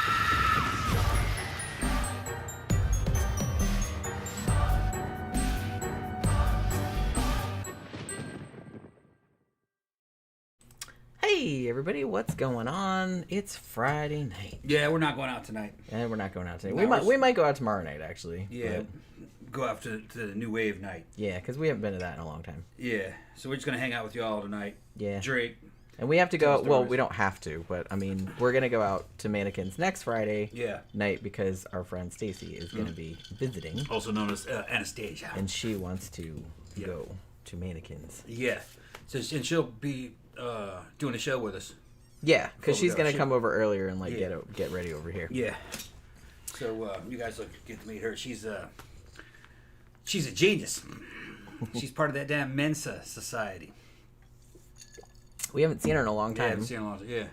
Hey everybody, what's going on? It's Friday night. Yeah, we're not going out tonight. And we're not going out today. No, we might go out tomorrow night, actually. Yeah, go out to the New Wave night. Yeah, because we haven't been to that in a long time. Yeah, so we're just going to hang out with y'all tonight. Yeah. Drink. And we have to go, well, we don't have to, but I mean, we're going to go out to Mannequins next Friday night because our friend Stacy is going to be visiting. Also known as Anastasia. And she wants to go to Mannequins. Yeah. So, and she'll be doing a show with us. Yeah, because she's going to come over earlier and like get ready over here. Yeah. So you guys will get to meet her. She's a genius. She's part of that damn Mensa society. We haven't seen her in a long time. Yeah, haven't seen her in a long time. Yeah.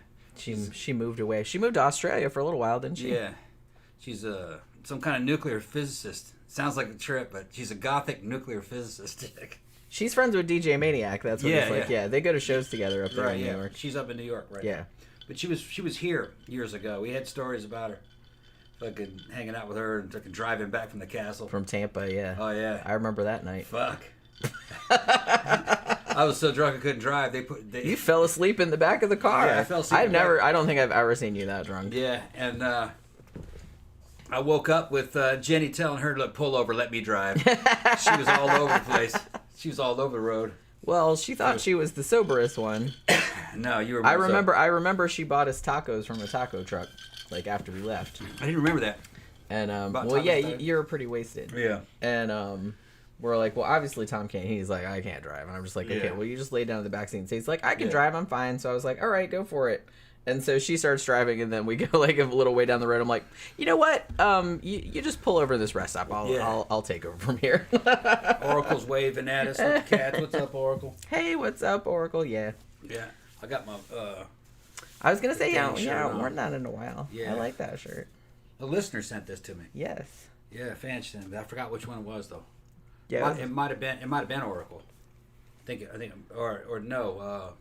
She moved away. She moved to Australia for a little while, didn't she? Yeah. She's some kind of nuclear physicist. Sounds like a trip, but she's a gothic nuclear physicist. She's friends with DJ Maniac. That's what it's like. Yeah, they go to shows together up there in New York. She's up in New York, right? Yeah. But she was here years ago. We had stories about her. Fucking hanging out with her and fucking driving back from the castle. From Tampa, yeah. Oh, yeah. I remember that night. Fuck. I was so drunk I couldn't drive. You fell asleep in the back of the car. Yeah, I fell asleep. I don't think I've ever seen you that drunk. Yeah, and I woke up with Jenny telling her to pull over, let me drive. She was all over the place. She was all over the road. Well, she thought she was the soberest one. No, you were. I remember she bought us tacos from a taco truck, like after we left. I didn't remember that. And well, yeah, you're pretty wasted. Yeah. And we're like, well, obviously Tom can't. He's like, I can't drive. And I'm just like, okay, well, you just lay down in the backseat and say, he's like, I can drive, I'm fine. So I was like, all right, go for it. And so she starts driving, and then we go like a little way down the road. I'm like, you know what? You just pull over this rest stop. I'll take over from here. Oracle's waving at us with the cats. What's up, Oracle? Hey, what's up, Oracle? Yeah. Yeah, I got my. I was gonna say, yeah, we're not in a while. Yeah, I like that shirt. A listener sent this to me. Yes. Yeah, fan sent it. I forgot which one it was though. Yeah. It might have been Oracle. I think or no.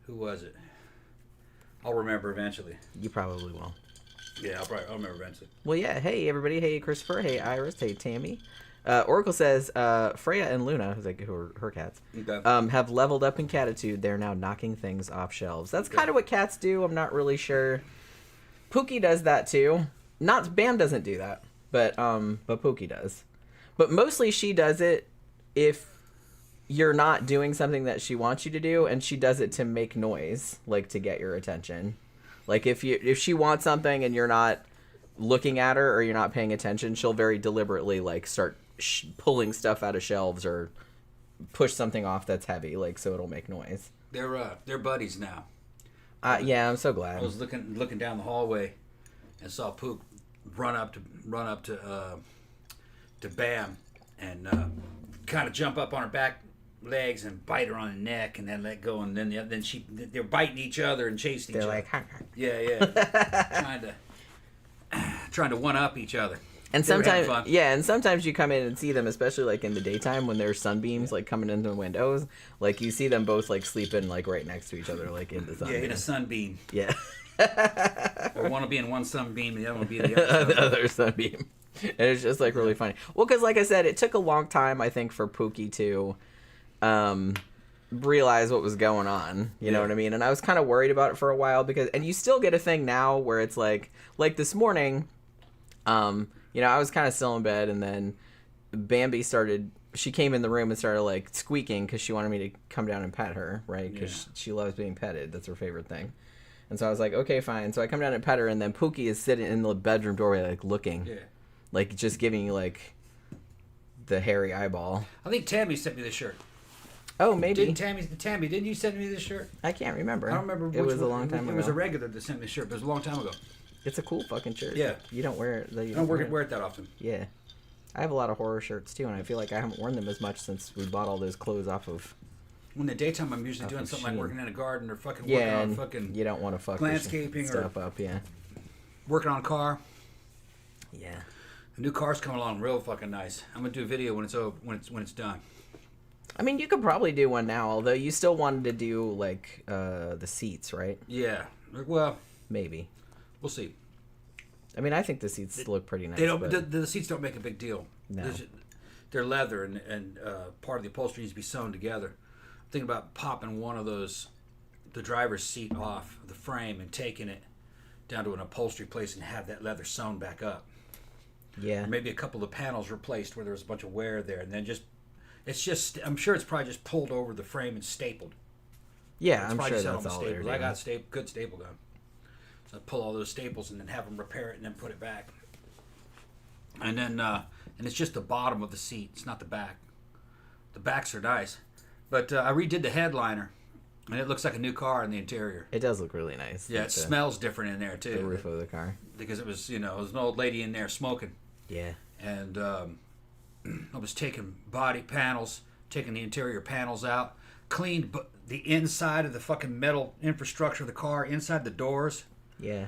Who was it? I'll remember eventually. You probably will. Yeah, I'll remember eventually. Well, yeah. Hey, everybody. Hey, Christopher. Hey, Iris. Hey, Tammy. Oracle says Freya and Luna, who are her cats, have leveled up in catitude. They're now knocking things off shelves. That's kind of what cats do. I'm not really sure. Pookie does that too. Bam doesn't do that, but Pookie does. But mostly she does it if you're not doing something that she wants you to do, and she does it to make noise, like to get your attention. Like if she wants something and you're not looking at her or you're not paying attention, she'll very deliberately like start pulling stuff out of shelves or push something off that's heavy, like so it'll make noise. They're buddies now. Yeah, I'm so glad. I was looking down the hallway and saw Pook run up to Bam and kind of jump up on her back legs and bite her on the neck and then let go, and then they're biting each other and chasing each other. They're like, trying to one up each other. And sometimes you come in and see them, especially like in the daytime when there's sunbeams like coming into the windows. Like you see them both like sleeping like right next to each other, like in the sun. Yeah, in a sunbeam. Yeah. Or one will be in one sunbeam, and the other will be in the other. The other sunbeam. And it's just like really funny. Well, because like I said, it took a long time, I think, for Pookie to realize what was going on. You know what I mean? And I was kind of worried about it for a while and you still get a thing now where it's like this morning. I was kind of still in bed, and then Bambi she came in the room and started like squeaking because she wanted me to come down and pet her, right? Because she loves being petted. That's her favorite thing. And so I was like, okay, fine. So I come down and pet her, and then Pookie is sitting in the bedroom doorway, like looking, like just giving you like the hairy eyeball. I think Tammy sent me this shirt. Oh, maybe. Tammy, didn't you send me this shirt? I can't remember. I don't remember. It was a long time ago. It was a regular that sent me the shirt, but it was a long time ago. It's a cool fucking shirt. Yeah. You don't wear it. I don't wear it that often. Yeah. I have a lot of horror shirts too, and I feel like I haven't worn them as much since we bought all those clothes off of. In the daytime, I'm usually doing something like working in a garden or fucking working on fucking. You don't want to fuck landscaping stuff up, yeah. Working on a car. Yeah. The new car's coming along real fucking nice. I'm gonna do a video when it's done. I mean, you could probably do one now, although you still wanted to do like the seats, right? Yeah. Well. Maybe. We'll see. I mean, I think the seats look pretty nice. They don't. The seats don't make a big deal. No. They're leather, and part of the upholstery needs to be sewn together. I'm thinking about popping one of those, the driver's seat off the frame and taking it down to an upholstery place and have that leather sewn back up. Yeah. Or maybe a couple of panels replaced where there was a bunch of wear there, and then I'm sure it's probably just pulled over the frame and stapled. Yeah, I'm sure that's all they're doing. I got good staple gun. So I pull all those staples and then have them repair it and then put it back. And then, and it's just the bottom of the seat. It's not the back. The backs are nice. But I redid the headliner, and it looks like a new car in the interior. It does look really nice. Yeah, it smells different in there, too. The roof of the car. Because it was an old lady in there smoking. Yeah. And I was taking body panels, taking the interior panels out, cleaned the inside of the fucking metal infrastructure of the car, inside the doors. Yeah.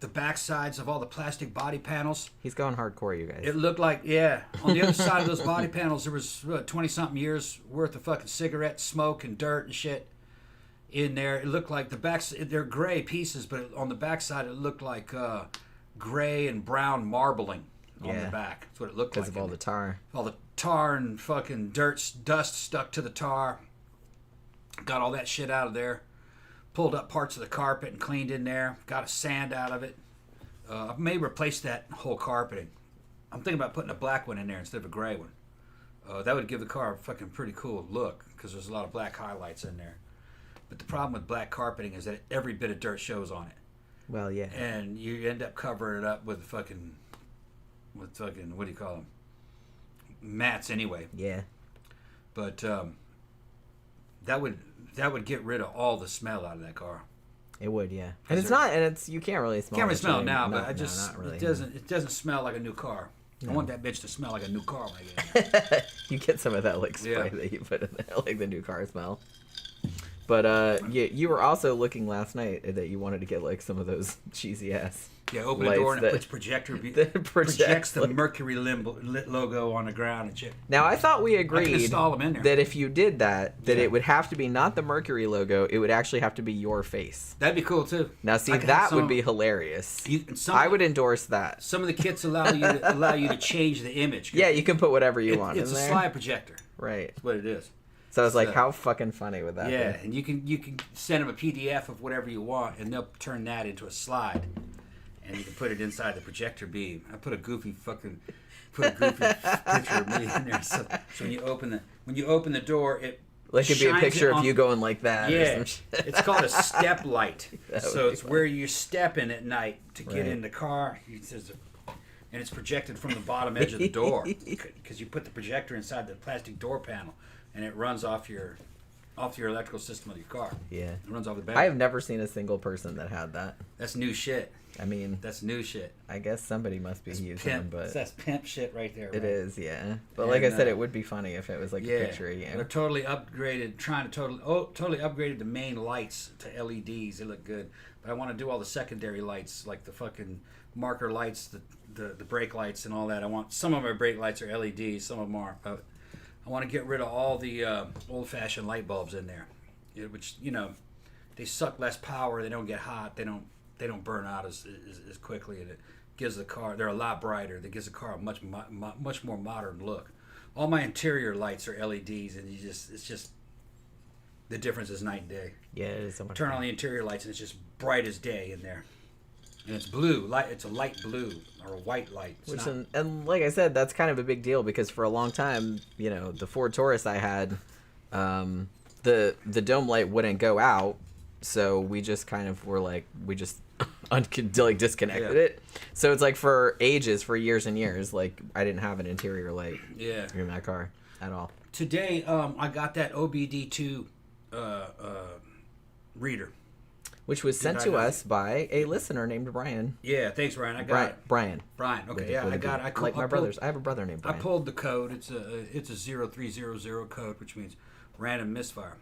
The back sides of all the plastic body panels. He's going hardcore, you guys. It looked like, on the other side of those body panels, there was 20-something years worth of fucking cigarette smoke and dirt and shit in there. It looked like the backs, they're gray pieces, but on the back side, it looked like gray and brown marbling on the back. That's what it looked like. Because of all the tar. All the tar and fucking dust stuck to the tar. Got all that shit out of there. Pulled up parts of the carpet and cleaned in there. Got a sand out of it. I may replace that whole carpeting. I'm thinking about putting a black one in there instead of a gray one. That would give the car a fucking pretty cool look because there's a lot of black highlights in there. But the problem with black carpeting is that every bit of dirt shows on it. Well, yeah. And you end up covering it up with fucking, what do you call them? Mats anyway. Yeah. But that would get rid of all the smell out of that car. It would, yeah. And it's not, and it's you can't really smell. Can't really smell it now, no, but not really. It doesn't smell like a new car. No. I want that bitch to smell like a new car when I get in there. You get some of that like spray that you put in there, like the new car smell. But you were also looking last night that you wanted to get like some of those cheesy ass. Yeah, open the door and it puts projects the Mercury logo on the ground and shit. Now I thought we agreed install them in there. that if you did that, it would have to be not the Mercury logo. It would actually have to be your face. That'd be cool too. Now see, that would be hilarious. I would endorse that. Some of the kits allow you to change the image. Yeah, you can put whatever you want. It's a slide projector. Right. That's what it is. So I was like, how fucking funny would that be? Yeah, and you can send them a PDF of whatever you want, and they'll turn that into a slide. And you can put it inside the projector beam. I put a goofy picture of me in there. So when you open the door, it it'd be a picture of you going like that. Yeah, or some shit. It's called a step light. So it's where you're stepping at night to get in the car. And it's projected from the bottom edge of the door because you put the projector inside the plastic door panel, and it runs off your electrical system of your car. Yeah, it runs off the back. I have never seen a single person that had that. That's new shit. I mean, that's new shit. I guess somebody must be using them, but that's pimp shit right there. Right? It is, yeah. But like I said, it would be funny if it was like a picture. Yeah, they're totally upgraded. Totally upgraded the main lights to LEDs. They look good, but I want to do all the secondary lights, like the fucking marker lights, the brake lights, and all that. Some of my brake lights are LEDs, some of them are. But I want to get rid of all the old-fashioned light bulbs in there, which they suck less power. They don't get hot. They don't burn out as quickly, and it gives the car. They're a lot brighter. That gives the car a much more modern look. All my interior lights are LEDs, and it's just the difference is night and day. Yeah, it is so much. Turn on the interior lights, and it's just bright as day in there. And it's blue, it's a light blue or a white light. And like I said, that's kind of a big deal because for a long time, the Ford Taurus I had, the dome light wouldn't go out, so we just kind of were like disconnected it. So it's like for years and years, like I didn't have an interior light in my car at all. Today, I got that OBD2 reader. Which was sent to us by a listener named Brian. Yeah, thanks, Brian. I got it. Brian. Okay, yeah, I got it. Like my brothers. I have a brother named Brian. I pulled the code. It's a 0300 code, which means random misfire.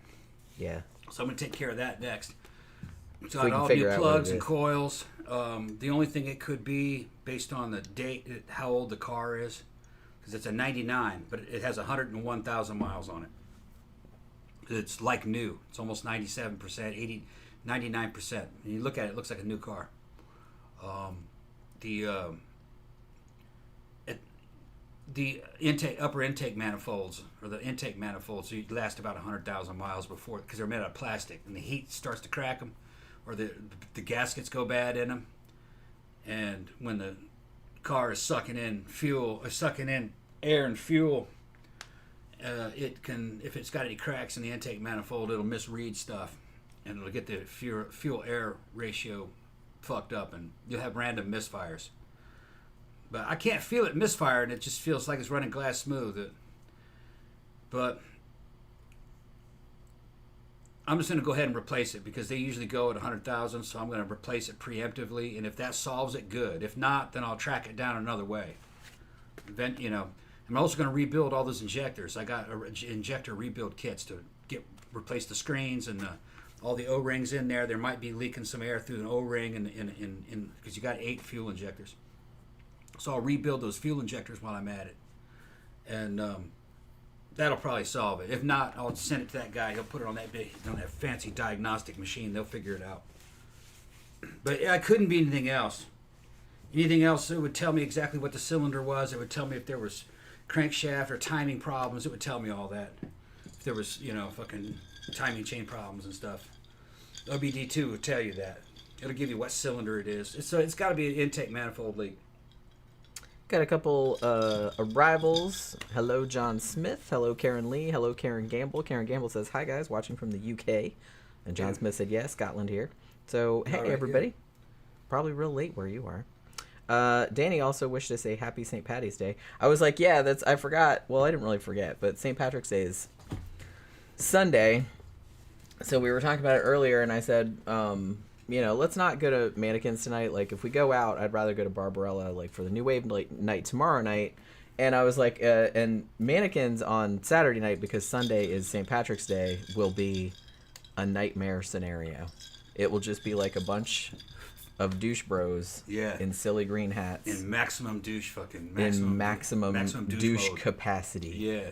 Yeah. So I'm gonna take care of that next. So I got all new plugs and coils. The only thing it could be based on the date, how old the car is, because it's a 99, but it has 101,000 miles on it. It's like new. It's almost 97%, 99%. And you look at it, it looks like a new car. The upper intake manifolds, or the intake manifolds, so you last about 100,000 miles before, because they're made out of plastic, and the heat starts to crack them, or the gaskets go bad in them, and when the car is sucking in air and fuel, it can, if it's got any cracks in the intake manifold, it'll misread stuff, and it'll get the fuel air ratio fucked up, and you'll have random misfires. But I can't feel it misfiring. It just feels like it's running glass smooth. But I'm just going to go ahead and replace it because they usually go at 100,000. So I'm going to replace it preemptively. And if that solves it, good. If not, then I'll track it down another way. Then, I'm also going to rebuild all those injectors. I got injector rebuild kits to replace the screens and all the O-rings in there. There might be leaking some air through an O-ring because you got 8 fuel injectors. So I'll rebuild those fuel injectors while I'm at it. And that'll probably solve it. If not, I'll send it to that guy. He'll put it on that fancy diagnostic machine. They'll figure it out. But yeah, it couldn't be anything else. Anything else, it would tell me exactly what the cylinder was. It would tell me if there was crankshaft or timing problems. It would tell me all that. If there was, fucking timing chain problems and stuff. OBD2 would tell you that. It'll give you what cylinder it is. So it's got to be an intake manifold leak. Got a couple arrivals. Hello, John Smith. Hello, Karen Lee. Hello, Karen Gamble. Karen Gamble says, hi, guys, watching from the UK. And John Smith said, yes, Scotland here. So, hey, right, everybody. Good. Probably real late where you are. Danny also wished us a happy St. Paddy's Day. I was like, yeah, I forgot. Well, I didn't really forget, but St. Patrick's Day is Sunday. So we were talking about it earlier, and I said, let's not go to Mannequins tonight. Like, if we go out, I'd rather go to Barbarella, like, for the New Wave night tomorrow night. And I was like, and Mannequins on Saturday night, because Sunday is St. Patrick's Day, will be a nightmare scenario. It will just be like a bunch of douche bros in silly green hats. In maximum douche maximum douche mode. Capacity. Yeah.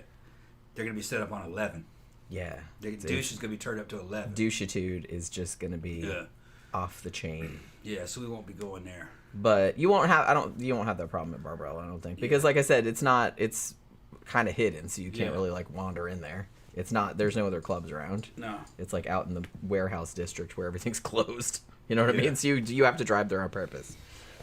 They're going to be set up on 11. Yeah. Douche is going to be turned up to 11. Douchitude is just going to be... off the chain. Yeah, so we won't be going there. But you won't have that problem at Barbarella, I don't think. Because like I said, it's kind of hidden, so you can't really like wander in there. It's not, there's no other clubs around. No. It's like out in the warehouse district where everything's closed. You know what I mean? So you have to drive there on purpose.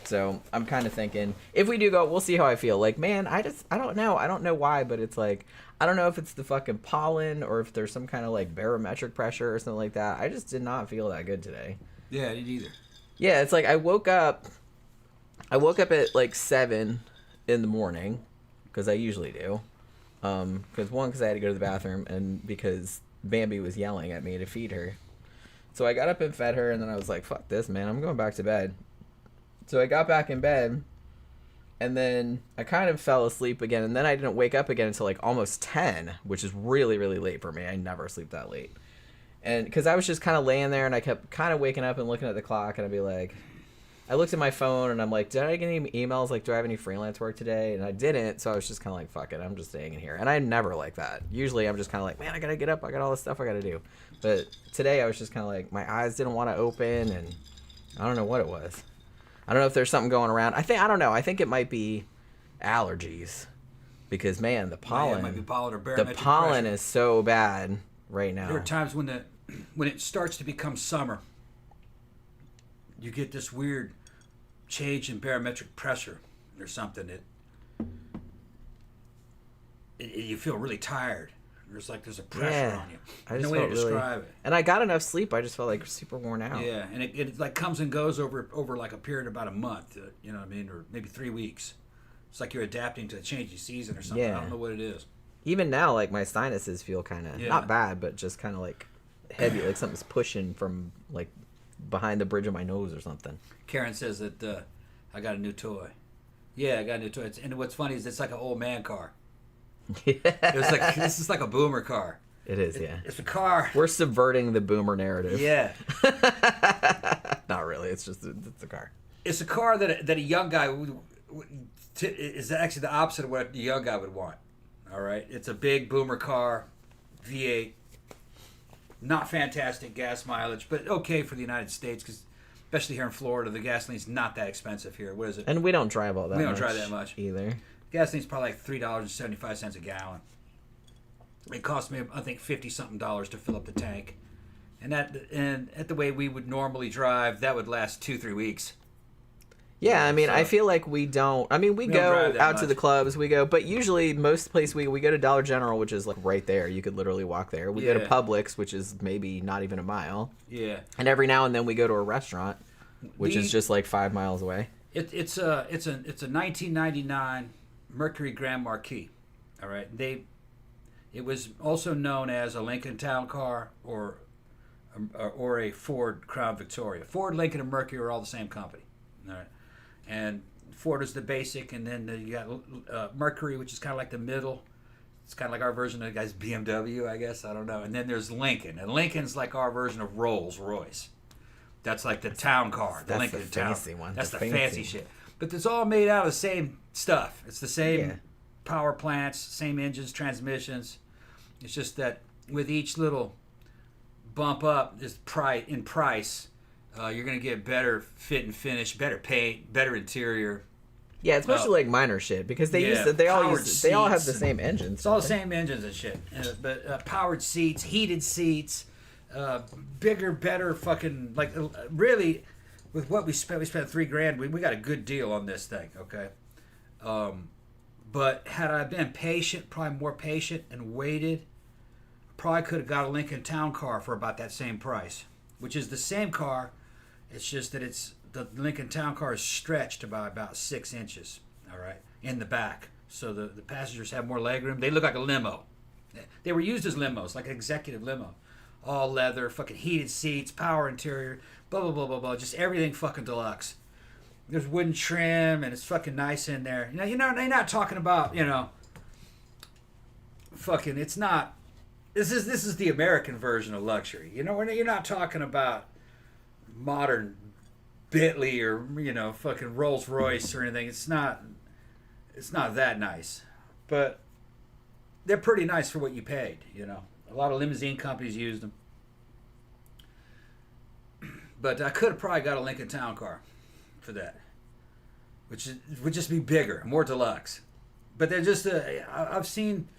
So I'm kind of thinking, if we do go, we'll see how I feel. Like, man, I don't know. I don't know why, but it's like, I don't know if it's the fucking pollen or if there's some kind of like barometric pressure or something like that. I just did not feel that good today. Yeah, I didn't either. Yeah, it's like I woke up at like 7 in the morning, because I usually do. Because I had to go to the bathroom, and because Bambi was yelling at me to feed her. So I got up and fed her, and then I was like, fuck this, man, I'm going back to bed. So I got back in bed, and then I kind of fell asleep again, and then I didn't wake up again until like almost 10, which is really, really late for me. I never sleep that late. And because I was just kind of laying there, and I kept kind of waking up and looking at the clock, and I'd be like, I looked at my phone, and I'm like, did I get any emails? Like, do I have any freelance work today? And I didn't, so I was just kind of like, fuck it, I'm just staying in here. And I'm never like that. Usually I'm just kind of like, man, I gotta get up, I got all this stuff I gotta do. But today I was just kind of like, my eyes didn't want to open, and I don't know what it was. I don't know if there's something going around. I don't know. I think it might be allergies. Because, man, the pollen, it might be pollen or barometric the pollen pressure. Is so bad right now. There are times when it starts to become summer, you get this weird change in barometric pressure or something. You feel really tired. There's a pressure on you. There's no way to describe it. And I got enough sleep. I just felt like super worn out. Yeah, and it like comes and goes over like a period of about a month. You know what I mean, or maybe 3 weeks. It's like you're adapting to a changing season or something. Yeah. I don't know what it is. Even now, like my sinuses feel kind of not bad, but just kind of like heavy, like something's pushing from like behind the bridge of my nose or something. Karen says that I got a new toy. Yeah, I got a new toy. And what's funny is it's like an old man car. Yeah. It's like this is like a boomer car. It is, yeah. It's a car. We're subverting the boomer narrative. Yeah. Not really. It's just it's a car. It's a car that a young guy is actually the opposite of what a young guy would want. All right, it's a big boomer car, V8. Not fantastic gas mileage, but okay for the United States because especially here in Florida, the gasoline's not that expensive here. What is it? And we don't drive all that much. We don't drive that much. Either. Gasoline's probably like $3.75 a gallon. It cost me, I think, $50-something to fill up the tank. And at the way we would normally drive, that would last 2-3 weeks. Yeah, I mean, I feel like we don't. I mean, we go out to the clubs, but usually most places we go to Dollar General, which is like right there. You could literally walk there. We go to Publix, which is maybe not even a mile. Yeah. And every now and then we go to a restaurant, which is just like 5 miles away. It's a 1999 Mercury Grand Marquis. All right. It was also known as a Lincoln Town Car or a Ford Crown Victoria. Ford, Lincoln, and Mercury are all the same company. All right. And Ford is the basic, and then you got Mercury, which is kind of like the middle. It's kind of like our version of the guy's BMW, I guess. I don't know. And then there's Lincoln, and Lincoln's like our version of Rolls Royce. That's like the town car, the Lincoln Town. Fancy one. That's the fancy shit. But it's all made out of the same stuff. It's the same power plants, same engines, transmissions. It's just that with each little bump up in price. You're going to get better fit and finish, better paint, better interior. Yeah, it's mostly like minor shit because they all have the same engines. It's all the same engines and shit. But powered seats, heated seats, bigger, better fucking really with what we spent $3,000. We got a good deal on this thing, okay? But had I been patient, probably more patient and waited, probably could have got a Lincoln Town Car for about that same price, which is the same car. It's just that the Lincoln Town Car is stretched by about 6 inches, all right, in the back. So the passengers have more legroom. They look like a limo. They were used as limos, like an executive limo. All leather, fucking heated seats, power interior, blah, blah, blah, blah, blah. Just everything fucking deluxe. There's wooden trim, and it's fucking nice in there. You're not talking about, fucking, it's not, this is the American version of luxury. You're not talking about modern Bentley or fucking Rolls Royce or anything. It's not that nice, but they're pretty nice for what you paid. A lot of limousine companies used them, but I could have probably got a Lincoln Town Car for that, which would just be bigger, more deluxe. But they're just I've seen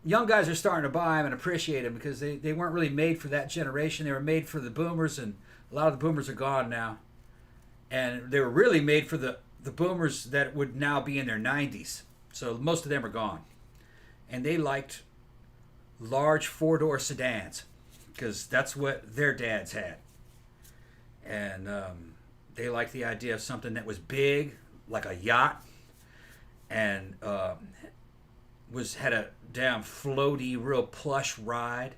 young guys are starting to buy them and appreciate them because they weren't really made for that generation. They were made for the boomers, and a lot of the boomers are gone now. And they were really made for the boomers that would now be in their 90s. So most of them are gone. And they liked large 4-door sedans because that's what their dads had. And they liked the idea of something that was big, like a yacht, and had a damn floaty, real plush ride.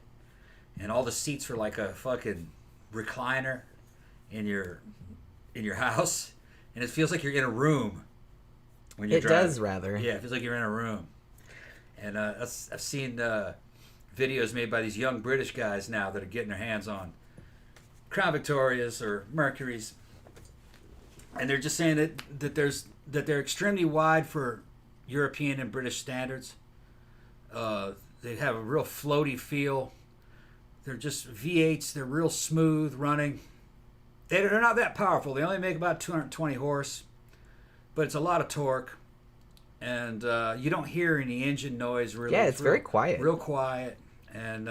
And all the seats were like a fucking recliner in your house, and it feels like you're in a room when you're driving. It does, rather. Yeah, it feels like you're in a room. And I've seen videos made by these young British guys now that are getting their hands on Crown Victorias or Mercuries, and they're just saying that they're extremely wide for European and British standards. They have a real floaty feel. They're just V8s. They're real smooth running. They're not that powerful. They only make about 220 horse, but it's a lot of torque, and you don't hear any engine noise really. Yeah, it's very quiet. Real quiet, and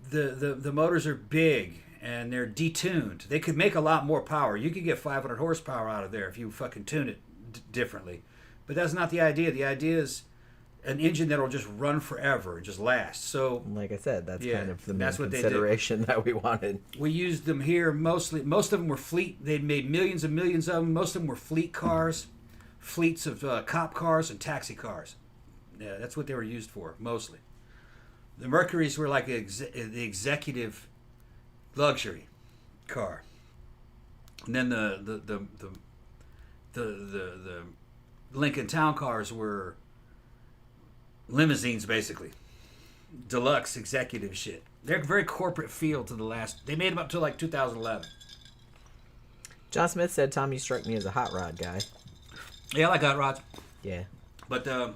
the motors are big and they're detuned. They could make a lot more power. You could get 500 horsepower out of there if you fucking tune it differently, but that's not the idea. The idea is an engine that'll just run forever and just last. So, like I said, that's kind of the main consideration that we wanted. We used them here mostly. Most of them were fleet. They'd made millions and millions of them. Most of them were fleet cars, fleets of cop cars and taxi cars. Yeah, that's what they were used for mostly. The Mercuries were like the executive luxury car, and then the Lincoln Town Cars were limousines, basically. Deluxe executive shit. They're very corporate feel to the last. They made them up till like 2011. John Smith said, "Tom, you struck me as a hot rod guy." Yeah, I like hot rods. Yeah. But the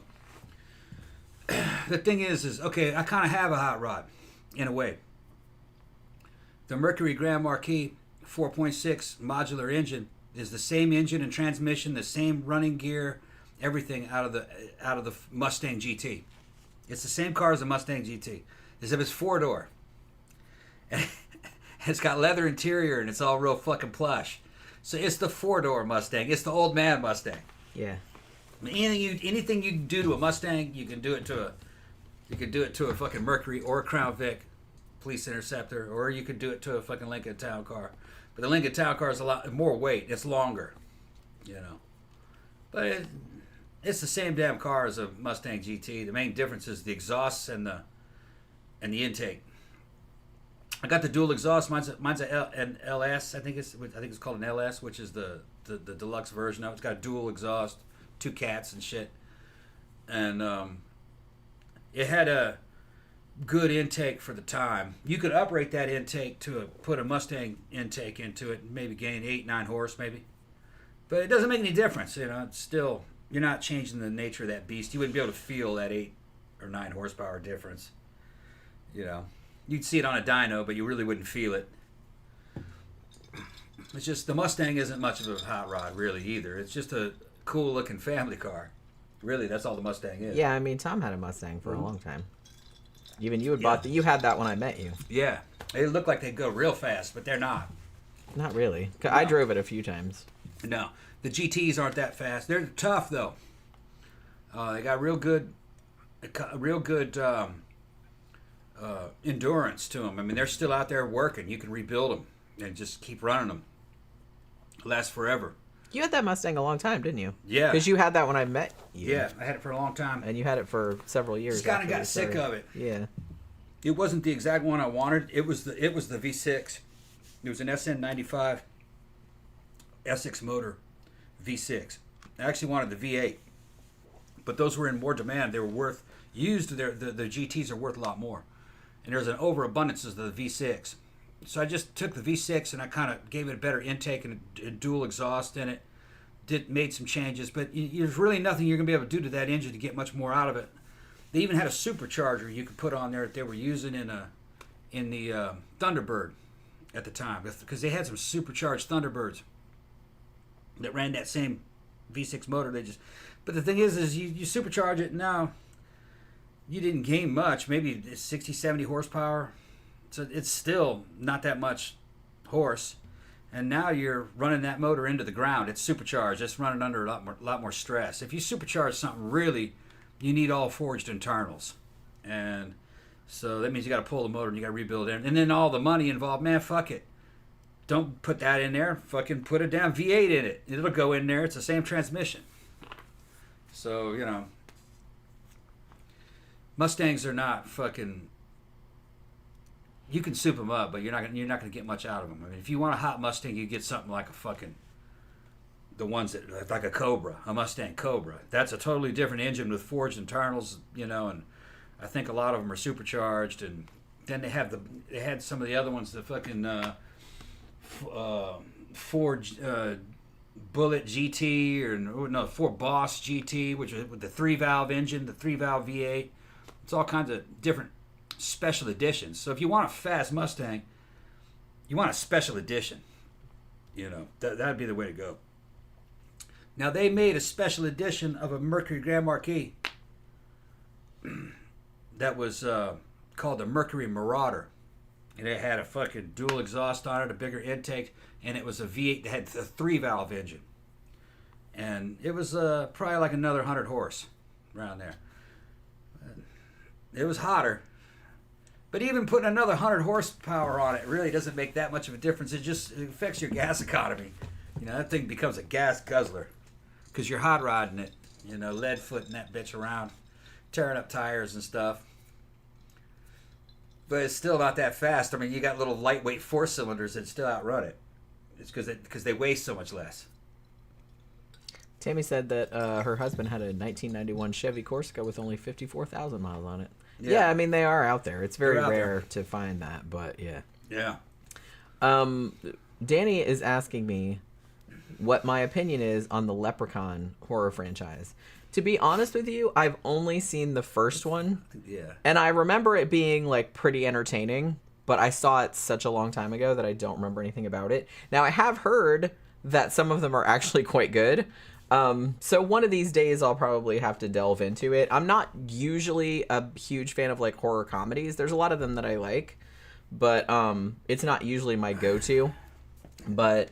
thing is okay, I kind of have a hot rod, in a way. The Mercury Grand Marquis 4.6 modular engine is the same engine and transmission, the same running gear, everything out of the Mustang GT. It's the same car as the Mustang GT, except it's 4-door. And it's got leather interior and it's all real fucking plush. So it's the 4-door Mustang. It's the old man Mustang. Yeah. Anything you can do to a Mustang, you can do it to a fucking Mercury or a Crown Vic Police Interceptor, or you could do it to a fucking Lincoln Town Car. But the Lincoln Town Car is a lot more weight. It's longer, you know. But it's the same damn car as a Mustang GT. The main difference is the exhausts and the intake. I got the dual exhaust. Mine's an LS. I think it's called an LS, which is the deluxe version of it. It's got a dual exhaust, 2 cats and shit, and it had a good intake for the time. You could uprate that intake put a Mustang intake into it, and maybe gain 8-9 horse, maybe. But it doesn't make any difference, you know. It's still, you're not changing the nature of that beast. You wouldn't be able to feel that 8 or 9 horsepower difference, you know. You'd see it on a dyno, but you really wouldn't feel it. It's just, the Mustang isn't much of a hot rod, really, either. It's just a cool-looking family car. Really, that's all the Mustang is. Yeah, I mean, Tom had a Mustang for a long time. Even you you had that when I met you. Yeah. They look like they go real fast, but they're not. Not really. No. I drove it a few times. No. The GTs aren't that fast. They're tough, though. They got real good endurance to them. I mean, they're still out there working. You can rebuild them and just keep running them. Last forever. You had that Mustang a long time, didn't you? Yeah. Because you had that when I met you. Yeah, I had it for a long time. And you had it for several years. Just kind of got sick of it. Yeah. It wasn't the exact one I wanted. It was the V6. It was an SN95 Essex motor V6. I actually wanted the V8, but those were in more demand. They were worth used. The GTs are worth a lot more, and there's an overabundance of the V6. So I just took the V6 and I kind of gave it a better intake and a dual exhaust in it. Made some changes, but there's really nothing you're gonna be able to do to that engine to get much more out of it. They even had a supercharger you could put on there that they were using in the Thunderbird at the time, because they had some supercharged Thunderbirds that ran that same V6 motor. But the thing is you supercharge it now. You didn't gain much, maybe 60, 70 horsepower. So it's still not that much horse. And now you're running that motor into the ground. It's supercharged. It's running under a lot more stress. If you supercharge something, really, you need all forged internals. And so that means you got to pull the motor and you got to rebuild it. And then all the money involved, man, fuck it. Don't put that in there. Fucking put a damn V8 in it. It'll go in there. It's the same transmission. So, you know, Mustangs are not fucking... You can soup them up, but you're not gonna get much out of them. I mean, if you want a hot Mustang, you get something like the ones that like a Cobra, a Mustang Cobra. That's a totally different engine with forged internals, you know. And I think a lot of them are supercharged. And then they had some of the other ones, the fucking Ford Bullet GT Ford Boss GT, which is with the 3-valve engine, the 3-valve V8. It's all kinds of different special editions. So if you want a fast Mustang, you want a special edition. You know, that'd be the way to go. Now they made a special edition of a Mercury Grand Marquis that was called the Mercury Marauder, and it had a fucking dual exhaust on it, a bigger intake, and it was a V8 that had a 3-valve engine, and it was probably like another 100 horse around there. It was hotter. But even putting another 100 horsepower on it really doesn't make that much of a difference. It affects your gas economy. You know, that thing becomes a gas guzzler because you're hot rodding it. You know, lead footing that bitch around, tearing up tires and stuff. But it's still not that fast. I mean, you got little lightweight 4-cylinders that still outrun it. It's because they weigh so much less. Tammy said that her husband had a 1991 Chevy Corsica with only 54,000 miles on it. Yeah, I mean, they are out there. It's very rare to find that, but yeah. Yeah. Danny is asking me what my opinion is on the Leprechaun horror franchise. To be honest with you, I've only seen the first one. Yeah. And I remember it being, like, pretty entertaining. but I saw it such a long time ago that I don't remember anything about it. Now, I have heard that some of them are actually quite good. So one of these days I'll probably have to delve into it. I'm not usually a huge fan of like horror comedies. There's a lot of them that I like, but it's not usually my go-to. But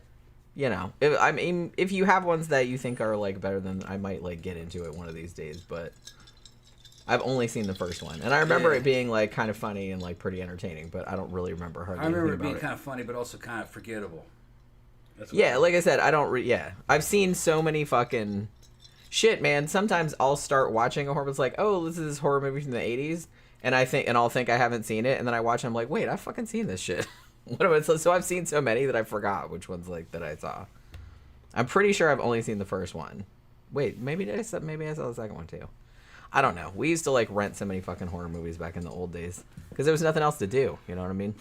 you know, if you have ones that you think are like better, than I might like get into it one of these days. But I've only seen the first one, and I remember it being like kind of funny and like pretty entertaining, but I don't really remember hardly anything about it. I remember it being kind of funny, but also kind of forgettable. Yeah, like I said, I don't. I've seen so many fucking shit, man. Sometimes I'll start watching a horror. It's like, oh, this is this horror movie from the '80s, and I'll think I haven't seen it, and then I watch. And I'm like, wait, I've fucking seen this shit. What am I? So I've seen so many that I forgot which ones like that I saw. I'm pretty sure I've only seen the first one. Wait, maybe I saw the second one too. I don't know. We used to like rent so many fucking horror movies back in the old days because there was nothing else to do. You know what I mean?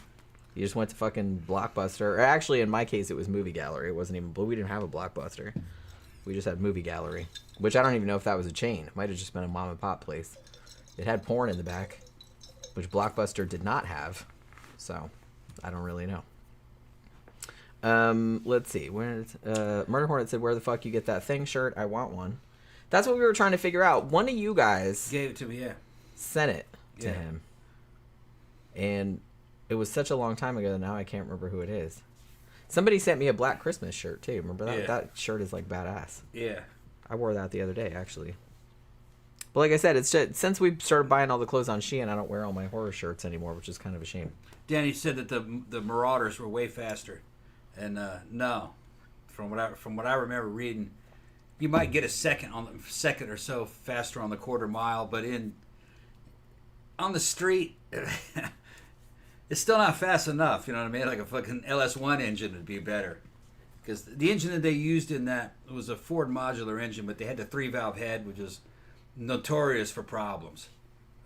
You just went to fucking Blockbuster. Or actually, in my case, it was Movie Gallery. It wasn't even... We didn't have a Blockbuster. We just had Movie Gallery. Which I don't even know if that was a chain. It might have just been a mom and pop place. It had porn in the back. Which Blockbuster did not have. So, I don't really know. Let's see. Murder Hornet said, where the fuck you get that thing shirt? I want one. That's what we were trying to figure out. One of you guys... Gave it to me, yeah. Sent it to him. And... It was such a long time ago that now I can't remember who it is. Somebody sent me a Black Christmas shirt, too. Remember that? Yeah. That shirt is, like, badass. Yeah. I wore that the other day, actually. But like I said, it's just, since we started buying all the clothes on Shein, I don't wear all my horror shirts anymore, which is kind of a shame. Danny said that the Marauders were way faster. And, no. From what I remember reading, you might get a second or so faster on the quarter mile, but on the street... It's still not fast enough, you know what I mean? Like a fucking LS1 engine would be better. Because the engine that they used in that was a Ford modular engine, but they had the 3-valve head, which is notorious for problems.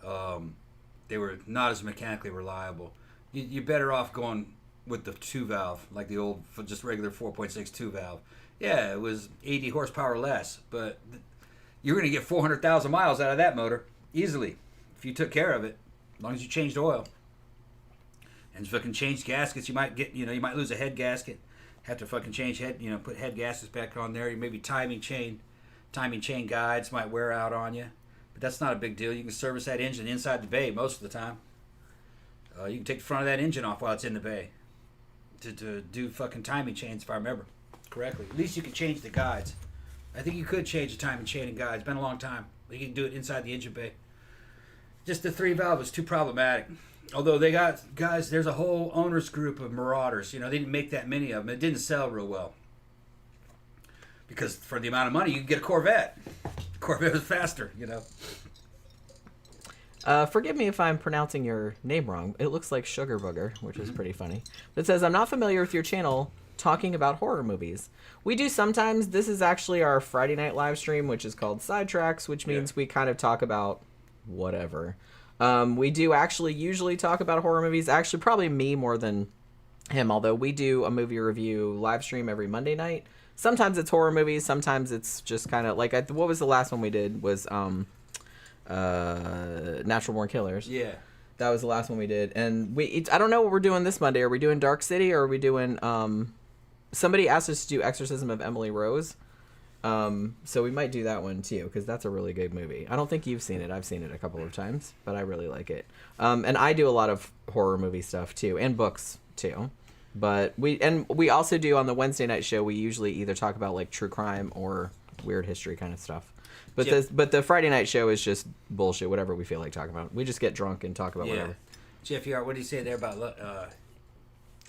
They were not as mechanically reliable. You're better off going with the 2-valve, like the old, just regular 4.6 2-valve. Yeah, it was 80 horsepower less, but you're going to get 400,000 miles out of that motor easily if you took care of it, as long as you changed oil. And fucking change gaskets, you might lose a head gasket. Have to fucking change put head gaskets back on there. Maybe timing chain guides might wear out on you. But that's not a big deal. You can service that engine inside the bay most of the time. You can take the front of that engine off while it's in the bay. To do fucking timing chains, if I remember correctly. At least you can change the guides. I think you could change the timing chain and guides. It's been a long time. You can do it inside the engine bay. Just the 3-valve was too problematic. Although they got guys, there's a whole owners group of Marauders. You know, they didn't make that many of them. It didn't sell real well because for the amount of money, you could get a Corvette. Corvette was faster, you know. Forgive me if I'm pronouncing your name wrong. It looks like Sugar Booger, which is pretty funny. But it says, I'm not familiar with your channel talking about horror movies. We do sometimes. This is actually our Friday night live stream, which is called Sidetracks, which means we kind of talk about whatever. We do actually usually talk about horror movies. Actually, probably me more than him, although we do a movie review live stream every Monday night. Sometimes it's horror movies. Sometimes it's just kind of like, what was the last one we did was Natural Born Killers. Yeah. That was the last one we did. And I don't know what we're doing this Monday. Are we doing Dark City or are we doing... somebody asked us to do Exorcism of Emily Rose. So we might do that one too, because that's a really good movie. I don't think you've seen it. I've seen it a couple of times, but I really like it. And I do a lot of horror movie stuff too, and books too. But we also do on the Wednesday night show, we usually either talk about like true crime or weird history kind of stuff. But the Friday night show is just bullshit, whatever we feel like talking about. We just get drunk and talk about whatever. Jeff, what did you say there about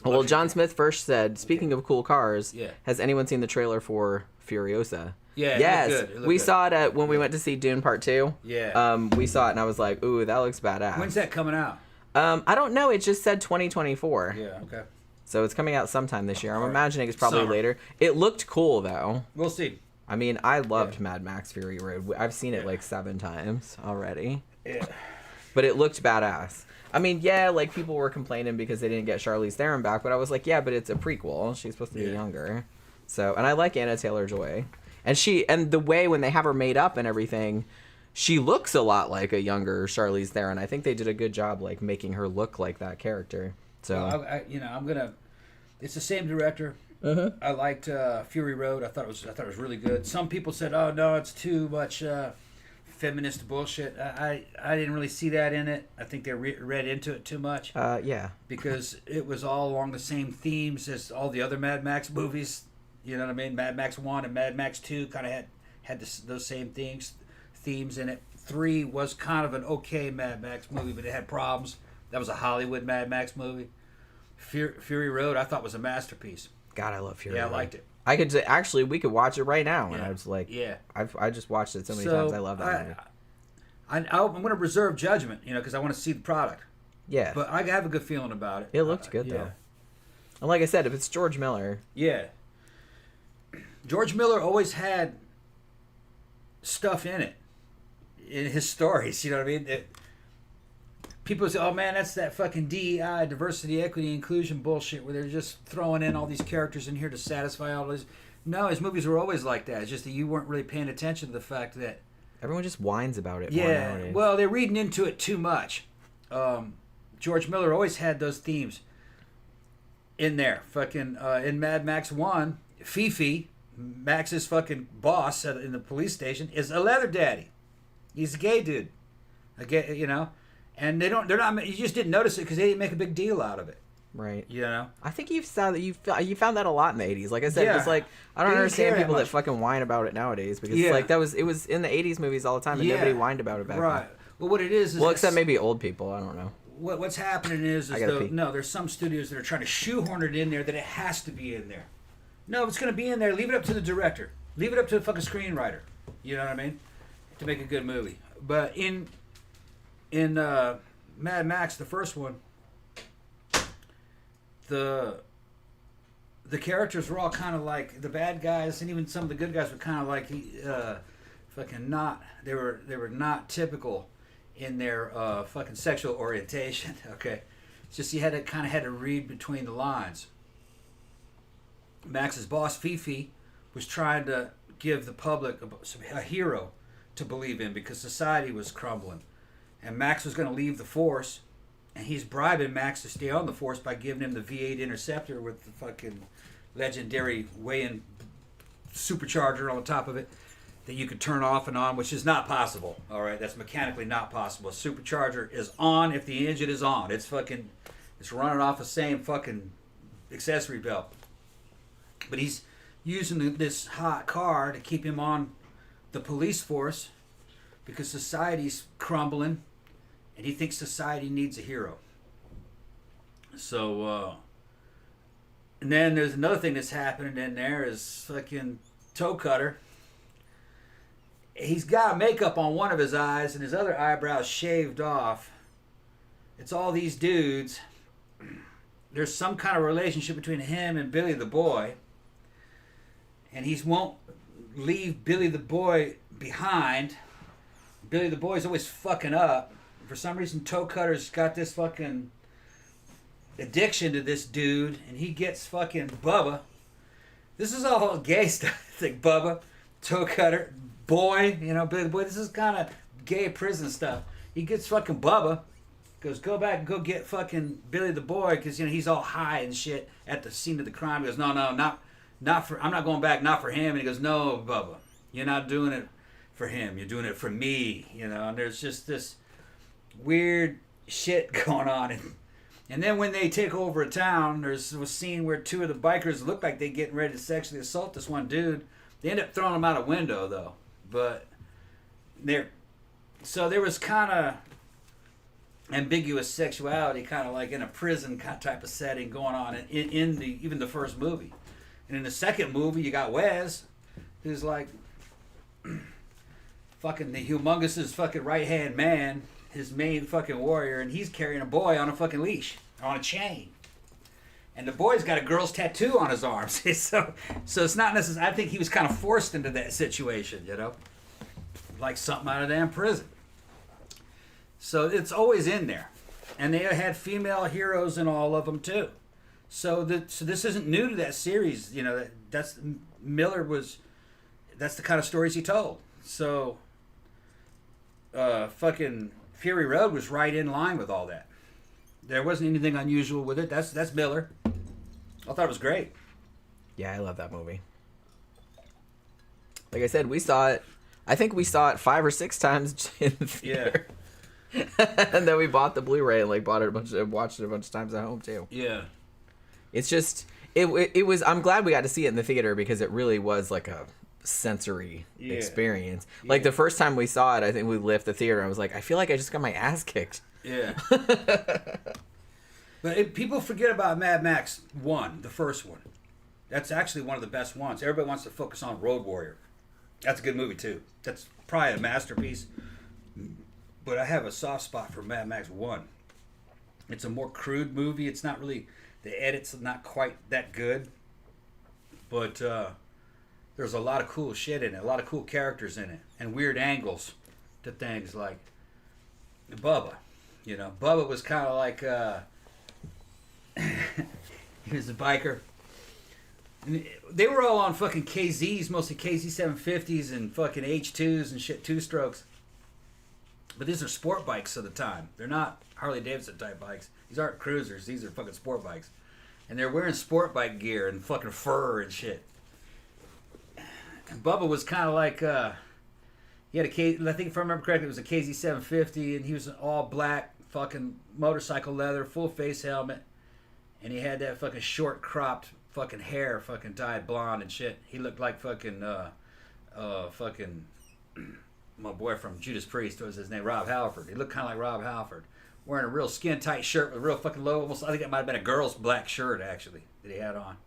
well, John Smith first said, speaking of cool cars, has anyone seen the trailer for Furiosa? Yeah, yes, we good. saw it when we went to see Dune Part 2. Yeah. We saw it and I was like, ooh, that looks badass. When's that coming out? I don't know. It just said 2024. Yeah, okay. So it's coming out sometime this year. I'm imagining it's probably later. It looked cool, though. We'll see. I mean, I loved Mad Max Fury Road. I've seen it like 7 times already. Yeah. But it looked badass. I mean, yeah, like people were complaining because they didn't get Charlize Theron back, but I was like, yeah, but it's a prequel. She's supposed to be younger. So, and I like Anna Taylor-Joy. And the way when they have her made up and everything, she looks a lot like a younger Charlize Theron. I think they did a good job like making her look like that character. So I'm gonna. It's the same director. I liked Fury Road. I thought it was really good. Some people said, "Oh no, it's too much feminist bullshit." I didn't really see that in it. I think they read into it too much. Yeah. Because it was all along the same themes as all the other Mad Max movies. You know what I mean? Mad Max 1 and Mad Max 2 kind of had those same themes in it. 3 was kind of an okay Mad Max movie, but it had problems. That was a Hollywood Mad Max movie. Fury Road, I thought was a masterpiece. God, I love Fury Road. Yeah, I liked it. I could actually, we could watch it right now, and I was like, yeah, I just watched it so many times. I love that movie. I'm going to reserve judgment, because I want to see the product. Yeah, but I have a good feeling about it. It looked good though, and like I said, if it's George Miller, George Miller always had stuff in it, in his stories. You know what I mean? People say, "Oh man, that's that fucking DEI, diversity, equity, inclusion bullshit," where they're just throwing in all these characters in here to satisfy all these. No, his movies were always like that. It's just that you weren't really paying attention to the fact that everyone just whines about it. Yeah, well, they're reading into it too much. George Miller always had those themes in there. Fucking in Mad Max 1, Fifi, Max's fucking boss in the police station, is a leather daddy. He's a gay dude. And they're not. You just didn't notice it because they didn't make a big deal out of it. Right. I think you found that a lot in the 80s. Like I said, it's like I don't understand people that fucking whine about it nowadays because it's like it was in the 80s movies all the time and nobody whined about it back then. Well, what it is except maybe old people. I don't know. What's happening is there's some studios that are trying to shoehorn it in there that it has to be in there. No, if it's going to be in there, leave it up to the director. Leave it up to the fucking screenwriter. You know what I mean? To make a good movie. But in Mad Max, the first one, the characters were all kind of like the bad guys, and even some of the good guys were kind of like fucking not. They were not typical in their fucking sexual orientation. Okay, it's just you had to read between the lines. Max's boss Fifi was trying to give the public a hero to believe in because society was crumbling, and Max was going to leave the force. And he's bribing Max to stay on the force by giving him the V8 Interceptor with the fucking legendary weigh-in supercharger on the top of it that you could turn off and on, which is not possible. All right, that's mechanically not possible. A supercharger is on if the engine is on. It's running off the same fucking accessory belt. But he's using this hot car to keep him on the police force because society's crumbling. And he thinks society needs a hero. So, and then there's another thing that's happening in there is fucking Toe Cutter. He's got makeup on one of his eyes and his other eyebrow's shaved off. It's all these dudes. There's some kind of relationship between him and Billy the Boy. And he won't leave Billy the Boy behind. Billy the Boy's always fucking up. For some reason, Toe Cutter's got this fucking addiction to this dude, and he gets fucking Bubba. This is all gay stuff. It's like Bubba, Toe Cutter, Boy, Billy the Boy. This is kind of gay prison stuff. He gets fucking Bubba, goes, go back and go get fucking Billy the Boy, because, he's all high and shit at the scene of the crime. He goes, no, not for, I'm not going back, not for him. And he goes, no, Bubba, you're not doing it for him. You're doing it for me, and there's just this weird shit going on. And then when they take over a town, there's a scene where two of the bikers look like they're getting ready to sexually assault this one dude. They end up throwing him out a window, though. But so there was kind of ambiguous sexuality, kind of like in a prison type of setting going on in even the first movie. And in the second movie, you got Wes, who's like fucking the humongous fucking right-hand man, his main fucking warrior, and he's carrying a boy on a fucking leash, on a chain. And the boy's got a girl's tattoo on his arms. so it's not necessarily, I think he was kind of forced into that situation, like something out of damn prison. So it's always in there. And they had female heroes in all of them too. So this isn't new to that series, that's the kind of stories he told. So fucking Fury Road was right in line with all that. There wasn't anything unusual with it. That's Miller. I thought it was great. Yeah, I love that movie. Like I said, we saw it. I think we saw it 5 or 6 times in the theater. Yeah. And then we bought the Blu-ray and watched it a bunch of times at home too. Yeah. It's just it was. I'm glad we got to see it in the theater because it really was like a sensory experience. Yeah. Like the first time we saw it, I think we left the theater. I was like, I feel like I just got my ass kicked. Yeah. But people forget about Mad Max 1, the first one. That's actually one of the best ones. Everybody wants to focus on Road Warrior. That's a good movie too. That's probably a masterpiece. But I have a soft spot for Mad Max 1. It's a more crude movie. It's not really, the edit's not quite that good. But there's a lot of cool shit in it. A lot of cool characters in it. And weird angles to things like Bubba. You know, Bubba was kind of like, he was a biker. And they were all on fucking KZs, mostly KZ750s and fucking H2s and shit, 2-strokes. But these are sport bikes of the time. They're not Harley Davidson type bikes. These aren't cruisers. These are fucking sport bikes. And they're wearing sport bike gear and fucking fur and shit. And Bubba was kind of like, he had I think if I remember correctly, it was a KZ750, and he was an all black fucking motorcycle leather, full face helmet. And he had that fucking short cropped fucking hair, fucking dyed blonde and shit. He looked like fucking, my boy from Judas Priest, what was his name? Rob Halford. He looked kind of like Rob Halford. Wearing a real skin tight shirt with a real fucking low, almost, I think it might have been a girl's black shirt actually, that he had on.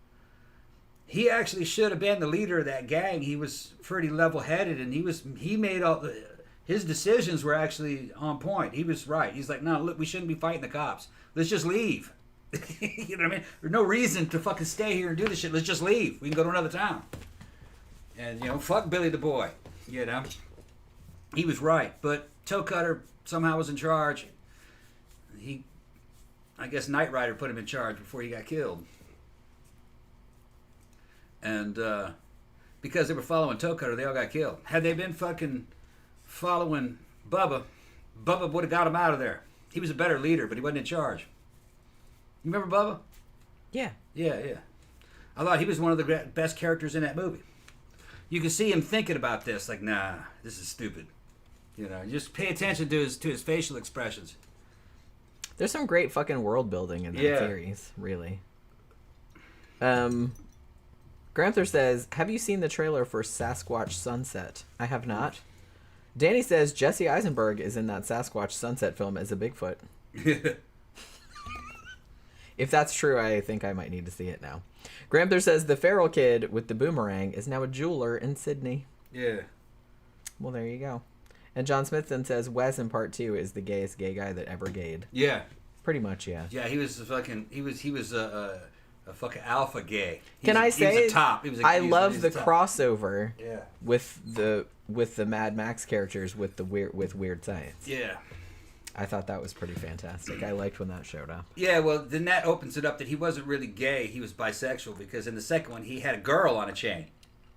He actually should have been the leader of that gang. He was pretty level headed, and he made all his decisions were actually on point. He was right. He's like, no, look, we shouldn't be fighting the cops. Let's just leave. You know what I mean? There's no reason to fucking stay here and do this shit. Let's just leave. We can go to another town. And, you know, fuck Billy the Boy. You know? He was right. But Toe Cutter somehow was in charge. I guess Knight Rider put him in charge before he got killed. And because they were following Toe Cutter, they all got killed. Had they been fucking following Bubba, Bubba would have got him out of there. He was a better leader, but he wasn't in charge. You remember Bubba? Yeah. Yeah. I thought he was one of the best characters in that movie. You can see him thinking about this, like, nah, this is stupid. You know, just pay attention to his facial expressions. There's some great fucking world building in that series, really. Gramthars says, have you seen the trailer for Sasquatch Sunset? I have not. Danny says, Jesse Eisenberg is in that Sasquatch Sunset film as a Bigfoot. If that's true, I think I might need to see it now. Gramthar says, the feral kid with the boomerang is now a jeweler in Sydney. Yeah. Well, there you go. And John Smith then says, Wes in part 2 is the gayest gay guy that ever gayed. Yeah. Pretty much, yeah. Yeah, he was a fucking alpha gay. Can I say, he was a top. I love the crossover yeah. with the Mad Max characters with weird science. Yeah. I thought that was pretty fantastic. I liked when that showed up. Yeah, well, then that opens it up that he wasn't really gay. He was bisexual because in the second one, he had a girl on a chain.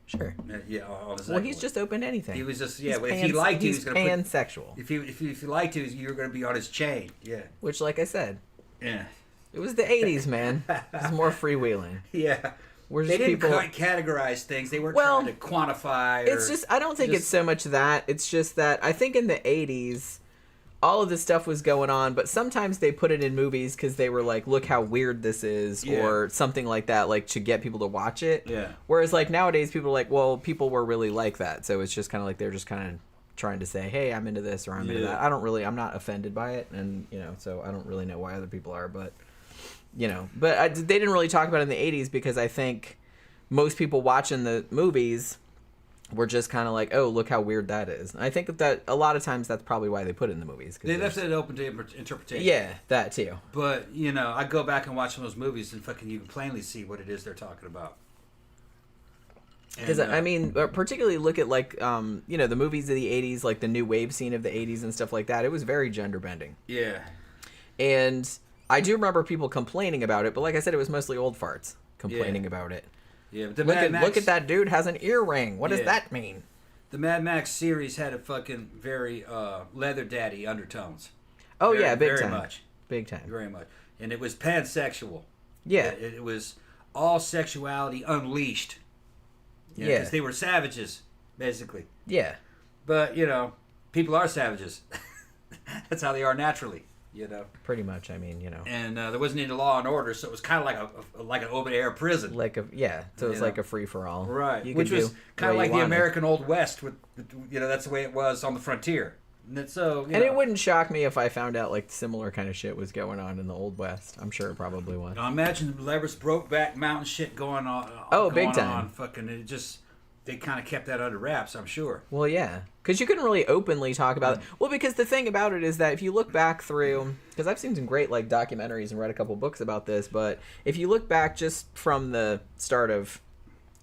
Sure. Yeah, on the second well, he's just open to anything. He was just, yeah, if he liked to, he was going to put... pansexual. If he liked to, you were going to be on his chain. Yeah. Which, like I said... Yeah. It was the 80s, man. It was more freewheeling. Yeah. They didn't quite categorize things. They weren't trying to quantify. It's just, I don't think it's so much that. It's just that I think in the 80s, all of this stuff was going on, but sometimes they put it in movies because they were like, look how weird this is, or something like that, like to get people to watch it. Yeah. Whereas like nowadays, people are like, well, people were really like that. So it's just kind of like they're just kind of trying to say, hey, I'm into this or I'm into that. I'm not offended by it. And, you know, so I don't really know why other people are, but... You know, but they didn't really talk about it in the 80s because I think most people watching the movies were just kind of like, oh, look how weird that is. And I think that a lot of times that's probably why they put it in the movies. They left it open to interpretation. Yeah, that too. But, you know, I go back and watch some of those movies and fucking you can plainly see what it is they're talking about. Because, I mean, particularly look at, like, you know, the movies of the 80s, like the new wave scene of the 80s and stuff like that. It was very gender bending. Yeah. And... I do remember people complaining about it, but like I said, it was mostly old farts complaining about it. Yeah, but look at that dude has an earring. What does that mean? The Mad Max series had a fucking very leather daddy undertones. Oh, big time. Very much. Big time. Very much. And it was pansexual. Yeah. It was all sexuality unleashed. You know, yeah. Because they were savages, basically. Yeah. But, people are savages. That's how they are naturally, Pretty much, I mean, And there wasn't any law and order, so it was kind of like an open-air prison. so it was like a free-for-all. Right. Which was kind of like the American Old West. With that's the way it was on the frontier. And it wouldn't shock me if I found out like similar kind of shit was going on in the Old West. I'm sure it probably was. Now imagine Lever's Brokeback Mountain shit going on. Big time. They kind of kept that under wraps, I'm sure. Well, yeah. Because you couldn't really openly talk about it. Well, because the thing about it is that if you look back through... Because I've seen some great like documentaries and read a couple books about this, but if you look back just from the start of,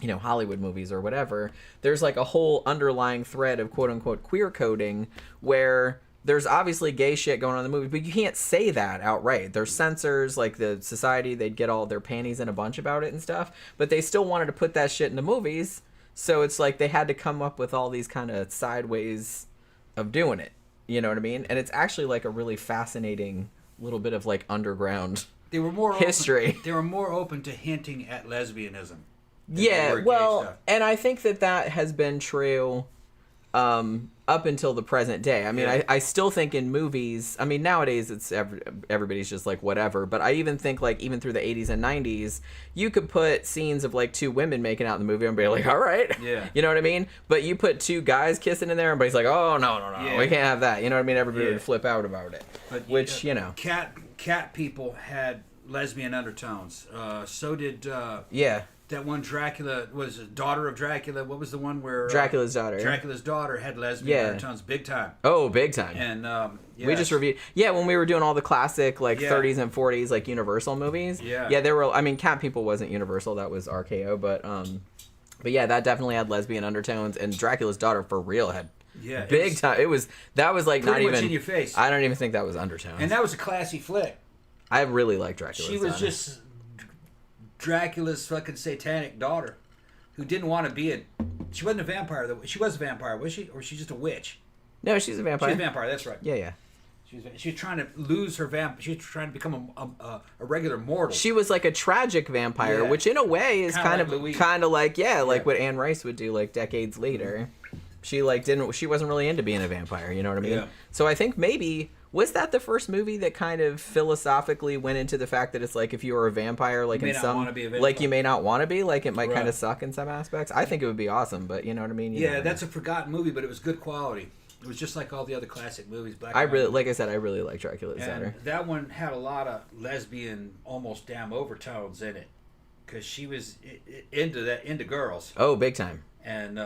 Hollywood movies or whatever, there's like a whole underlying thread of quote-unquote queer coding where... There's obviously gay shit going on in the movie, but you can't say that outright. There's censors, like the society, they'd get all their panties in a bunch about it and stuff, but they still wanted to put that shit in the movies... So it's like they had to come up with all these kind of sideways of doing it. You know what I mean? And it's actually like a really fascinating little bit of like underground history. They were more open to hinting at lesbianism. Yeah, well, and I think that has been true up until the present day. I mean, I still think in movies, I mean, nowadays it's everybody's just like whatever, but I even think like even through the 80s and 90s, you could put scenes of like two women making out in the movie and be like, all right. Yeah. You know what I mean? But you put two guys kissing in there and everybody's like, oh, no, we can't have that. You know what I mean? Everybody would flip out about it. But, which, Cat people had lesbian undertones. So did... That one Dracula was a daughter of Dracula. What was the one where Dracula's daughter? Dracula's daughter had lesbian undertones, big time. Oh, big time! And we just reviewed. Yeah, when we were doing all the classic 30s and 40s like Universal movies. Yeah, there were. I mean, Cat People wasn't Universal. That was RKO. But yeah, that definitely had lesbian undertones. And Dracula's daughter for real had. Yeah, big time. That was like not even in your face. I don't even think that was undertones. And that was a classy flick. I really like Dracula's daughter. She was just Dracula's fucking satanic daughter, who didn't want to be she wasn't a vampire though. She was a vampire, was she? Or was she just a witch? No, she's a vampire. She's a vampire, that's right. Yeah. She was trying to lose her she was trying to become a regular mortal. She was like a tragic vampire, which in a way is kind of like what Anne Rice would do like decades later. She wasn't really into being a vampire, you know what I mean? Yeah. So I think maybe was that the first movie that kind of philosophically went into the fact that it's like if you were a vampire, like in some, like you may not want to be, like it might kind of suck in some aspects. I think it would be awesome, but you know what I mean? That's a forgotten movie, but it was good quality. It was just like all the other classic movies. I really like Dracula's daughter. That one had a lot of lesbian, almost damn overtones in it, because she was into girls. Oh, big time. And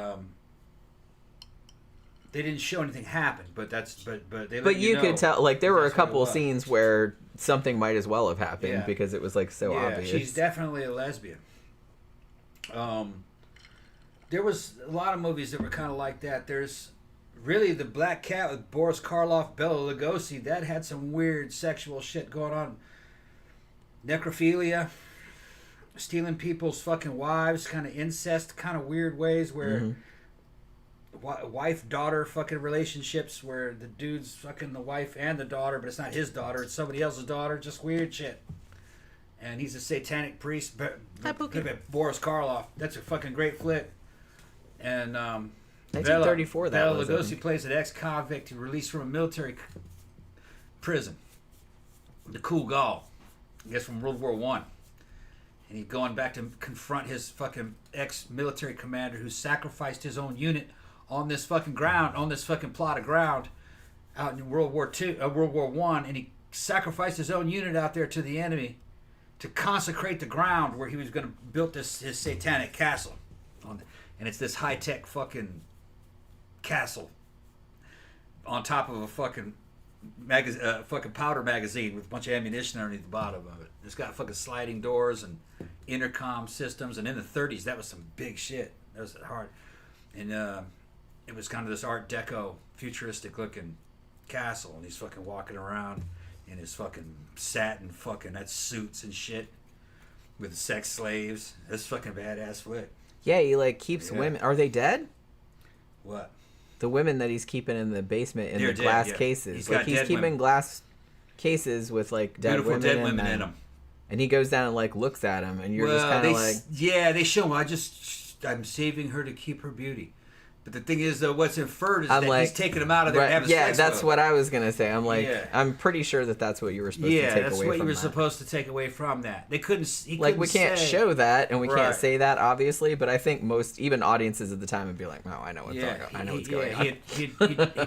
they didn't show anything happen, but they. But you could tell, like there were a couple of scenes where something might as well have happened because it was like so obvious. She's definitely a lesbian. There was a lot of movies that were kind of like that. There's really the Black Cat with Boris Karloff, Bela Lugosi. That had some weird sexual shit going on. Necrophilia, stealing people's fucking wives, kind of incest, kind of weird ways where. Mm-hmm. Wife-daughter fucking relationships where the dude's fucking the wife and the daughter, but it's not his daughter, it's somebody else's daughter. Just weird shit. And he's a satanic priest. Boris Karloff. That's a fucking great flick. And 1934. Bela Lugosi plays an ex-convict released from a military prison. The Cool Gaul, I guess from World War I. And he's going back to confront his fucking ex-military commander who sacrificed his own unit on this fucking ground, on this fucking plot of ground out in World War I, and he sacrificed his own unit out there to the enemy to consecrate the ground where he was going to build his satanic castle. And it's this high-tech fucking castle on top of a fucking fucking powder magazine with a bunch of ammunition underneath the bottom of it. It's got fucking sliding doors and intercom systems, and in the 30s, that was some big shit. That was hard. And it was kind of this Art Deco, futuristic-looking castle, and he's fucking walking around in his fucking satin fucking, that's suits and shit, with sex slaves. That's fucking badass flick. Yeah, he like keeps women. Are they dead? What? The women that he's keeping in the basement in They're the glass dead, cases. He's like he's keeping women. glass cases with like dead Beautiful women, dead women in them. And he goes down and like looks at him, and you're just kind of like, yeah, they show him. I'm saving her to keep her beauty. But the thing is, though, what's inferred is that he's taking them out of there and having sex that's with what I was gonna say. I'm like, yeah. I'm pretty sure that's what you were supposed to take away from that. Yeah, that's what you were supposed to take away from that. They couldn't. We can't show that, and we can't say that, obviously. But I think even audiences at the time would be like, "Oh, I know what's going on. I know what's going on." He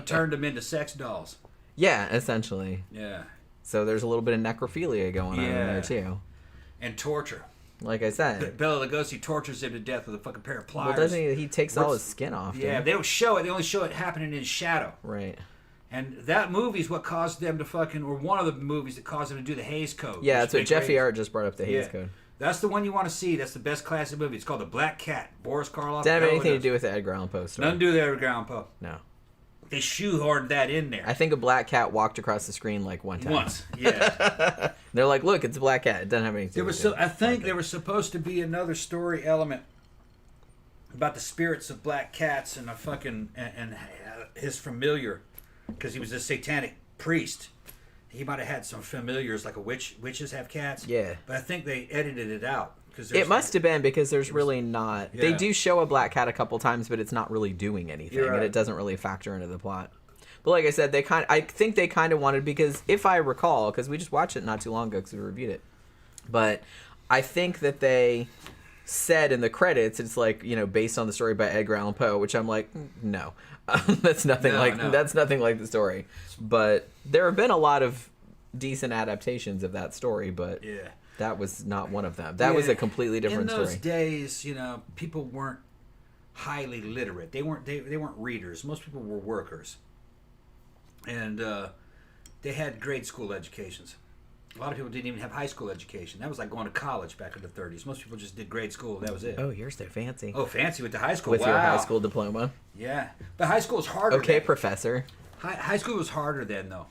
turned them into sex dolls. Yeah, essentially. Yeah. So there's a little bit of necrophilia going on in there too, and torture. Like I said, Bela Lugosi tortures him to death with a fucking pair of pliers. Well, doesn't he? He takes all his skin off. Yeah, they don't show it. They only show it happening in shadow. Right. And that movie's what caused them to or one of the movies that caused them to do the Hays Code. Yeah, that's what Jeffy Art just brought up, the Hays Code. That's the one you want to see. That's the best classic movie. It's called The Black Cat. Boris Karloff. Doesn't have anything to do with the Edgar Allan Poe story. Nothing to do with the Edgar Allan Poe. No. They shoehorned that in there. I think a black cat walked across the screen like one time. Once, yeah. They're like, look, it's a black cat. It doesn't have anything to do with it. I think there was supposed to be another story element about the spirits of black cats and and his familiar, because he was a satanic priest. He might have had some familiars, like witches have cats. Yeah. But I think they edited it out. It must have been, because there's really not... Yeah. They do show a black cat a couple times, but it's not really doing anything, and it doesn't really factor into the plot. But like I said, I think they kind of wanted, because if I recall, because we just watched it not too long ago because we reviewed it, but I think that they said in the credits, it's like, based on the story by Edgar Allan Poe, which I'm like, no. That's nothing That's nothing like the story. But there have been a lot of decent adaptations of that story, but... Yeah. That was not one of them. That was a completely different story. In those days, people weren't highly literate. They weren't readers. Most people were workers, and they had grade school educations. A lot of people didn't even have high school education. That was like going to college back in the 30s. Most people just did grade school. That was it. Oh, you're so fancy. Oh, fancy with the high school. With your high school diploma. Yeah, but high school was harder. Okay, professor. High school was harder then, though.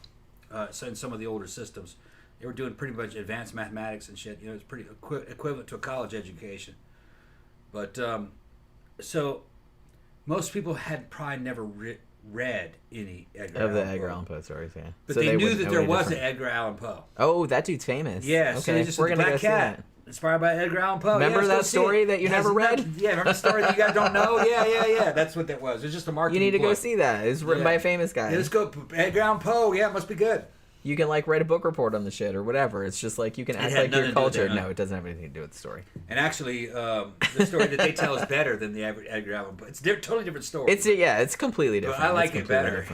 So in some of the older systems. They were doing pretty much advanced mathematics and shit. It's pretty equivalent to a college education. But, so, most people had probably never read any Edgar Allan Poe. Of the Edgar Allan Poe stories, yeah. But so they knew that there was an Edgar Allan Poe. Oh, that dude's famous. Yeah, okay. So they just We're going to Black Cat. Inspired by Edgar Allan Poe. Remember that story that you never read? Yeah, remember the story that you guys don't know? Yeah. That's what that was. It was just a marketing You need to go see that. It's written by a famous guy. Yeah, let's go. Edgar Allan Poe. Yeah, it must be good. You can write a book report on the shit or whatever. It's just like you can act like you're cultured. No, it doesn't have anything to do with the story. And actually, the story that they tell is better than the Edgar Allan Poe. It's a totally different story. It's completely different. But I like it better.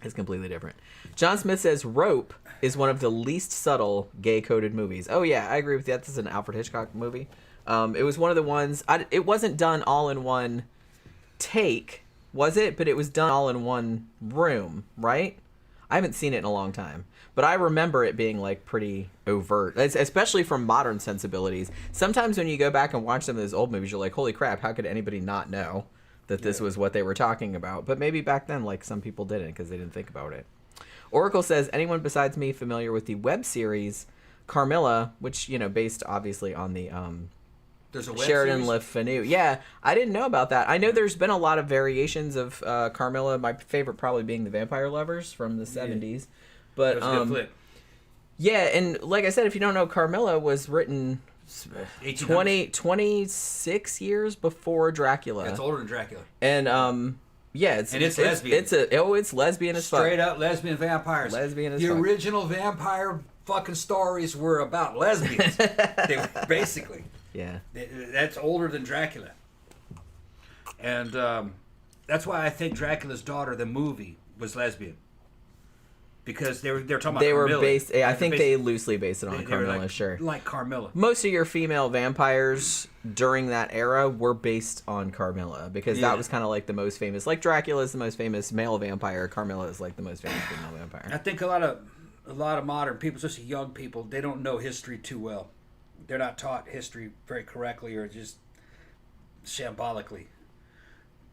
It's completely different. John Smith says Rope is one of the least subtle gay-coded movies. Oh yeah, I agree with that. This is an Alfred Hitchcock movie. It was one of the ones. It wasn't done all in one take, was it? But it was done all in one room, right? I haven't seen it in a long time, but I remember it being like pretty overt, especially from modern sensibilities. Sometimes when you go back and watch some of those old movies, you're like, holy crap, how could anybody not know that this was what they were talking about? But maybe back then, like, some people didn't because they didn't think about it. Oracle says, anyone besides me familiar with the web series Carmilla, which, based obviously on the there's a web Sheridan series? Le Fanu. Yeah, I didn't know about that. I know there's been a lot of variations of Carmilla. My favorite probably being the Vampire Lovers from the 70s. But that was a good flip. Yeah, and like I said, if you don't know, Carmilla was written 26 years before Dracula. It's older than Dracula. And it's lesbian. It's lesbian as fuck. Straight up lesbian vampires. Lesbian as fuck. The fuck. original vampire fucking stories were about lesbians. They were basically. Yeah. That's older than Dracula. And that's why I think Dracula's Daughter, the movie, was lesbian. Because they were talking about Carmilla. Were based. I think they loosely based it on Carmilla. Sure. Like Carmilla. Most of your female vampires during that era were based on Carmilla because that was kind of like the most famous. Like Dracula is the most famous male vampire. Carmilla is like the most famous female vampire. I think a lot of modern people, especially young people, they don't know history too well. They're not taught history very correctly or just shambolically.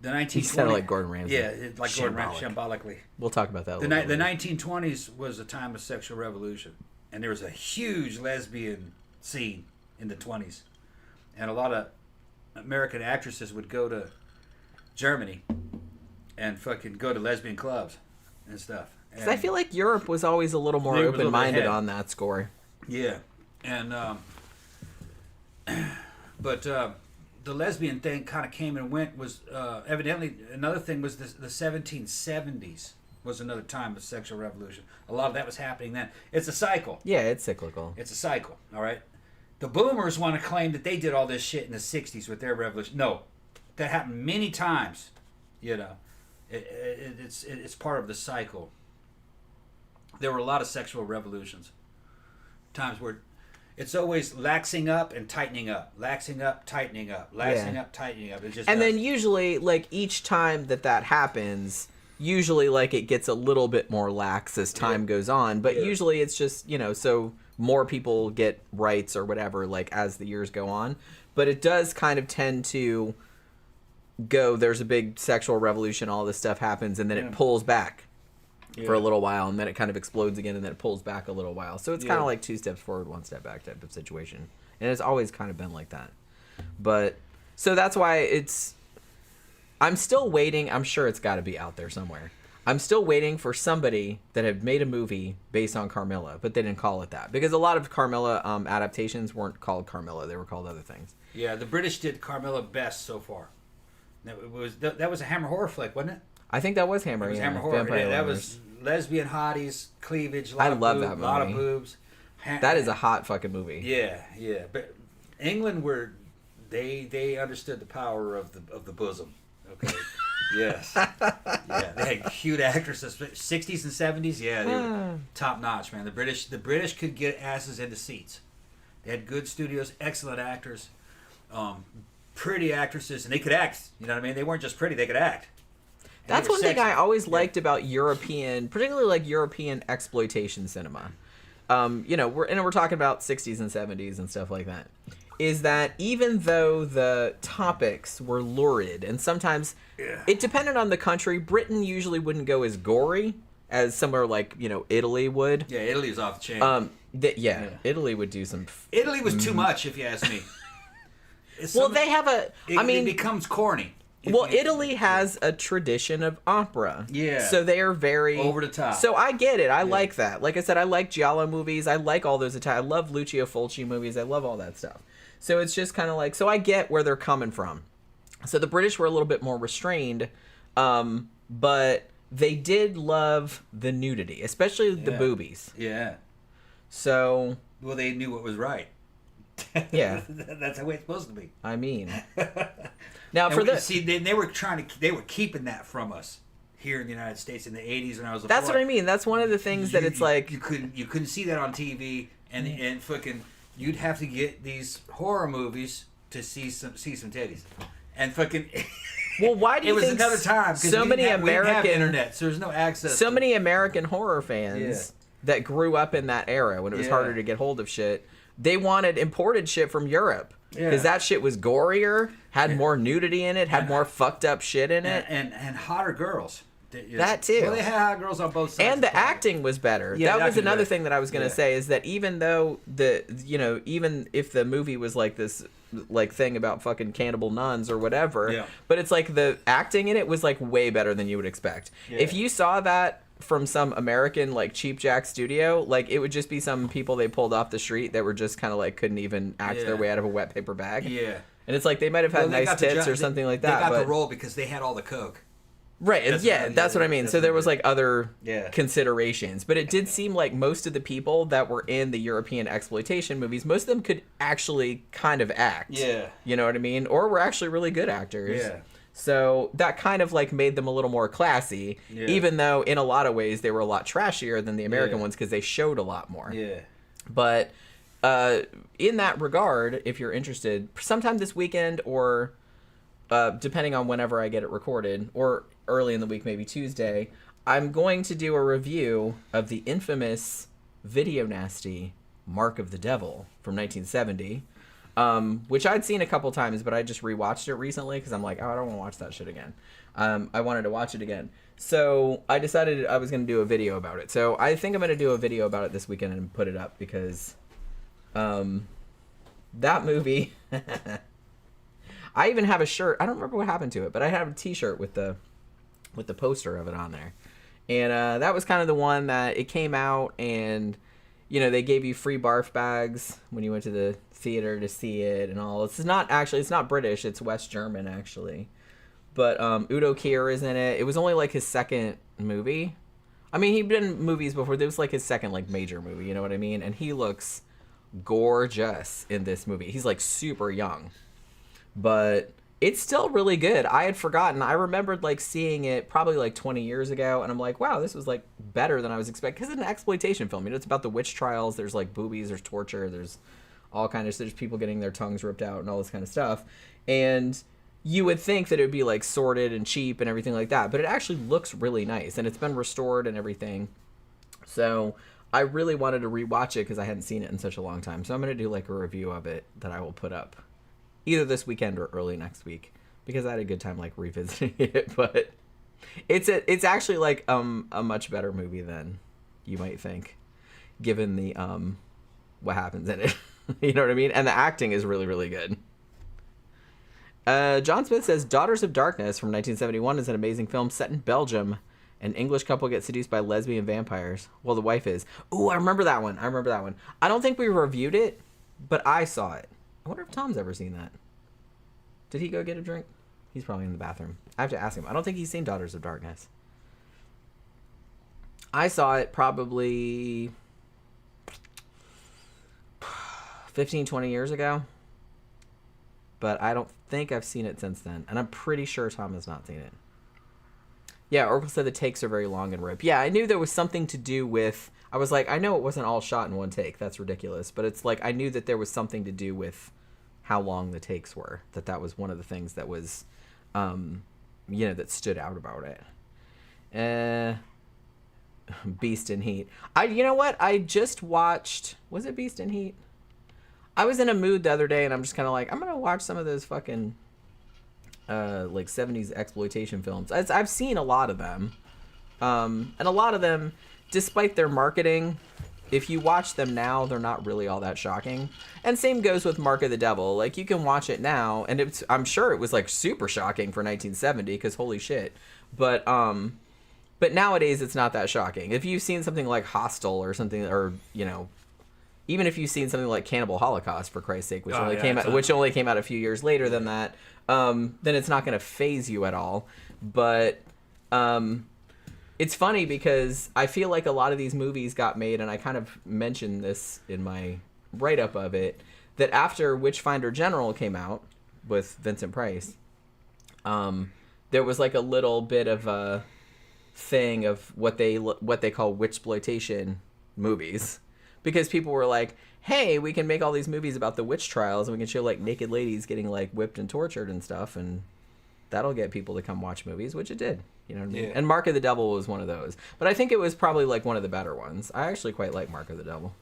The 1920s. He sounded like Gordon Ramsay. Yeah, like Gordon Ramsay, shambolically. We'll talk about that later. The 1920s was a time of sexual revolution. And there was a huge lesbian scene in the 20s. And a lot of American actresses would go to Germany and fucking go to lesbian clubs and stuff. Because I feel like Europe was always a little more open-minded on that score. Yeah, and but the lesbian thing kind of came and went. Was evidently another thing was the 1770s was another time of sexual revolution. A lot of that was happening then. It's a cycle. Yeah, it's cyclical. It's a cycle. All right. The boomers want to claim that they did all this shit in the 60s with their revolution. No, that happened many times. You know, it's part of the cycle. There were a lot of sexual revolutions. Times where it's always laxing up and tightening up, laxing up, tightening up, laxing up, tightening up. It just then usually, like, each time that happens, usually, like, it gets a little bit more lax as time goes on. But usually it's just, you know, so more people get rights or whatever, like, as the years go on. But it does kind of tend to go, there's a big sexual revolution, all this stuff happens, and then it pulls back for a little while, and then it kind of explodes again, and then it pulls back a little while. So it's kind of like 2 steps forward, 1 step back type of situation. And it's always kind of been like that. But, so that's why I'm still waiting. I'm sure it's got to be out there somewhere. I'm still waiting for somebody that had made a movie based on Carmilla, but they didn't call it that. Because a lot of Carmilla adaptations weren't called Carmilla. They were called other things. Yeah, the British did Carmilla best so far. That was a Hammer horror flick, wasn't it? I think that was Hammer. It was Hammer horror. Yeah, that was lesbian hotties, cleavage, I love that movie. A lot of boobs. That is a hot fucking movie. Yeah. But England they understood the power of the bosom. Okay. Yes. Yeah, they had cute actresses. 60s and 70s, yeah, they were top notch, man. The British could get asses into seats. They had good studios, excellent actors, pretty actresses, and they could act. You know what I mean? They weren't just pretty; they could act. And that's one thing I always liked about European, particularly like European exploitation cinema. You know, we're talking about 60s and 70s and stuff like that. Is that even though the topics were lurid, and sometimes it depended on the country, Britain usually wouldn't go as gory as somewhere like, you know, Italy would. Yeah, Italy's off the chain. Italy would do some... Italy was too much, if you ask me. They have it becomes corny. Italy has a tradition of opera. Yeah. So they are very... over the top. So I get it. I like that. Like I said, I like Giallo movies. I like all those Italian... I love Lucio Fulci movies. I love all that stuff. So it's just kind of like... So I get where they're coming from. So the British were a little bit more restrained, but they did love the nudity, especially the boobies. Yeah. So... Well, they knew what was right. Yeah. That's the way it's supposed to be. I mean... Now, they were keeping that from us here in the United States in the 80s when I was. That's what I mean. That's one of the things that it's like you couldn't see that on TV, and fucking you'd have to get these horror movies to see some titties, and fucking. Well, why do you think another time? So many American we didn't have internet, so there's no access. So many American horror fans that grew up in that era when it was harder to get hold of shit. They wanted imported shit from Europe. Because that shit was gorier, had more nudity in it, had more fucked up shit in it. And hotter girls. That too. Well, they had hot girls on both sides. And the acting was better. Yeah, that was another thing that I was going to say, is that even though even if the movie was like this like thing about fucking cannibal nuns or whatever, but it's like the acting in it was like way better than you would expect. Yeah. If you saw that from some American like cheap jack studio, like it would just be some people they pulled off the street that were just kind of like couldn't even act their way out of a wet paper bag. Yeah. And it's like they might have had nice tits or something like that. They got the role because they had all the coke. Right. That's what I mean. So there was like other considerations, but it did seem like most of the people that were in the European exploitation movies, most of them could actually kind of act. Yeah. You know what I mean? Or were actually really good actors. Yeah. So that kind of like made them a little more classy, even though in a lot of ways they were a lot trashier than the American ones because they showed a lot more. Yeah. But in that regard, if you're interested, sometime this weekend or depending on whenever I get it recorded, or early in the week, maybe Tuesday, I'm going to do a review of the infamous Video Nasty Mark of the Devil from 1970. Which I'd seen a couple times, but I just rewatched it recently because I'm like, oh, I don't want to watch that shit again. I wanted to watch it again. So I decided I was going to do a video about it. So I think I'm going to do a video about it this weekend and put it up because that movie... I even have a shirt. I don't remember what happened to it, but I have a t-shirt with the poster of it on there. And that was kind of the one that it came out and, you know, they gave you free barf bags when you went to the theater to see it and all. It's not British. It's West German, actually. But Udo Kier is in it. It was only like his second movie. I mean, he'd been in movies before. This was like his second like major movie, you know what I mean? And he looks gorgeous in this movie. He's like super young. But it's still really good. I had forgotten. I remembered like seeing it probably like 20 years ago, and I'm like, wow, this was like better than I was expecting. Because it's an exploitation film. You know, it's about the witch trials. There's like boobies, there's torture, there's all kind of, there's people getting their tongues ripped out and all this kind of stuff. And you would think that it would be like sordid and cheap and everything like that, but it actually looks really nice, and it's been restored and everything. So I really wanted to rewatch it because I hadn't seen it in such a long time. So I'm going to do like a review of it that I will put up either this weekend or early next week, because I had a good time like revisiting it. But it's actually like a much better movie than you might think, given the what happens in it. You know what I mean? And the acting is really, really good. John Smith says Daughters of Darkness from 1971 is an amazing film set in Belgium. An English couple gets seduced by lesbian vampires. Well, the wife is. Ooh, I remember that one. I don't think we reviewed it, but I saw it. I wonder if Tom's ever seen that. Did he go get a drink? He's probably in the bathroom. I have to ask him. I don't think he's seen Daughters of Darkness. I saw it probably 15, 20 years ago. But I don't think I've seen it since then. And I'm pretty sure Tom has not seen it. Yeah, Oracle said the takes are very long and rip. Yeah, I knew there was something to do with... I was like, I know it wasn't all shot in one take. That's ridiculous. But it's like, I knew that there was something to do with how long the takes were. That was one of the things that was, you know, that stood out about it. Beast in Heat. You know what? I just watched... Was it Beast in Heat? I was in a mood the other day, and I'm just kind of like, I'm going to watch some of those fucking, like, 70s exploitation films. I've seen a lot of them. And a lot of them, despite their marketing, if you watch them now, they're not really all that shocking. And same goes with Mark of the Devil. Like, you can watch it now, and I'm sure it was, like, super shocking for 1970, because holy shit. But nowadays, it's not that shocking. If you've seen something like Hostel or something, or, you know... Even if you've seen something like Cannibal Holocaust, for Christ's sake, which only came out a few years later than that, then it's not going to faze you at all. But it's funny because I feel like a lot of these movies got made, and I kind of mentioned this in my write-up of it, that after Witchfinder General came out with Vincent Price, there was like a little bit of a thing of what they call witchploitation movies. Because people were like, hey, we can make all these movies about the witch trials, and we can show, like, naked ladies getting, like, whipped and tortured and stuff, and that'll get people to come watch movies, which it did. You know what I mean? Yeah. And Mark of the Devil was one of those. But I think it was probably, like, one of the better ones. I actually quite like Mark of the Devil.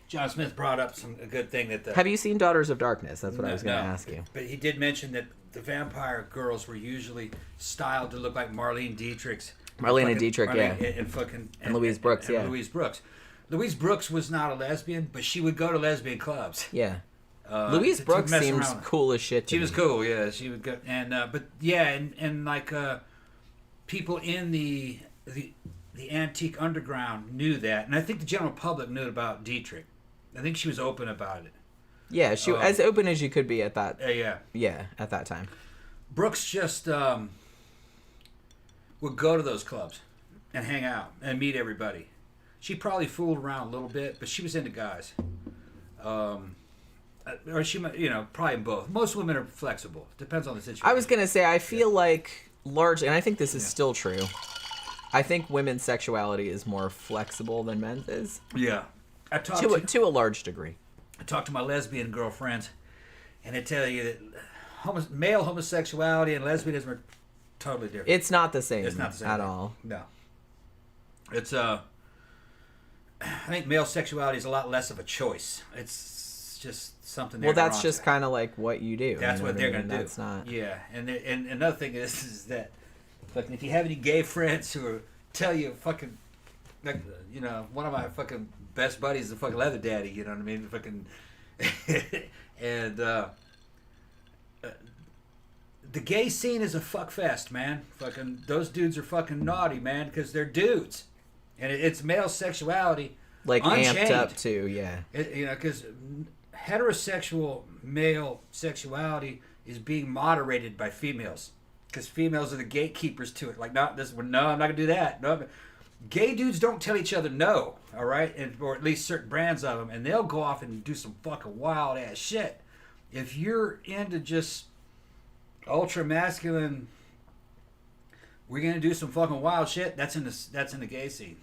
John Smith brought up a good thing that Have you seen Daughters of Darkness? That's what I was going to ask you. But he did mention that the vampire girls were usually styled to look like Marlene Dietrich's. Marlene Dietrich, yeah. And Louise Brooks, yeah. Louise Brooks. Louise Brooks was not a lesbian, but she would go to lesbian clubs. Yeah. Louise Brooks seems cool as shit to me. She was cool, yeah. She would go, and like people in the antique underground knew that, and I think the general public knew about Dietrich. I think she was open about it. Yeah, she as open as you could be at that. Yeah, at that time. Brooks just would go to those clubs and hang out and meet everybody. She probably fooled around a little bit, but she was into guys. Or she might, probably both. Most women are flexible. Depends on the situation. I was going to say, I feel like largely, and I think this is still true, I think women's sexuality is more flexible than men's is. Yeah. To a large degree. I talk to my lesbian girlfriends, and they tell you that male homosexuality and lesbianism are totally different. It's not the same. It's not the same at all. No. It's I think male sexuality is a lot less of a choice. It's just something. Well, that's just kind of like what you do. That's what they're going to do. That's not. Yeah, and another thing is that, fucking, if you have any gay friends who tell you fucking, like, one of my fucking best buddies is a fucking leather daddy. You know what I mean? Fucking, and the gay scene is a fuck fest, man. Fucking those dudes are fucking naughty, man, because they're dudes, and it's male sexuality, like unchained. Amped up too, yeah. Because heterosexual male sexuality is being moderated by females, because females are the gatekeepers to it. Like, no, I'm not gonna do that. No, gay dudes don't tell each other no, all right, or at least certain brands of them, and they'll go off and do some fucking wild ass shit. If you're into just ultra masculine, we're gonna do some fucking wild shit. That's in the gay scene.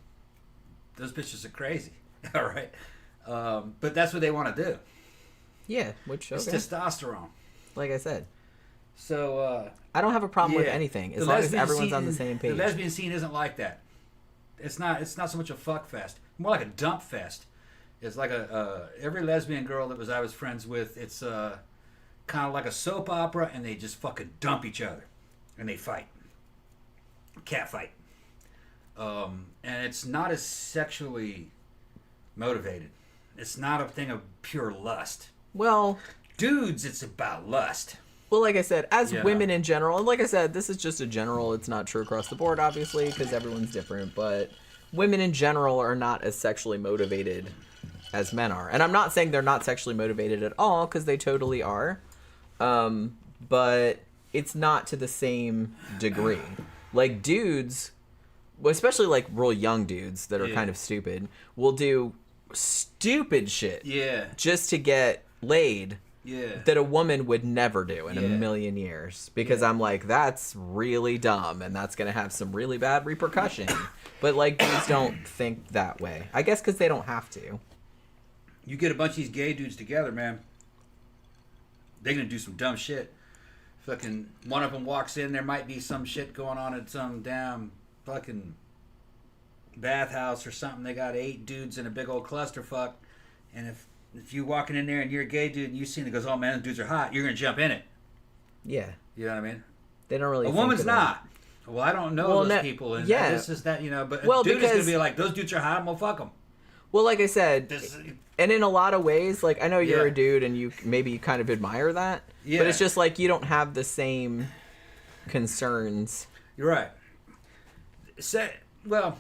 Those bitches are crazy, all right. But that's what they want to do. Yeah, which it's testosterone. Like I said. So I don't have a problem with anything as long as everyone's on the same page. The lesbian scene isn't like that. It's not so much a fuck fest. More like a dump fest. It's like every lesbian girl that I was friends with. It's kind of like a soap opera, and they just fucking dump each other, and they fight, cat fight, and it's not as sexually motivated. It's not a thing of pure lust. Well, dudes, it's about lust. Well, like I said, as women in general, and like I said, this is just a general. It's not true across the board, obviously, because everyone's different. But women in general are not as sexually motivated as men are. And I'm not saying they're not sexually motivated at all, because they totally are. But it's not to the same degree. Like, dudes, especially like real young dudes that are kind of stupid, will do stupid shit just to get laid that a woman would never do in a million years. Because I'm like, that's really dumb, and that's going to have some really bad repercussion. But, like, dudes don't think that way. I guess because they don't have to. You get a bunch of these gay dudes together, man, they're going to do some dumb shit. Fucking one of them walks in, there might be some shit going on at some damn fucking bathhouse or something. They got 8 dudes in a big old clusterfuck, and if you walking in there and you're a gay dude and you see it and goes, oh man, those dudes are hot, you're gonna jump in it. Yeah. You know what I mean? They don't really. A woman's not. Well, I don't know those people, and this is that, you know. But a dude is gonna be like, those dudes are hot, I'm gonna fuck them. Well, like I said, and in a lot of ways, like, I know you're a dude and you kind of admire that, but it's just like you don't have the same concerns. You're right. Well,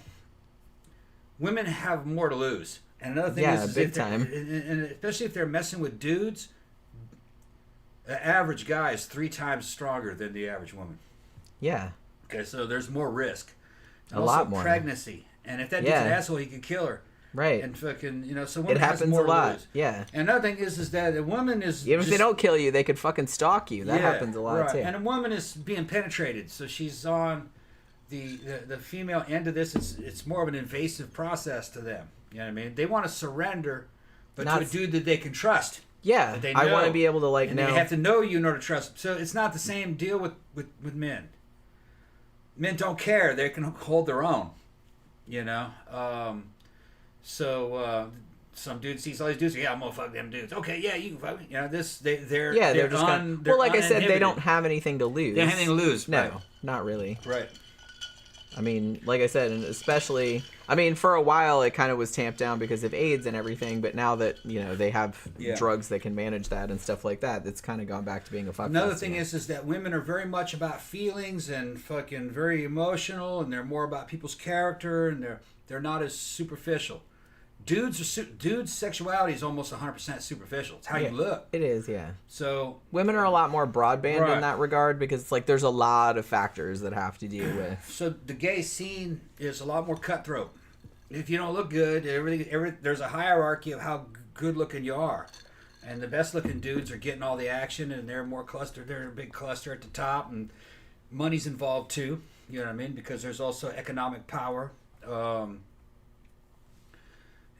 women have more to lose. And another thing is big time. And especially if they're messing with dudes, the average guy is 3 times stronger than the average woman. Yeah. Okay, so there's more risk. A lot more. Pregnancy. And if that dude's an asshole, he could kill her. Right. And fucking, you know, so women it happens more a lot. To lose. Yeah. And another thing is that a woman is even if they don't kill you, they could fucking stalk you. That happens a lot too. And a woman is being penetrated, so she's on the female end of this. It's more of an invasive process to them. You know what I mean? They want to surrender, but to a dude that they can trust. Yeah, I want to be able to know. They have to know you in order to trust. So it's not the same deal with men. Men don't care; they can hold their own. You know. Some dude sees all these dudes. Yeah, I'm gonna fuck them dudes. Okay, yeah, you can fuck me. You know this. They're just gonna. Well, like I said, they don't have anything to lose. They don't have anything to lose. No, right. Not really. Right. I mean, like I said, and especially, I mean, for a while it kind of was tamped down because of AIDS and everything, but now that, you know, they have drugs that can manage that and stuff like that, it's kind of gone back to being a fuck. Another thing is that women are very much about feelings and fucking very emotional, and they're more about people's character, and they're not as superficial. Dudes' sexuality is almost 100% superficial. It's how you look. It is, yeah. So women are a lot more broadband in that regard because it's like there's a lot of factors that have to deal with. So the gay scene is a lot more cutthroat. If you don't look good, there's a hierarchy of how good looking you are, and the best looking dudes are getting all the action, and they're more clustered. They're a big cluster at the top, and money's involved too. You know what I mean? Because there's also economic power.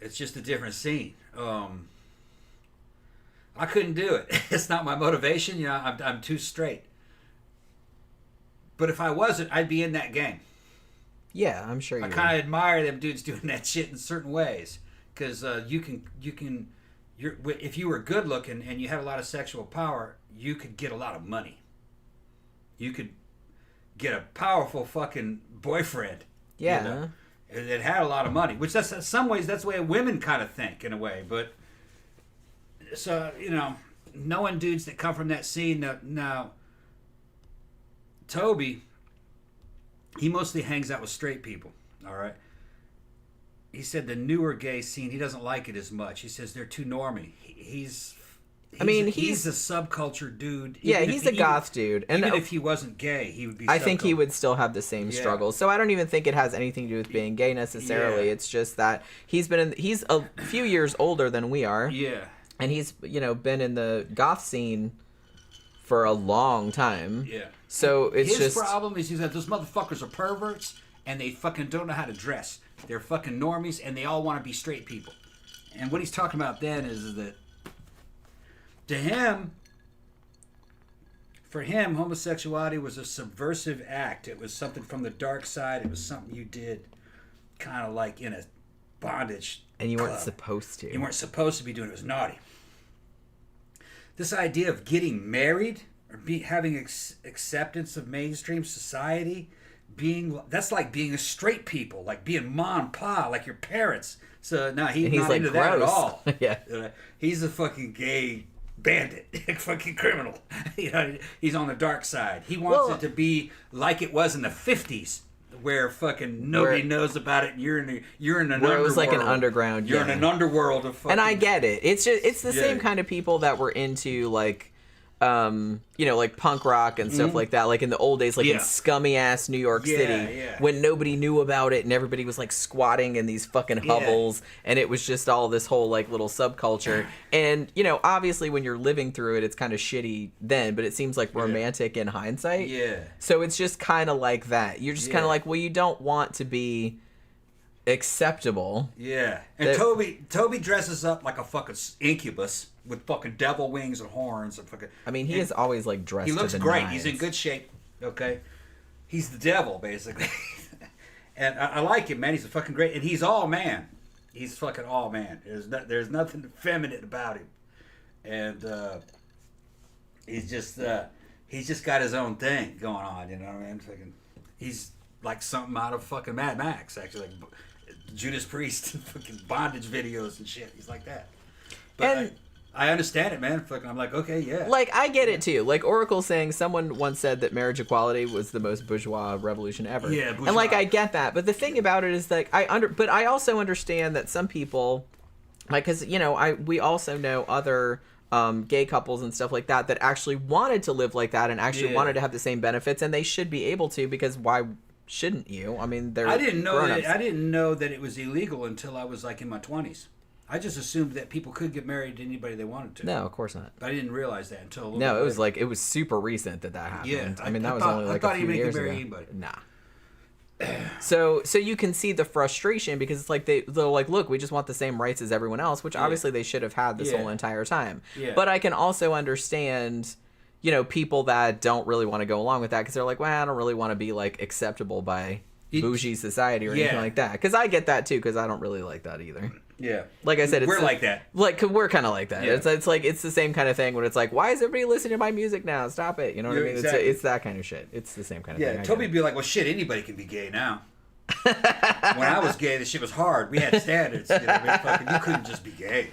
It's just a different scene. I couldn't do it. It's not my motivation. You know, I'm too straight. But if I wasn't, I'd be in that game. Yeah, I'm sure you I kind of admire them dudes doing that shit in certain ways. Because if you were good looking and you had a lot of sexual power, you could get a lot of money. You could get a powerful fucking boyfriend. Yeah. You know? It had a lot of money, which that's in some ways that's the way women kind of think in a way. But so, you know, knowing dudes that come from that scene now, Toby, he mostly hangs out with straight people. All right. He said the newer gay scene, he doesn't like it as much. He says they're too normy. He's a subculture dude. Yeah, he's a goth dude. And even if he wasn't gay, he would be. I think he would still have the same struggles. So I don't even think it has anything to do with being gay necessarily. It's just that he's a few years older than we are. Yeah. And he's, been in the goth scene for a long time. Yeah. So his problem is that those motherfuckers are perverts and they fucking don't know how to dress. They're fucking normies and they all want to be straight people. And what he's talking about then is that to him, for him, homosexuality was a subversive act. It was something from the dark side. It was something you did kind of like in a bondage and you weren't club. supposed to. You weren't supposed to be doing it. It was naughty. This idea of getting married or having acceptance of mainstream society, that's like being a straight people, like being ma and pa, like your parents. So now he's not like into gross. that at all. Yeah. He's a fucking gay bandit, fucking criminal. He's on the dark side. He wants it to be like it was in the 50s, where fucking nobody knows about it. And you're in an underworld. It was like an underground. You're in an underworld of fucking. And I get it. It's the same kind of people that were into like. Like punk rock and stuff like that, like in the old days, like in scummy ass New York City, when nobody knew about it and everybody was like squatting in these fucking hovels, and it was just all this whole like little subculture. And obviously when you're living through it, it's kind of shitty then, but it seems like romantic in hindsight. Yeah. So it's just kind of like that. You're just kind of like, well, you don't want to be acceptable. Yeah. And Toby dresses up like a fucking incubus with fucking devil wings and horns and fucking. I mean, he is always like dressed. He looks to the great. nines. He's in good shape. Okay, he's the devil basically, and I like him, man. He's a fucking great, and he's all man. He's fucking all man. There's nothing feminine about him, and he's just got his own thing going on. You know what I mean? Fucking, he's like something out of fucking Mad Max, actually, like Judas Priest and fucking bondage videos and shit. He's like that. But I understand it, man. Fucking, I'm like, okay, yeah. Like, I get it, too. Like, Oracle saying, someone once said that marriage equality was the most bourgeois revolution ever. Yeah, bourgeois. And, like, I get that. But the thing about it is, like, but I also understand that some people, like, because, we also know other gay couples and stuff like that actually wanted to live like that and actually wanted to have the same benefits, and they should be able to, because why shouldn't you? I mean, they're I didn't know that it was illegal until I was, like, in my 20s. I just assumed that people could get married to anybody they wanted to. No, of course not. But I didn't realize that until a little No, bit it was later. it was super recent that happened. Yeah, I mean, that was only like a few years ago. Anybody. Nah. So you can see the frustration, because it's like they're like, look, we just want the same rights as everyone else, which obviously they should have had this whole entire time. Yeah. But I can also understand, people that don't really want to go along with that, because they're like, well, I don't really want to be like acceptable by bougie society or anything like that. Because I get that too, because I don't really like that either. Yeah. Like I said, we're like that. Like, we're kind of like that. Yeah. It's like, it's the same kind of thing when it's like, why is everybody listening to my music now? Stop it. You know what I mean? Exactly. It's that kind of shit. It's the same kind of thing. Yeah, Toby'd be like, well, shit, anybody can be gay now. When I was gay, the shit was hard. We had standards. You couldn't just be gay.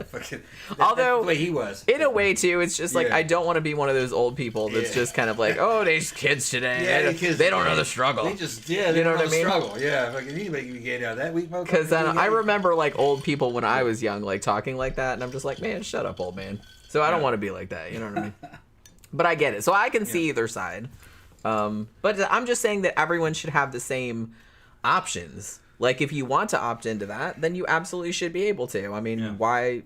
Fucking. Although, that's the way he was. In a way, too, it's just like, I don't want to be one of those old people that's just kind of like, oh, these kids today, they don't know the struggle. They just, they know what I mean? Struggle. Yeah, fucking anybody can be gay now. That week, because I remember like old people when I was young, like talking like that, and I'm just like, man, shut up, old man. So I don't want to be like that. You know what I mean? But I get it. So I can see either side. But I'm just saying that everyone should have the same options. Like, if you want to opt into that, then you absolutely should be able to. I mean, why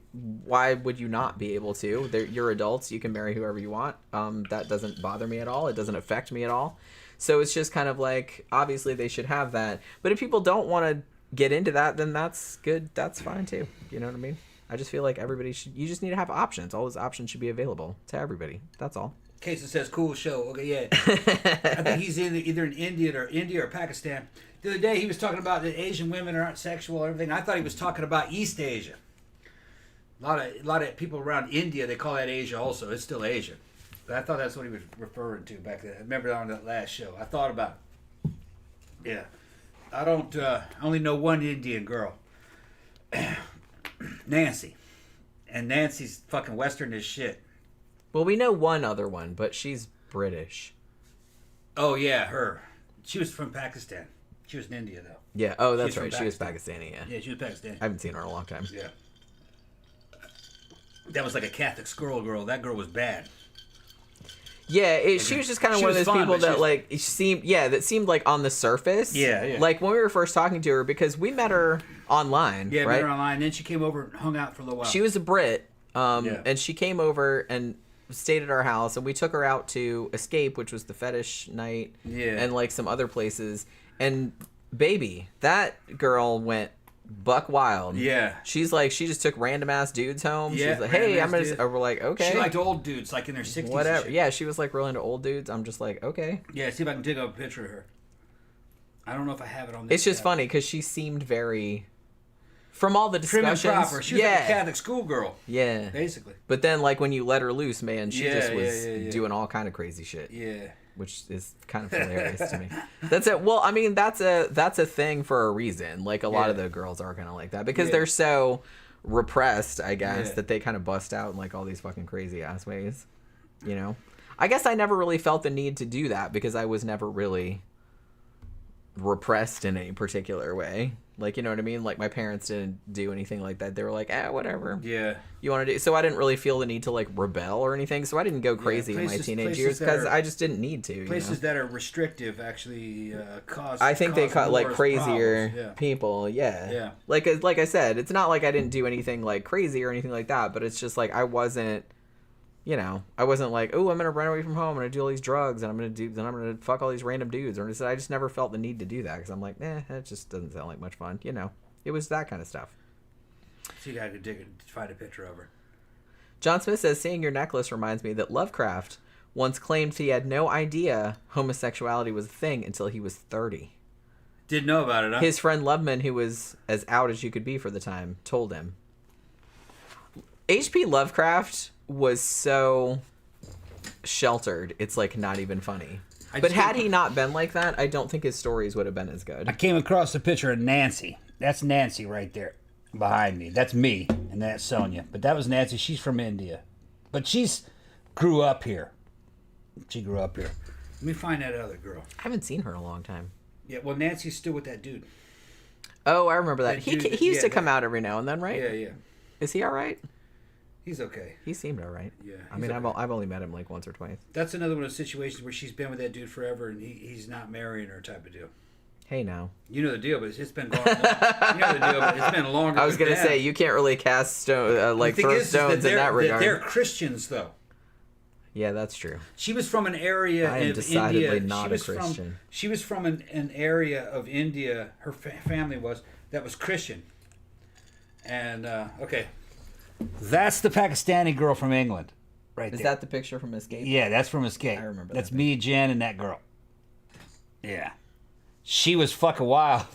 would you not be able to? You're adults. You can marry whoever you want. That doesn't bother me at all. It doesn't affect me at all. So it's just kind of like, obviously they should have that. But if people don't want to get into that, then that's good. That's fine too. You know what I mean? I just feel like you just need to have options. All those options should be available to everybody. That's all. Case that says cool show. Okay, yeah. I think he's either in India or Pakistan. The other day he was talking about that Asian women aren't sexual and everything. I thought he was talking about East Asia. A lot of people around India, they call that Asia also. It's still Asia. But I thought that's what he was referring to back then. I remember on that last show. I thought about it. Yeah. I only know one Indian girl. Nancy. And Nancy's fucking Western as shit. Well, we know one other one, but she's British. Oh, yeah, her. She was from Pakistan. She was in India, though. Yeah. Oh, that's right. She was Pakistani, yeah. Yeah, she was Pakistani. I haven't seen her in a long time. Yeah. That was like a Catholic girl. That girl was bad. Yeah, she was just kind of one of those people that, like, that seemed like on the surface. Yeah. Like, when we were first talking to her, because we met her online, Yeah, right? met her online, and then she came over and hung out for a little while. She was a Brit, and she came over and stayed at our house, and we took her out to Escape, which was the fetish night, and, like, some other places, and, baby, that girl went buck wild. Yeah. She's like, she just took random ass dudes home. Yeah, she's like, hey, I'm gonna, we're like, okay. She liked old dudes, like in their 60s. Whatever. Yeah, she was like real into old dudes. I'm just like, okay. Yeah, see if I can dig up a picture of her. I don't know if I have it on this. It's just funny because she seemed very, from all the discussions. Prim and proper. She was like a Catholic schoolgirl. Yeah. Basically. But then, like, when you let her loose, man, she just was yeah. doing all kind of crazy shit. Yeah. Which is kind of hilarious to me. That's it. Well, I mean, that's a thing for a reason. Like, a lot of the girls are kind of like that because they're so repressed, I guess, that they kind of bust out in, like, all these fucking crazy ass ways. You know? I guess I never really felt the need to do that because I was never really repressed in any particular way. Like, you know what I mean? Like, my parents didn't do anything like that. They were like, whatever. Yeah. You want to do... So I didn't really feel the need to, like, rebel or anything. So I didn't go crazy in my teenage years because I just didn't need to. Places that are restrictive actually cause... I think they caught, like, crazier problems. people. Yeah. Yeah. Like I said, it's not like I didn't do anything, like, crazy or anything like that. But it's just, like, I wasn't... You know, I wasn't like, oh, I'm going to run away from home. I'm going to do all these drugs and I'm going to fuck all these random dudes. Or I just never felt the need to do that because I'm like, that just doesn't sound like much fun. You know, it was that kind of stuff. See, I could find a picture of her. John Smith says, seeing your necklace reminds me that Lovecraft once claimed he had no idea homosexuality was a thing until he was 30. Didn't know about it, huh? His friend Loveman, who was as out as you could be for the time, told him. H.P. Lovecraft was so sheltered, it's like not even funny. But had he not been like that, I don't think his stories would have been as good. I came across a picture of Nancy. That's Nancy right there behind me. That's me, and that's Sonia. But that was Nancy. She's from India. But grew up here. She grew up here. Let me find that other girl. I haven't seen her in a long time. Yeah, well, Nancy's still with that dude. Oh, I remember that. He used to come out every now and then, right? Yeah. Is he all right? He's okay. He seemed all right. Yeah. I mean, okay. I've only met him like once or twice. That's another one of those situations where she's been with that dude forever and he's not marrying her type of deal. Hey, now. You know the deal, but it's been going long. You know the deal, but it's been longer. I was going to say, you can't really cast throw stones in that regard. They're Christians, though. Yeah, that's true. She was from an area I am of decidedly India. not a Christian. She was from an area of India, her family was, that was Christian. And, okay. That's the Pakistani girl from England, right there. Is that the picture from Escape? Yeah, that's from Escape. I remember that's that. me, Jen, and that girl. Yeah. She was fucking wild.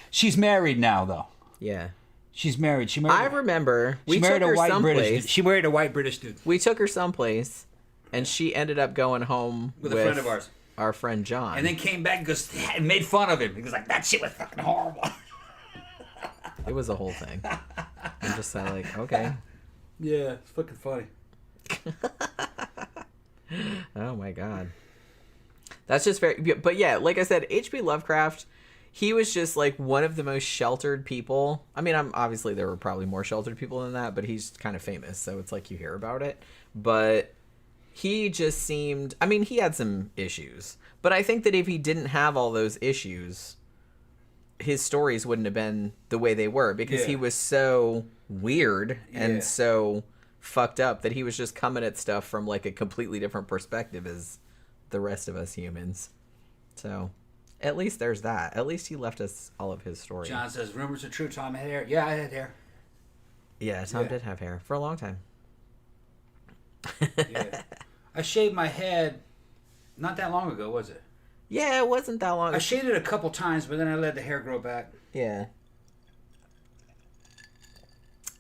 She's married now, though. Yeah. She's married. She remember. We took her someplace. She married a white British dude. We took her someplace, and she ended up going home with a friend of ours. Our friend John. And then came back and made fun of him. He was like, that shit was fucking horrible. It was a whole thing. I'm just like, okay. Yeah, it's fucking funny. Oh my god. That's just very... But yeah, like I said, H.P. Lovecraft, he was just like one of the most sheltered people. I mean, obviously there were probably more sheltered people than that, but he's kind of famous, so it's like you hear about it. But he just seemed... I mean, he had some issues. But I think that if he didn't have all those issues, his stories wouldn't have been the way they were because he was so weird and so fucked up that he was just coming at stuff from like a completely different perspective as the rest of us humans. So at least there's that. At least he left us all of his story. John says, rumors are true. Tom had hair. Yeah, I had hair. Yeah, Tom did have hair for a long time. Yeah. I shaved my head not that long ago, was it? Yeah, it wasn't that long ago. I shaved it a couple times, but then I let the hair grow back. Yeah.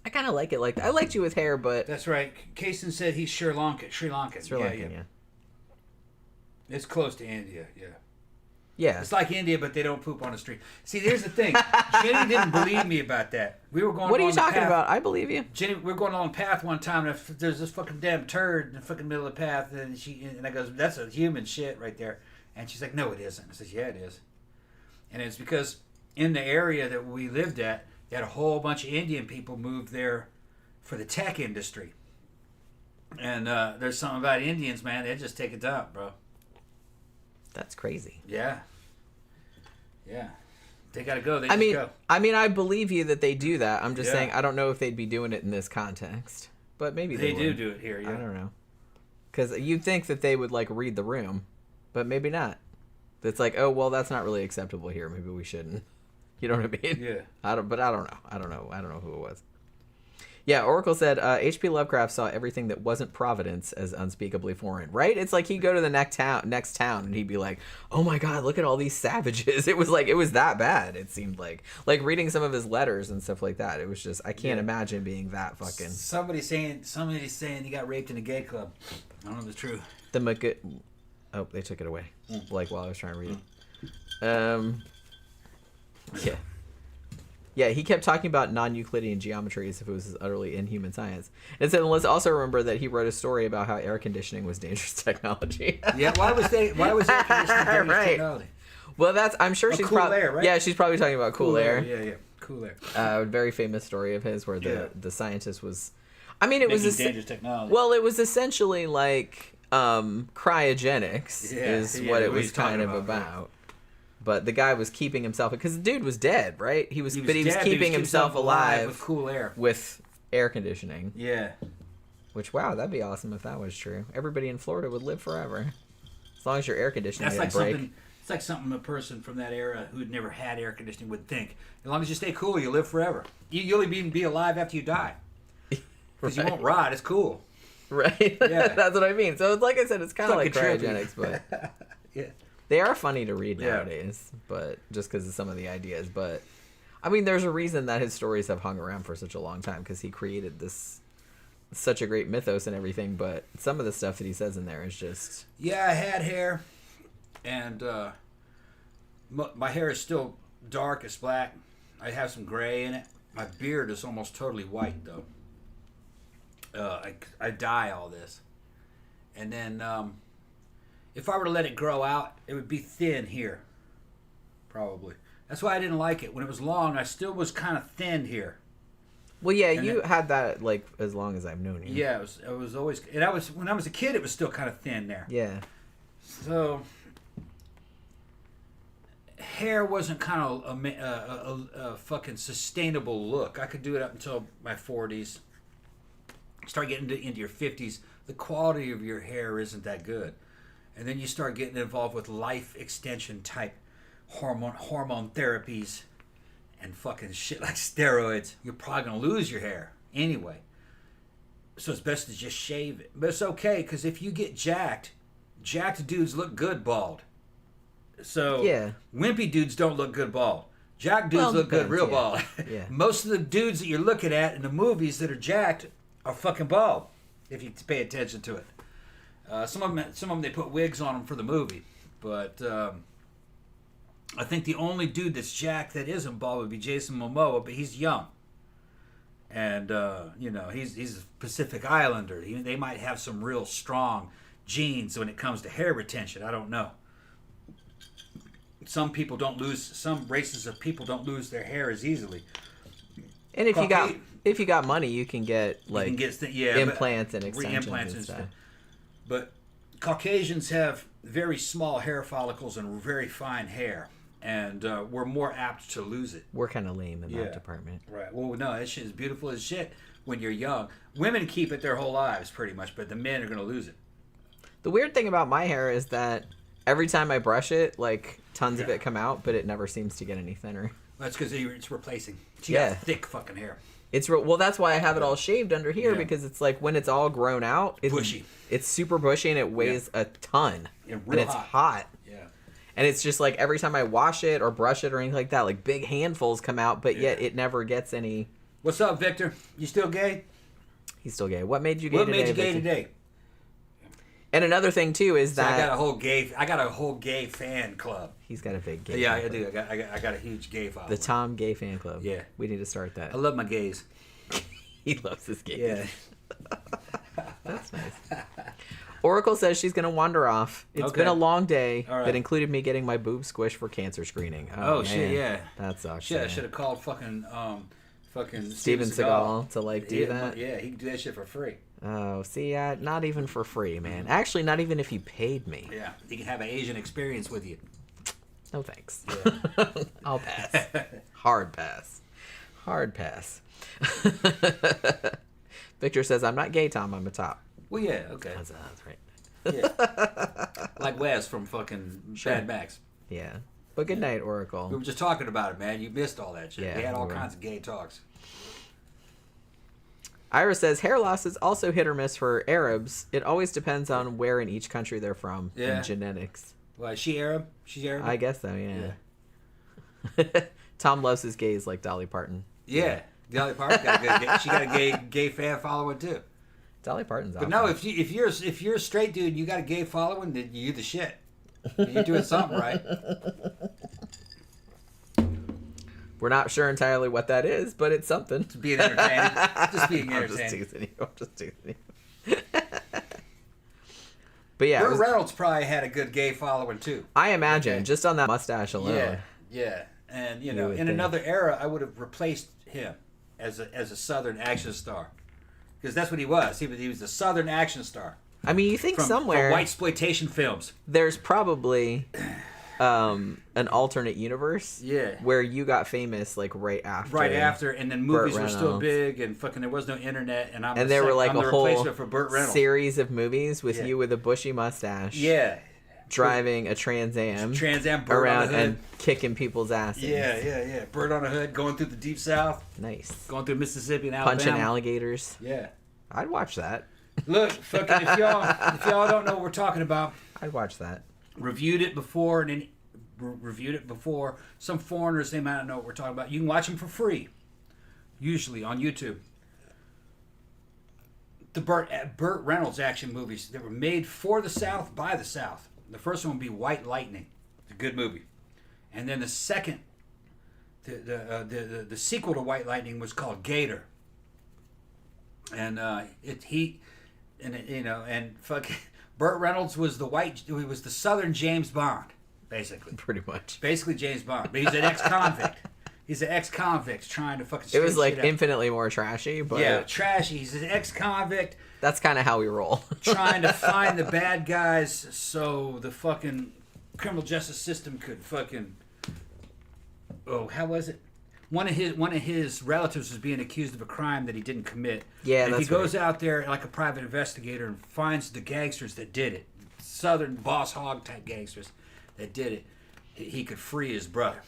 I kind of like it like that. I liked you with hair, but... That's right. Kaysen said he's Sri Lankan. Sri Lankan, yeah. It's close to India, yeah. Yeah. It's like India, but they don't poop on the street. See, there's the thing. Jenny didn't believe me about that. We were going. What are you talking about? I believe you. Jenny, we were going along the path one time, and there's this fucking damn turd in the fucking middle of the path, and I goes, "That's a human shit right there." And she's like, no, it isn't. I says, yeah, it is. And it's because in the area that we lived at, they had a whole bunch of Indian people moved there for the tech industry. And there's something about Indians, man. They just take a dump, bro. That's crazy. Yeah. Yeah. They got to go. They go. I mean, I believe you that they do that. I'm just saying I don't know if they'd be doing it in this context. But maybe they do it here, yeah. I don't know. Because you'd think that they would, like, read the room. But maybe not. It's like, oh, well, that's not really acceptable here. Maybe we shouldn't. You know what I mean? Yeah. I don't know. I don't know who it was. Yeah, Oracle said H.P. Lovecraft saw everything that wasn't Providence as unspeakably foreign, right? It's like he'd go to the next town and he'd be like, oh my God, look at all these savages. It was that bad, it seemed like. Like reading some of his letters and stuff like that. It was just, I can't imagine being that fucking... Somebody's saying he got raped in a gay club. I don't know if it's true. Oh, they took it away. Like while I was trying to read it. Yeah. Yeah, he kept talking about non-Euclidean geometry as if it was utterly inhuman science. And said, let's also remember that he wrote a story about how air conditioning was dangerous technology. Yeah, why was air conditioning dangerous technology? Well, I'm sure she's probably... air, right? Yeah, she's probably talking about cool air. Yeah, cool air. A very famous story of his where the scientist was... I mean, it was... dangerous technology. Well, it was essentially like cryogenics is what it was kind of about. Right? But the guy was keeping himself, because the dude was dead, right? He was keeping himself alive with cool air, with air conditioning. Yeah. Which, wow, that'd be awesome if that was true. Everybody in Florida would live forever, as long as your air conditioning didn't break. It's like something a person from that era who'd never had air conditioning would think. As long as you stay cool, you live forever. You'll even be alive after you die, because you won't rot. It's cool. Right. Yeah. That's what I mean. So, like I said, it's kind of like cryogenics, but yeah. They are funny to read nowadays, but just because of some of the ideas. But, I mean, there's a reason that his stories have hung around for such a long time, because he created such a great mythos and everything, but some of the stuff that he says in there is just... Yeah, I had hair, and my hair is still dark, it's black. I have some gray in it. My beard is almost totally white, though. I dye all this. And then... if I were to let it grow out, it would be thin here. Probably. That's why I didn't like it. When it was long, I still was kind of thin here. Well, yeah, you had that, like, as long as I've known you. Yeah, it was always... And when I was a kid, it was still kind of thin there. Yeah. So... hair wasn't kind of a fucking sustainable look. I could do it up until my 40s. Start getting into your 50s. The quality of your hair isn't that good. And then you start getting involved with life extension type hormone therapies and fucking shit like steroids. You're probably going to lose your hair anyway. So it's best to just shave it. But it's okay, because if you get jacked dudes look good bald. So wimpy dudes don't look good bald. Jacked dudes look good real bald. Yeah. Most of the dudes that you're looking at in the movies that are jacked are fucking bald, if you pay attention to it. Some of them they put wigs on them for the movie, but I think the only dude that's jacked that isn't bald would be Jason Momoa, but he's young, and he's a Pacific Islander. They might have some real strong genes when it comes to hair retention. I don't know. Some races of people don't lose their hair as easily. And if you got money, you can get implants and extensions and stuff. But Caucasians have very small hair follicles and very fine hair, and we're more apt to lose it. We're kind of lame in that department. Right. Well, no, that shit is beautiful as shit when you're young. Women keep it their whole lives, pretty much, but the men are going to lose it. The weird thing about my hair is that every time I brush it, like, tons of it come out, but it never seems to get any thinner. That's because it's replacing. She got thick fucking hair. Well, that's why I have it all shaved under here, because it's like when it's all grown out, it's bushy. It's super bushy and it weighs a ton, and it's hot. Yeah, and it's just like every time I wash it or brush it or anything like that, like big handfuls come out, but yet it never gets any. What's up, Victor? You still gay? He's still gay. What made you gay? What made you gay today? And another thing too is that I got a whole gay fan club. He's got a big gay. Yeah, I do. I got a huge gay following. The Tom Gay Fan Club. Yeah, we need to start that. I love my gays. He loves his gays. Yeah. That's nice. Oracle says she's gonna wander off. It's been a long day that included me getting my boob squished for cancer screening. Oh man. Shit, yeah. That sucks. Shit, I should have called fucking Steven Seagal to do that. Yeah, he can do that shit for free. Oh, see, not even for free, man. Actually, not even if you paid me. Yeah, he can have an Asian experience with you. No thanks. Yeah. I'll pass. Hard pass. Victor says, I'm not gay, Tom. I'm a top. Well, yeah, okay. That's right. Yeah. Like Wes from fucking Mad Max. Yeah. But good night, Oracle. We were just talking about it, man. You missed all that shit. Yeah, we had all kinds of gay talks. Iris says, hair loss is also hit or miss for Arabs. It always depends on where in each country they're from and genetics. Well, is she Arab? She's Arab? I guess so, yeah. Tom loves his gays like Dolly Parton. Yeah. Dolly Parton she got a gay fan following too. Dolly Parton's awesome. But no, if you're a straight dude and you got a gay following, then you're the shit. You're doing something right. We're not sure entirely what that is, but it's something. It's being entertaining. Just being entertaining. I'm just teasing you. But yeah, Burt Reynolds probably had a good gay following too. I imagine, just on that mustache alone. Yeah. And in another era, I would have replaced him as a Southern action star, because that's what he was. He was a Southern action star. I mean, you think somewhere from whitesploitation films, there's probably an alternate universe, where you got famous like right after, and then movies were still big, and fucking there was no internet, and there were like a whole for Burt Reynolds series of movies with you with a bushy mustache, driving a Trans Am around and kicking people's asses. Yeah. Bird on a Hood, going through the Deep South. Nice. Going through Mississippi and Alabama. Punching alligators. Yeah. I'd watch that. Look, fucking if y'all don't know what we're talking about, I'd watch that. Reviewed it before. Some foreigners, they might not know what we're talking about. You can watch them for free, usually on YouTube. The Burt Reynolds action movies that were made for the South by the South. The first one would be White Lightning. It's a good movie. And then the second, the sequel to White Lightning was called Gator. And fucking Burt Reynolds was the Southern James Bond, basically. Pretty much. Basically James Bond, but he's an ex-convict. He's an ex-convict trying to fucking. It was like infinitely more trashy, but trashy. He's an ex-convict. That's kind of how we roll. Trying to find the bad guys so the fucking criminal justice system could fucking. Oh, how was it? One of his relatives was being accused of a crime that he didn't commit. Yeah, and that's he goes out there like a private investigator and finds the gangsters that did it, Southern boss hog type gangsters that did it. He could free his brother.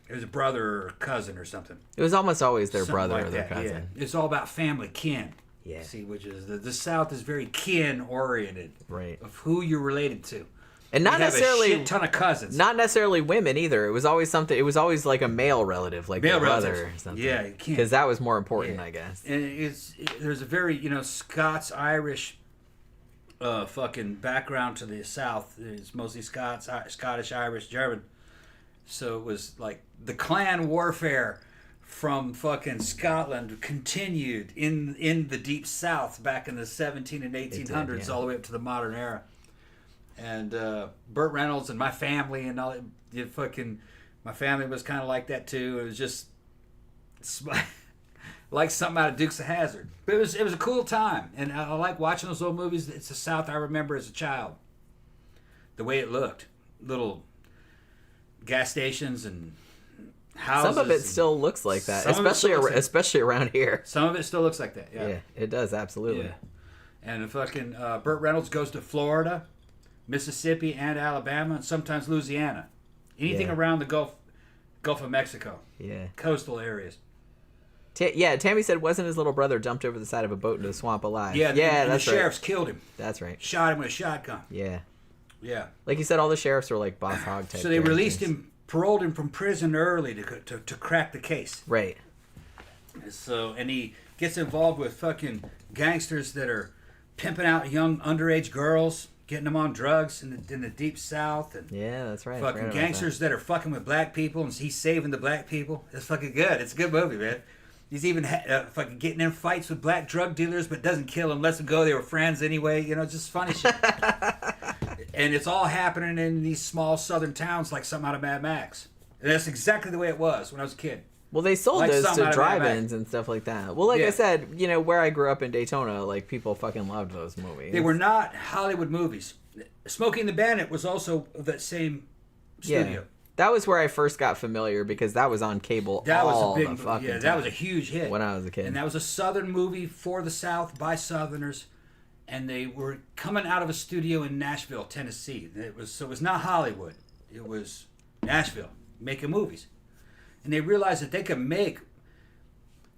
It was a brother or cousin or something. It was almost always their something brother like or their that, cousin. Yeah. It's all about family, kin. Yeah. See, which is the South is very kin oriented. Right. Of who you're related to. And not necessarily a shit ton of cousins. Not necessarily women either. It was always something. It was always like a male relative, like their brother or something. Yeah, because that was more important, I guess. And there's a very Scots Irish fucking background to the South. It's mostly Scottish, Irish, German. So it was like the clan warfare from fucking Scotland continued in the deep South back in the 17 and 1800s, all the way up to the modern era. And Burt Reynolds and my family and all that, my family was kind of like that too. It was just like something out of Dukes of Hazzard. But it was a cool time, and I like watching those old movies. It's the South I remember as a child. The way it looked, little gas stations and houses. Some of it still looks like that, especially around here. Some of it still looks like that. Yeah, it does absolutely. Yeah. And fucking Burt Reynolds goes to Florida, Mississippi, and Alabama, and sometimes Louisiana. Anything around the Gulf of Mexico. Yeah. Coastal areas. Tammy said, wasn't his little brother dumped over the side of a boat into the swamp alive? Yeah, that's the sheriffs killed him. That's right. Shot him with a shotgun. Yeah. Yeah. Like you said, all the sheriffs were like boss hog type. So they released him, paroled him from prison early to crack the case. Right. So, and he gets involved with fucking gangsters that are pimping out young underage girls, getting them on drugs in the deep South, and that's right. Fucking gangsters that are fucking with black people, and he's saving the black people. It's fucking good. It's a good movie, man. He's even fucking getting in fights with black drug dealers, but doesn't kill them, lets them go. They were friends anyway. You know, just funny shit. And it's all happening in these small southern towns like something out of Mad Max. And that's exactly the way it was when I was a kid. Well, they sold like those to drive-ins and stuff like that. Well, like I said, you know, where I grew up in Daytona, like, people fucking loved those movies. They were not Hollywood movies. Smokey and the Bandit was also that same studio. Yeah. That was where I first got familiar because that was on cable that all was a big, the fucking time. That was a huge hit. When I was a kid. And that was a Southern movie for the South by Southerners. And they were coming out of a studio in Nashville, Tennessee. It was not Hollywood. It was Nashville making movies. And they realized that they could make...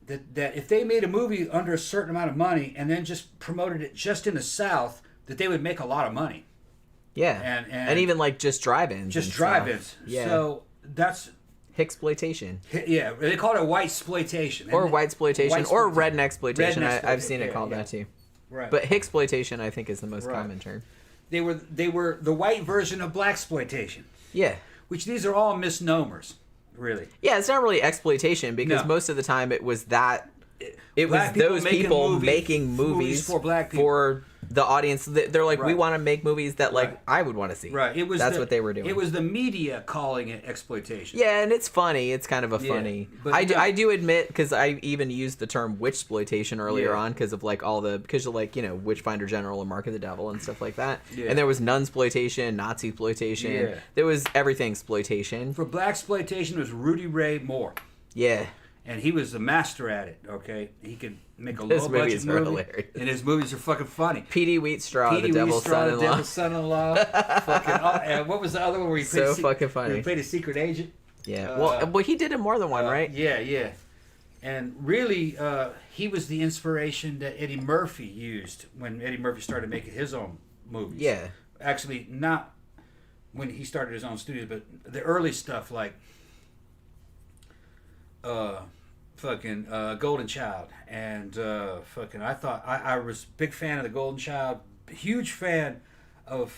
That if they made a movie under a certain amount of money and then just promoted it just in the South, that they would make a lot of money. Yeah, and even like just drive-ins. Just drive-ins. Yeah. So that's Hicksploitation. Yeah, they call it a white-sploitation. Or white-sploitation, or redneck-sploitation. I've seen it called that too. Right. But Hicksploitation, I think, is the most common term. They were the white version of blaxploitation. Yeah. Which these are all misnomers, really. Yeah, it's not really exploitation because most of the time it was that. It was those people making movies for black people. For the audience. They're like, we want to make movies that like I would want to see. Right. That's what they were doing. It was the media calling it exploitation. Yeah, and it's funny. It's kind of a funny. I do admit, because I even used the term witchsploitation earlier on because of like because of like, you know, Witchfinder General and Mark of the Devil and stuff like that. Yeah. And there was nunsploitation, Nazi-sploitation. Yeah. There was everything exploitation. For blaxploitation was Rudy Ray Moore. Yeah. And he was the master at it, okay? He could make a low-budget movie, hilarious. And his movies are fucking funny. P.D. Wheatstraw, the Devil's Son-in-Law. The Devil's Son-in-Law. Fucking, what was the other one where he played fucking funny. Where he played a secret agent? Yeah. Well, he did in more than one, right? Yeah. And really, he was the inspiration that Eddie Murphy used when Eddie Murphy started making his own movies. Yeah. Actually, not when he started his own studio, but the early stuff like... Golden Child, and I was a big fan of the Golden Child, huge fan of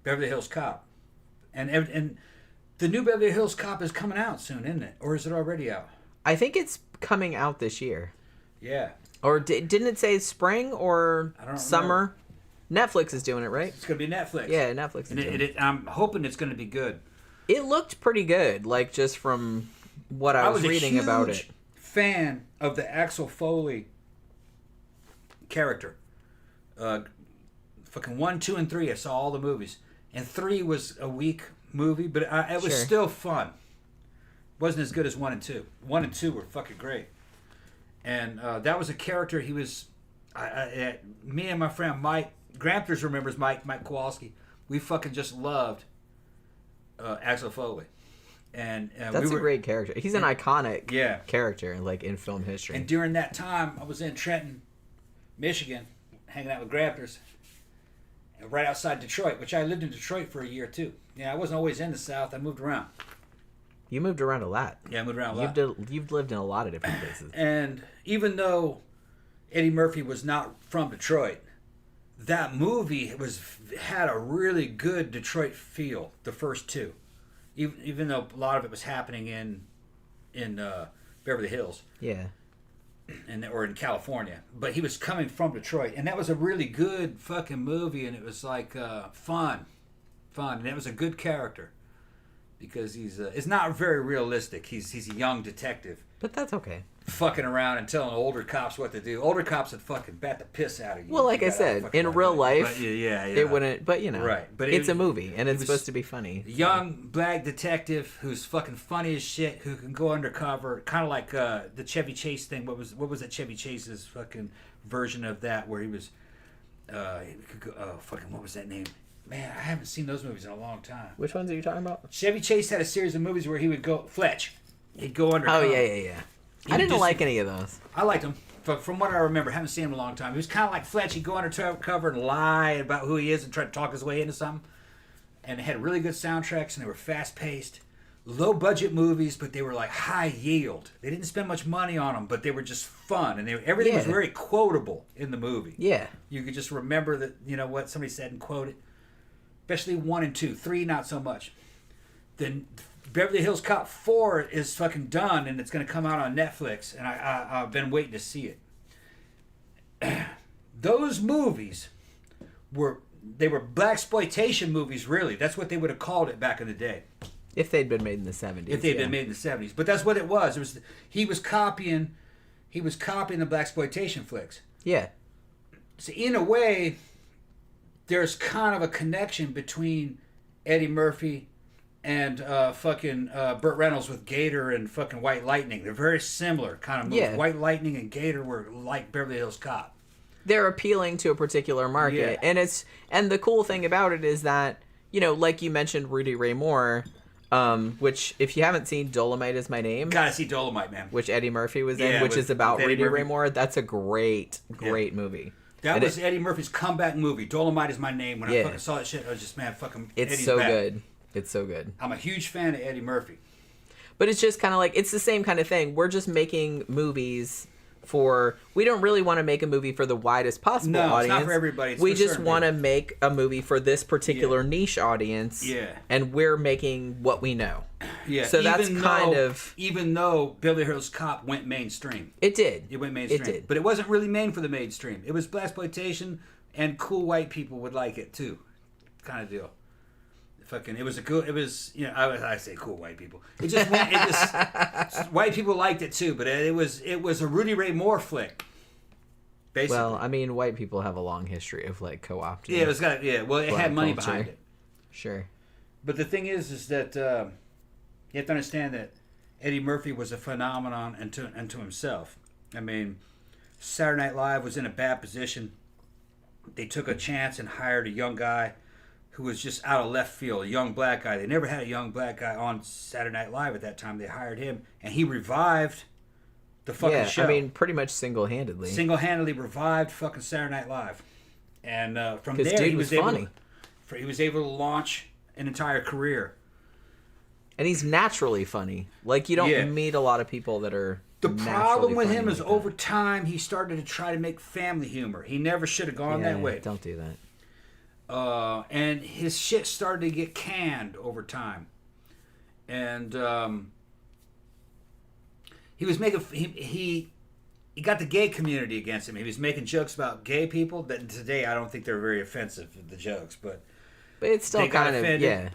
Beverly Hills Cop, and the new Beverly Hills Cop is coming out soon, isn't it? Or is it already out? I think it's coming out this year. Yeah. Or didn't it say spring or summer? Remember. Netflix is doing it, right? It's gonna be Netflix. Yeah, Netflix. I'm hoping it's gonna be good. It looked pretty good, like just from what I was reading about it. Fan of the Axel Foley character. 1, 2, and 3. I saw all the movies, and 3 was a weak movie, but it was still fun. Wasn't as good as 1 and 2. 1 and 2 were fucking great, and that was a character. He was, me and my friend Mike Gramthars remembers Mike Kowalski. We fucking just loved Axel Foley. And that's a great character. He's an iconic character, like in film history. And during that time, I was in Trenton, Michigan, hanging out with Gramthars, right outside Detroit, which I lived in Detroit for a year too. Yeah, I wasn't always in the South. I moved around. You moved around a lot. Yeah, I moved around a lot. You've lived in a lot of different places. And even though Eddie Murphy was not from Detroit, that movie had a really good Detroit feel. The first two. Even though a lot of it was happening in Beverly Hills, or in California, but he was coming from Detroit, and that was a really good fucking movie, and it was like fun, and it was a good character because it's not very realistic. He's a young detective, but that's okay. Fucking around and telling older cops what to do. Older cops would fucking bat the piss out of you. Well, like I said, in real life, it wouldn't. But right? But it's a movie, and it's supposed to be funny. Young black detective who's fucking funny as shit, who can go undercover, kind of like the Chevy Chase thing. What was that Chevy Chase's fucking version of that, where he was, what was that name? Man, I haven't seen those movies in a long time. Which ones are you talking about? Chevy Chase had a series of movies where he would go Fletch. He'd go undercover. Oh yeah. I didn't like any of those. I liked him. From what I remember, I haven't seen him in a long time. He was kind of like Fletch. He'd go undercover and lie about who he is and try to talk his way into something. And they had really good soundtracks, and they were fast-paced. Low-budget movies, but they were like high yield. They didn't spend much money on them, but they were just fun. And everything was very quotable in the movie. Yeah. You could just remember that, what somebody said and quote it. Especially 1 and 2. 3, not so much. then Beverly Hills Cop 4 is fucking done, and it's going to come out on Netflix, and I've been waiting to see it. Those movies were blaxploitation movies, really. That's what they would have called it back in the day. If they'd been made in the 70s. If they'd been made in the 70s. But that's what it was. He was copying the blaxploitation flicks. Yeah. So in a way, there's kind of a connection between Eddie Murphy and Burt Reynolds with Gator and fucking White Lightning. They're very similar kind of movies. Yeah. White Lightning and Gator were like Beverly Hills Cop. They're appealing to a particular market. Yeah. And the cool thing about it is that, like you mentioned Rudy Ray Moore, which if you haven't seen Dolomite Is My Name. Gotta see Dolomite, man. Which Eddie Murphy was in, which is about Rudy Ray Moore. That's a great movie. That was Eddie Murphy's comeback movie. Dolomite Is My Name. When I fucking saw that shit, I was just, Eddie's so back. Good. It's so good. I'm a huge fan of Eddie Murphy. But it's just kind of like, it's the same kind of thing. We're just making movies we don't really want to make a movie for the widest possible audience. It's not for everybody. We just want to make a movie for this particular niche audience. Yeah. And we're making what we know. Yeah. So that's even though Beverly Hills Cop went mainstream. It did. It went mainstream. It did. But it wasn't really made for the mainstream. It was blaxploitation, and cool white people would like it too. Kind of deal. I say cool white people. White people liked it too, but it was a Rudy Ray Moore flick. Basically. Well, I mean, white people have a long history of like co-opting. Yeah, it had money behind it. Sure. But the thing is that you have to understand that Eddie Murphy was a phenomenon unto himself. I mean, Saturday Night Live was in a bad position. They took a chance and hired a young guy who was just out of left field, a young black guy. They never had a young black guy on Saturday Night Live at that time. They hired him, and he revived the fucking show. I mean, pretty much single-handedly. Single-handedly revived fucking Saturday Night Live. And from there, he was able to launch an entire career. And he's naturally funny. Like, you don't meet a lot of people that are The problem with him is over time, he started to try to make family humor. He never should have gone that way. Don't do that. And his shit started to get canned over time, and he was making he got the gay community against him. He was making jokes about gay people that today I don't think they're very offensive, the jokes, but it's still kind of offended.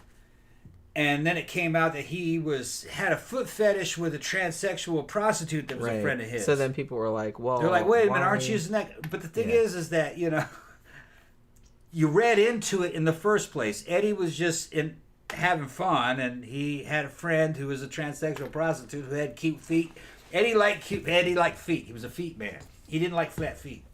And then it came out that he had a foot fetish with a transsexual prostitute that was a friend of his. So then people were like, "Well, they're like, wait a minute, aren't you using that?" But the thing is that you read into it in the first place. Eddie was just having fun, and he had a friend who was a transsexual prostitute who had cute feet. Eddie liked feet. He was a feet man. He didn't like flat feet.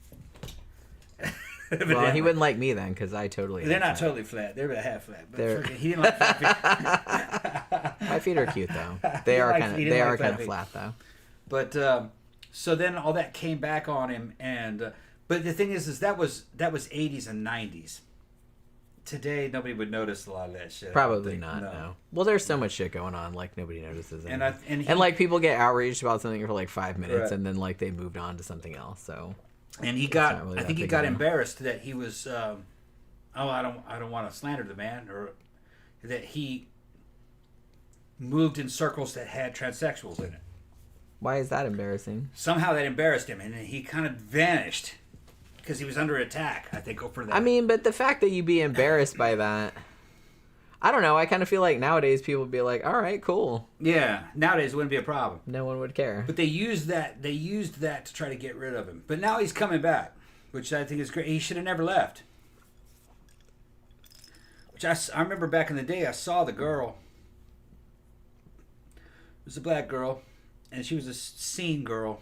Well, he wouldn't like me then, because I totally. They're not totally flat. They're about half flat. But he didn't like flat feet. My feet are cute though. They are kind of flat though. But so then all that came back on him, and. But the thing is that was 80s and 90s. Today, nobody would notice a lot of that shit. Probably not. No. Well, there's so much shit going on, like nobody notices it. And like people get outraged about something for like 5 minutes, and then like they moved on to something else. So. And he got. I think he got embarrassed that he was. I don't want to slander the man, or that he moved in circles that had transsexuals in it. Why is that embarrassing? Somehow that embarrassed him, and he kind of vanished. Because he was under attack, I think, for that. I mean, but the fact that you be embarrassed by that, I don't know. I kind of feel like nowadays people would be like, "All right, cool." Yeah, nowadays it wouldn't be a problem. No one would care. But they used that to try to get rid of him. But now he's coming back, which I think is great. He should have never left. Which I remember back in the day, I saw the girl. It was a black girl, and she was a scene girl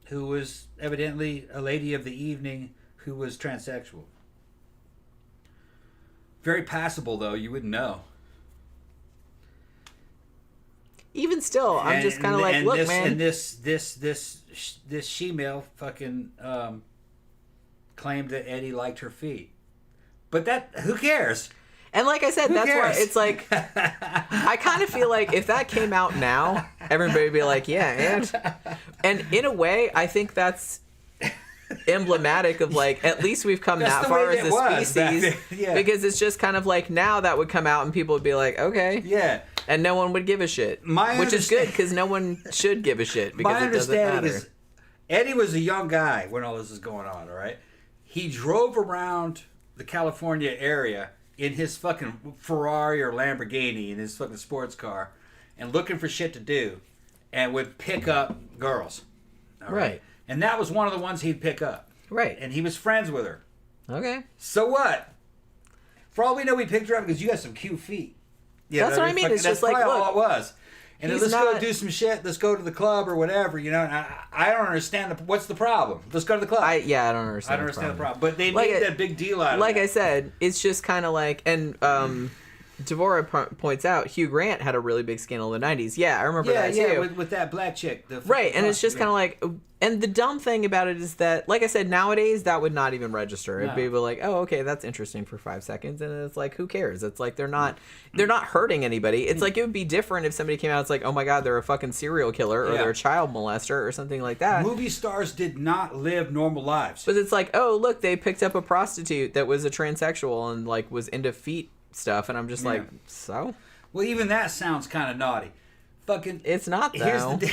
who was evidently a lady of the evening who was transsexual. Very passable, though. You wouldn't know. Even still, I'm just kind of like, look, man. And this she-male fucking claimed that Eddie liked her feet. But who cares? And like I said, that's why it's like, I kind of feel like if that came out now, everybody would be like, yeah, and in a way, I think that's emblematic of like, at least we've come that far as a species, because it's just kind of like now that would come out and people would be like, okay, And no one would give a shit. Which is good, because no one should give a shit, because it doesn't matter. Is, Eddie was a young guy when all this was going on, all right? He drove around the California area in his fucking Ferrari or Lamborghini, in his fucking sports car, and looking for shit to do, and would pick up girls. Right. And that was one of the ones he'd pick up. Right. And he was friends with her. Okay. So what? For all we know, we picked her up because you got some cute feet. Yeah, that's what I mean. Fucking, it's just like, look, all it was. And then let's go do some shit. Let's go to the club or whatever. You know, I don't understand. What's the problem? Let's go to the club. I don't understand. I don't understand the problem. But they made that big deal out of it. Like I said, it's just kind of like, and Devorah points out, Hugh Grant had a really big scandal in the 90s. Yeah, I remember that too. Yeah, with that black chick. Right, and it's just kind of like, and the dumb thing about it is that, like I said, nowadays that would not even register. It'd be like, oh, okay, that's interesting for 5 seconds, and it's like, who cares? It's like they're not hurting anybody. It's like it would be different if somebody came out. It's like, oh my god, they're a fucking serial killer, or they're a child molester, or something like that. Movie stars did not live normal lives. But it's like, oh look, they picked up a prostitute that was a transsexual and like was into feet stuff, and I'm just like, so? Well, even that sounds kind of naughty. Fucking, it's not though. Here's the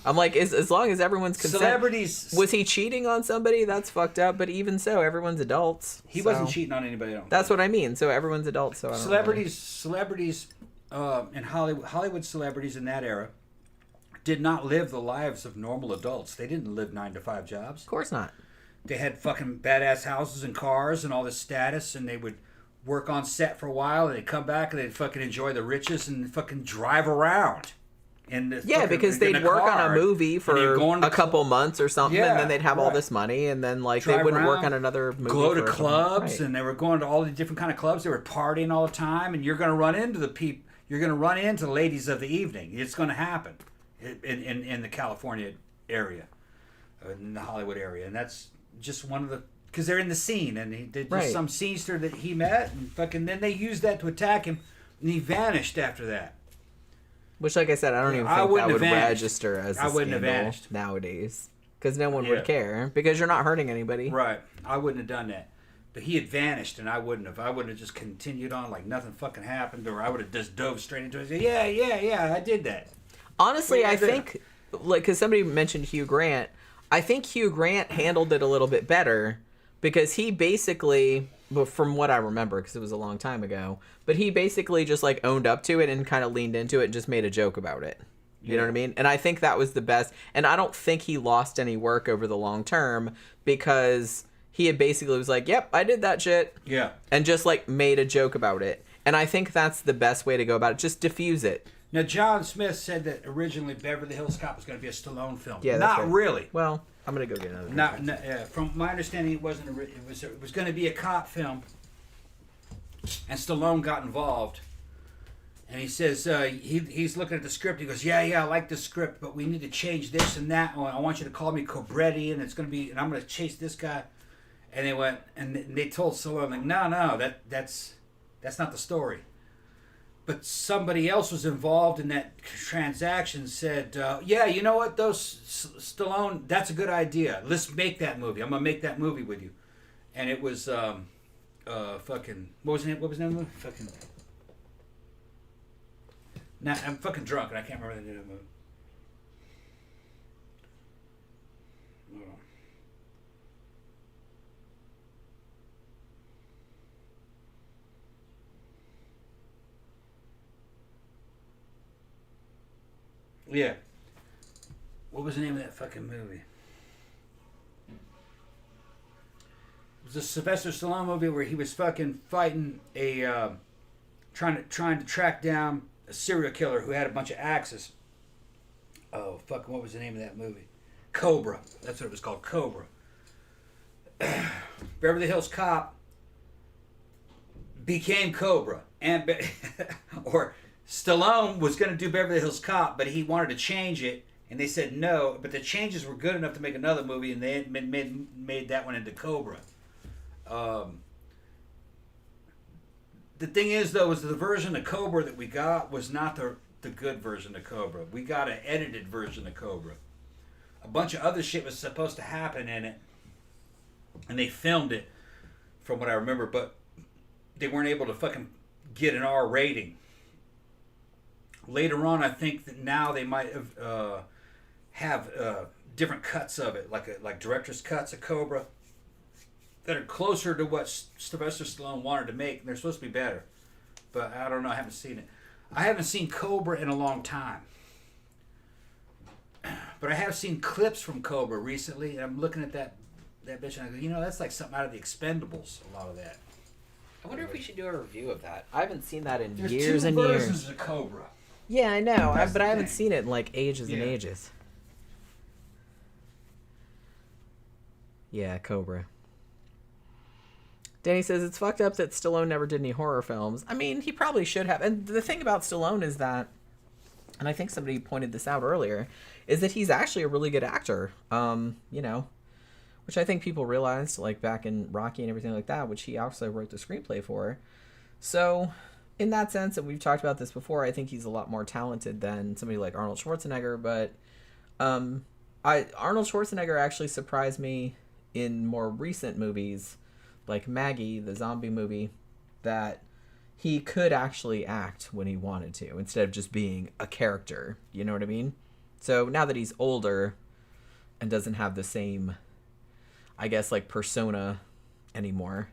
I'm like, as long as everyone's consent. Celebrities. Was he cheating on somebody? That's fucked up. But even so, everyone's adults. He wasn't cheating on anybody. That's what I mean. So everyone's adults. So I don't celebrities, in Hollywood celebrities in that era did not live the lives of normal adults. They didn't live 9-to-5 jobs. Of course not. They had fucking badass houses and cars and all this status, and they would work on set for a while, and they'd come back and they'd fucking enjoy the riches and fucking drive around. Because they'd work on a movie for a couple months or something, and then they'd have all this money, and then like they wouldn't work on another movie. Go to clubs, and they were going to all the different kind of clubs. They were partying all the time, and you're going to run into the people. You're going to run into the ladies of the evening. It's going to happen in the California area, in the Hollywood area, and that's just one of the, because they're in the scene, and he did just some scenester that he met, and fucking then they used that to attack him, and he vanished after that. Which, like I said, I don't even think that would register as a scandal nowadays. Because no one would care. Because you're not hurting anybody. Right. I wouldn't have done that. But he had vanished, and I wouldn't have. I would have just continued on like nothing fucking happened, or I would have just dove straight into it and said, yeah, I did that. Honestly, I think, like, because somebody mentioned Hugh Grant, I think Hugh Grant handled it a little bit better, because he basically, from what I remember, because it was a long time ago, but he basically just like owned up to it and kind of leaned into it and just made a joke about it. You know what I mean? And I think that was the best. And I don't think he lost any work over the long term, because he had basically was like, yep, I did that shit. Yeah. And just like made a joke about it. And I think that's the best way to go about it. Just diffuse it. Now, John Smith said that originally Beverly Hills Cop was going to be a Stallone film. Yeah, not really. Well, I'm going to go get another. From my understanding, it wasn't. It was going to be a cop film, and Stallone got involved. And he says he's looking at the script. He goes, yeah, I like the script, but we need to change this and that. I want you to call me Cobretti, and it's going to be, and I'm going to chase this guy. And they went, and they told Stallone, like, no, that's not the story. But somebody else was involved in that transaction, said, yeah, you know what, Stallone, that's a good idea. Let's make that movie. I'm going to make that movie with you. And it was, fucking, what was the name of the movie? Fucking, now, I'm fucking drunk and I can't remember the name of the movie. Yeah. What was the name of that fucking movie? It was a Sylvester Stallone movie where he was fucking fighting a trying to track down a serial killer who had a bunch of axes. Oh fuck! What was the name of that movie? Cobra. That's what it was called. Cobra. Beverly Hills Cop became Cobra, and or Stallone was going to do Beverly Hills Cop, but he wanted to change it, and they said no. But the changes were good enough to make another movie, and they had made that one into Cobra. The thing is, though, is the version of Cobra that we got was not the good version of Cobra. We got an edited version of Cobra. A bunch of other shit was supposed to happen in it, and they filmed it, from what I remember, but they weren't able to fucking get an R rating later on, I think that now they might have different cuts of it, like director's cuts of Cobra that are closer to what Sylvester Stallone wanted to make. And they're supposed to be better, but I don't know. I haven't seen it. I haven't seen Cobra in a long time, but I have seen clips from Cobra recently, and I'm looking at that bitch, and I go, that's like something out of the Expendables. A lot of that. I wonder if we should do a review of that. I haven't seen that in years and years. There's two years. versions of Cobra. Yeah, I know, but I haven't seen it in like ages and Yeah. ages. Yeah, Cobra. Danny says it's fucked up that Stallone never did any horror films. I mean, he probably should have. And the thing about Stallone is that, and I think somebody pointed this out earlier, is that he's actually a really good actor. Which I think people realized, like back in Rocky and everything like that, which he also wrote the screenplay for. So, in that sense, and we've talked about this before, I think he's a lot more talented than somebody like Arnold Schwarzenegger. But Arnold Schwarzenegger actually surprised me in more recent movies, like Maggie, the zombie movie, that he could actually act when he wanted to, instead of just being a character. You know what I mean? So now that he's older and doesn't have the same, I guess, like persona anymore,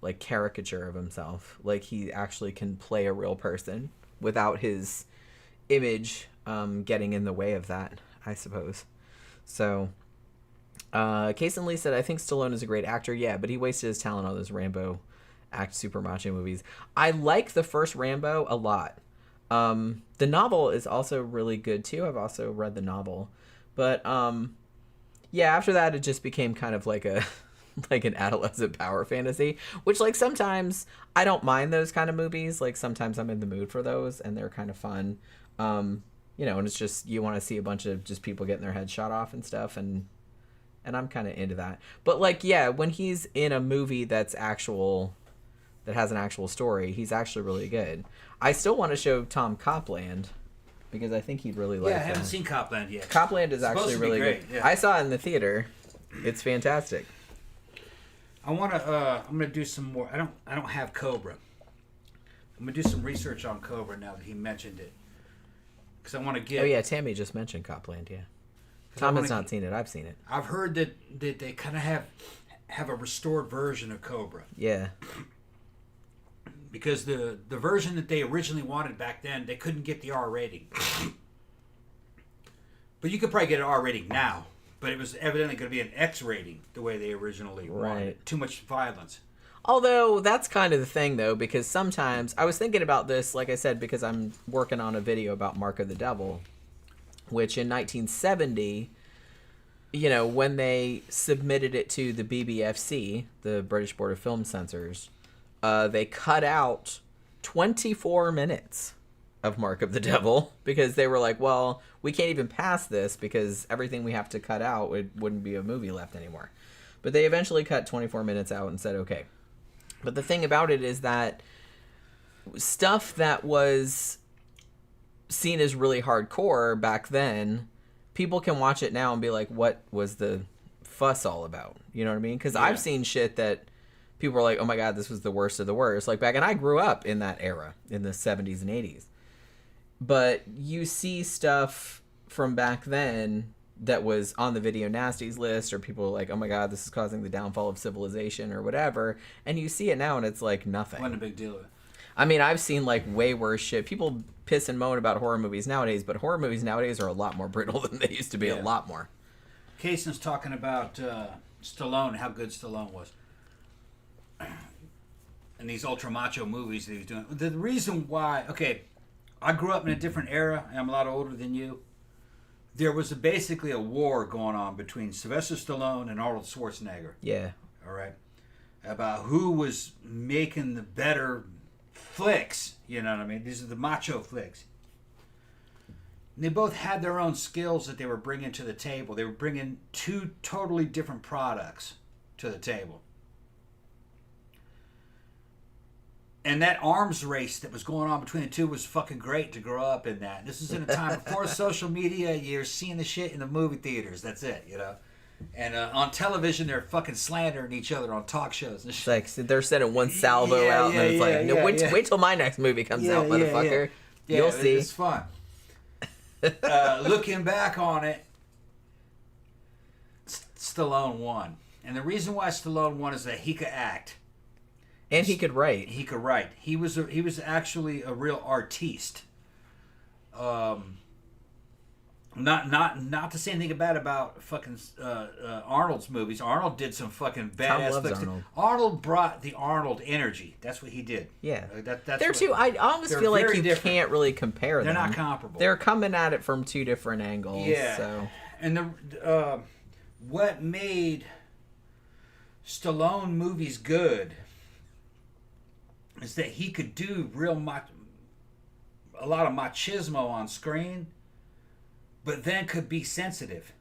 like caricature of himself, like he actually can play a real person without his image getting in the way of that, I suppose. So Kason Lee said, I think Stallone is a great actor. Yeah, but he wasted his talent on those Rambo act super macho movies. I like the first Rambo a lot. The novel is also really good too. I've also read the novel, but yeah, after that it just became kind of like a like an adolescent power fantasy, which like sometimes I don't mind those kind of movies. Like sometimes I'm in the mood for those and they're kind of fun. And it's just, you want to see a bunch of just people getting their heads shot off and stuff, and I'm kind of into that. But like, yeah, when he's in a movie that has an actual story, he's actually really good. I still want to show Tom Copland because I think he'd really like it. Yeah, I haven't seen Copland yet. Copland is actually really good. Yeah. I saw it in the theater. It's fantastic. I'm gonna do some more. I don't have Cobra. I'm gonna do some research on Cobra now that he mentioned it, because I want to get. Oh yeah, Tammy just mentioned Copland. Yeah, Tom has not seen it. I've seen it. I've heard that they kind of have a restored version of Cobra. Yeah. Because the version that they originally wanted back then, they couldn't get the R rating. But you could probably get an R rating now. But it was evidently going to be an X rating the way they originally wanted it. Too much violence. Although, that's kind of the thing, though, because sometimes... I was thinking about this, like I said, because I'm working on a video about Mark of the Devil, which in 1970, when they submitted it to the BBFC, the British Board of Film Censors, they cut out 24 minutes of Mark of the Devil because they were like, well, we can't even pass this because everything we have to cut out, it wouldn't be a movie left anymore. But they eventually cut 24 minutes out and said, okay. But the thing about it is that stuff that was seen as really hardcore back then, people can watch it now and be like, what was the fuss all about? You know what I mean? Because I've seen shit that people were like, oh my God, this was the worst of the worst. Like back, and I grew up in that era, in the 70s and 80s. But you see stuff from back then that was on the video nasties list, or people were like, oh my God, this is causing the downfall of civilization or whatever. And you see it now and it's like nothing. Wasn't a big deal. I mean, I've seen like way worse shit. People piss and moan about horror movies nowadays, but horror movies nowadays are a lot more brittle than they used to be. A lot more. Cason's talking about Stallone, how good Stallone was. And these ultra macho movies that he was doing. The reason why, okay, I grew up in a different era, and I'm a lot older than you. There was basically a war going on between Sylvester Stallone and Arnold Schwarzenegger. Yeah. All right. About who was making the better flicks. You know what I mean? These are the macho flicks. And they both had their own skills that they were bringing to the table. They were bringing two totally different products to the table. And that arms race that was going on between the two was fucking great to grow up in that. This is in a time before social media. You're seeing the shit in the movie theaters. That's it, And on television, they're fucking slandering each other on talk shows. It's like they're sending one salvo out, and then it's like, wait till my next movie comes out, motherfucker. You'll see. It's fun. Looking back on it, Stallone won. And the reason why Stallone won is that he could act. And he could write. He could write. He was actually a real artiste. Not to say anything bad about fucking Arnold's movies. Arnold did some fucking badass flicks. Arnold brought the Arnold energy. That's what he did. Yeah. That's I almost feel like you can't really compare them. They're not comparable. They're coming at it from two different angles. Yeah. So. And what made Stallone movies good is that he could do a lot of machismo on screen, but then could be sensitive.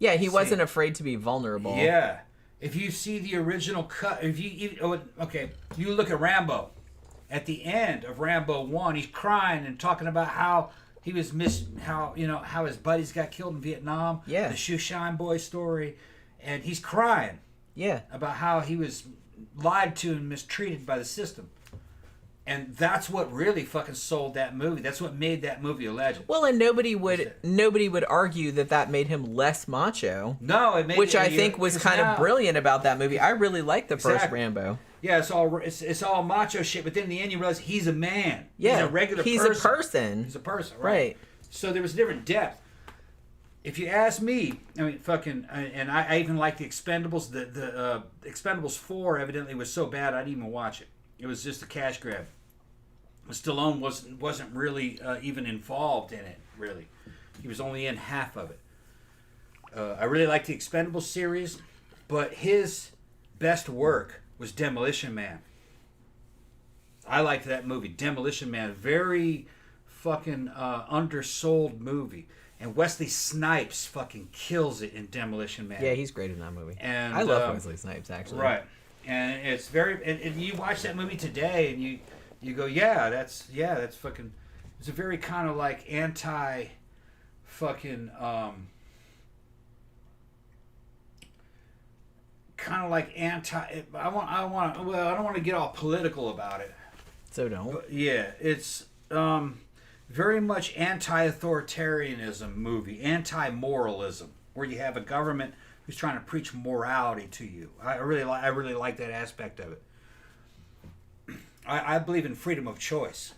Yeah, he wasn't afraid to be vulnerable. Yeah. If you see the original cut, you look at Rambo. At the end of Rambo 1, he's crying and talking about how he was how his buddies got killed in Vietnam. Yeah. The Shoeshine Boy story. And he's crying. Yeah. About how he was lied to and mistreated by the system. And that's what really fucking sold that movie. That's what made that movie a legend. Well, and nobody would argue that made him less macho. No, it made which I think was kind of brilliant about that movie. I really liked the first Rambo. Yeah, it's all macho shit, but then in the end you realize he's a man. Yeah, he's a regular person. He's a person, right? So there was a different depth. If you ask me, I mean, and I even like the Expendables. The Expendables 4 evidently was so bad I didn't even watch it. It was just a cash grab. Stallone wasn't really even involved in it, really. He was only in half of it. I really liked the Expendables series, but his best work was Demolition Man. I liked that movie, Demolition Man. Very fucking undersold movie. And Wesley Snipes fucking kills it in Demolition Man. Yeah, he's great in that movie. And I love Wesley Snipes, actually. Right. And it's very... And you watch that movie today, and you go, that's fucking... It's a very kind of like anti-fucking... kind of like anti... I don't want to get all political about it. So don't. But yeah, it's... very much anti-authoritarianism movie, anti-moralism, where you have a government who's trying to preach morality to you. I really like that aspect of it. I believe in freedom of choice,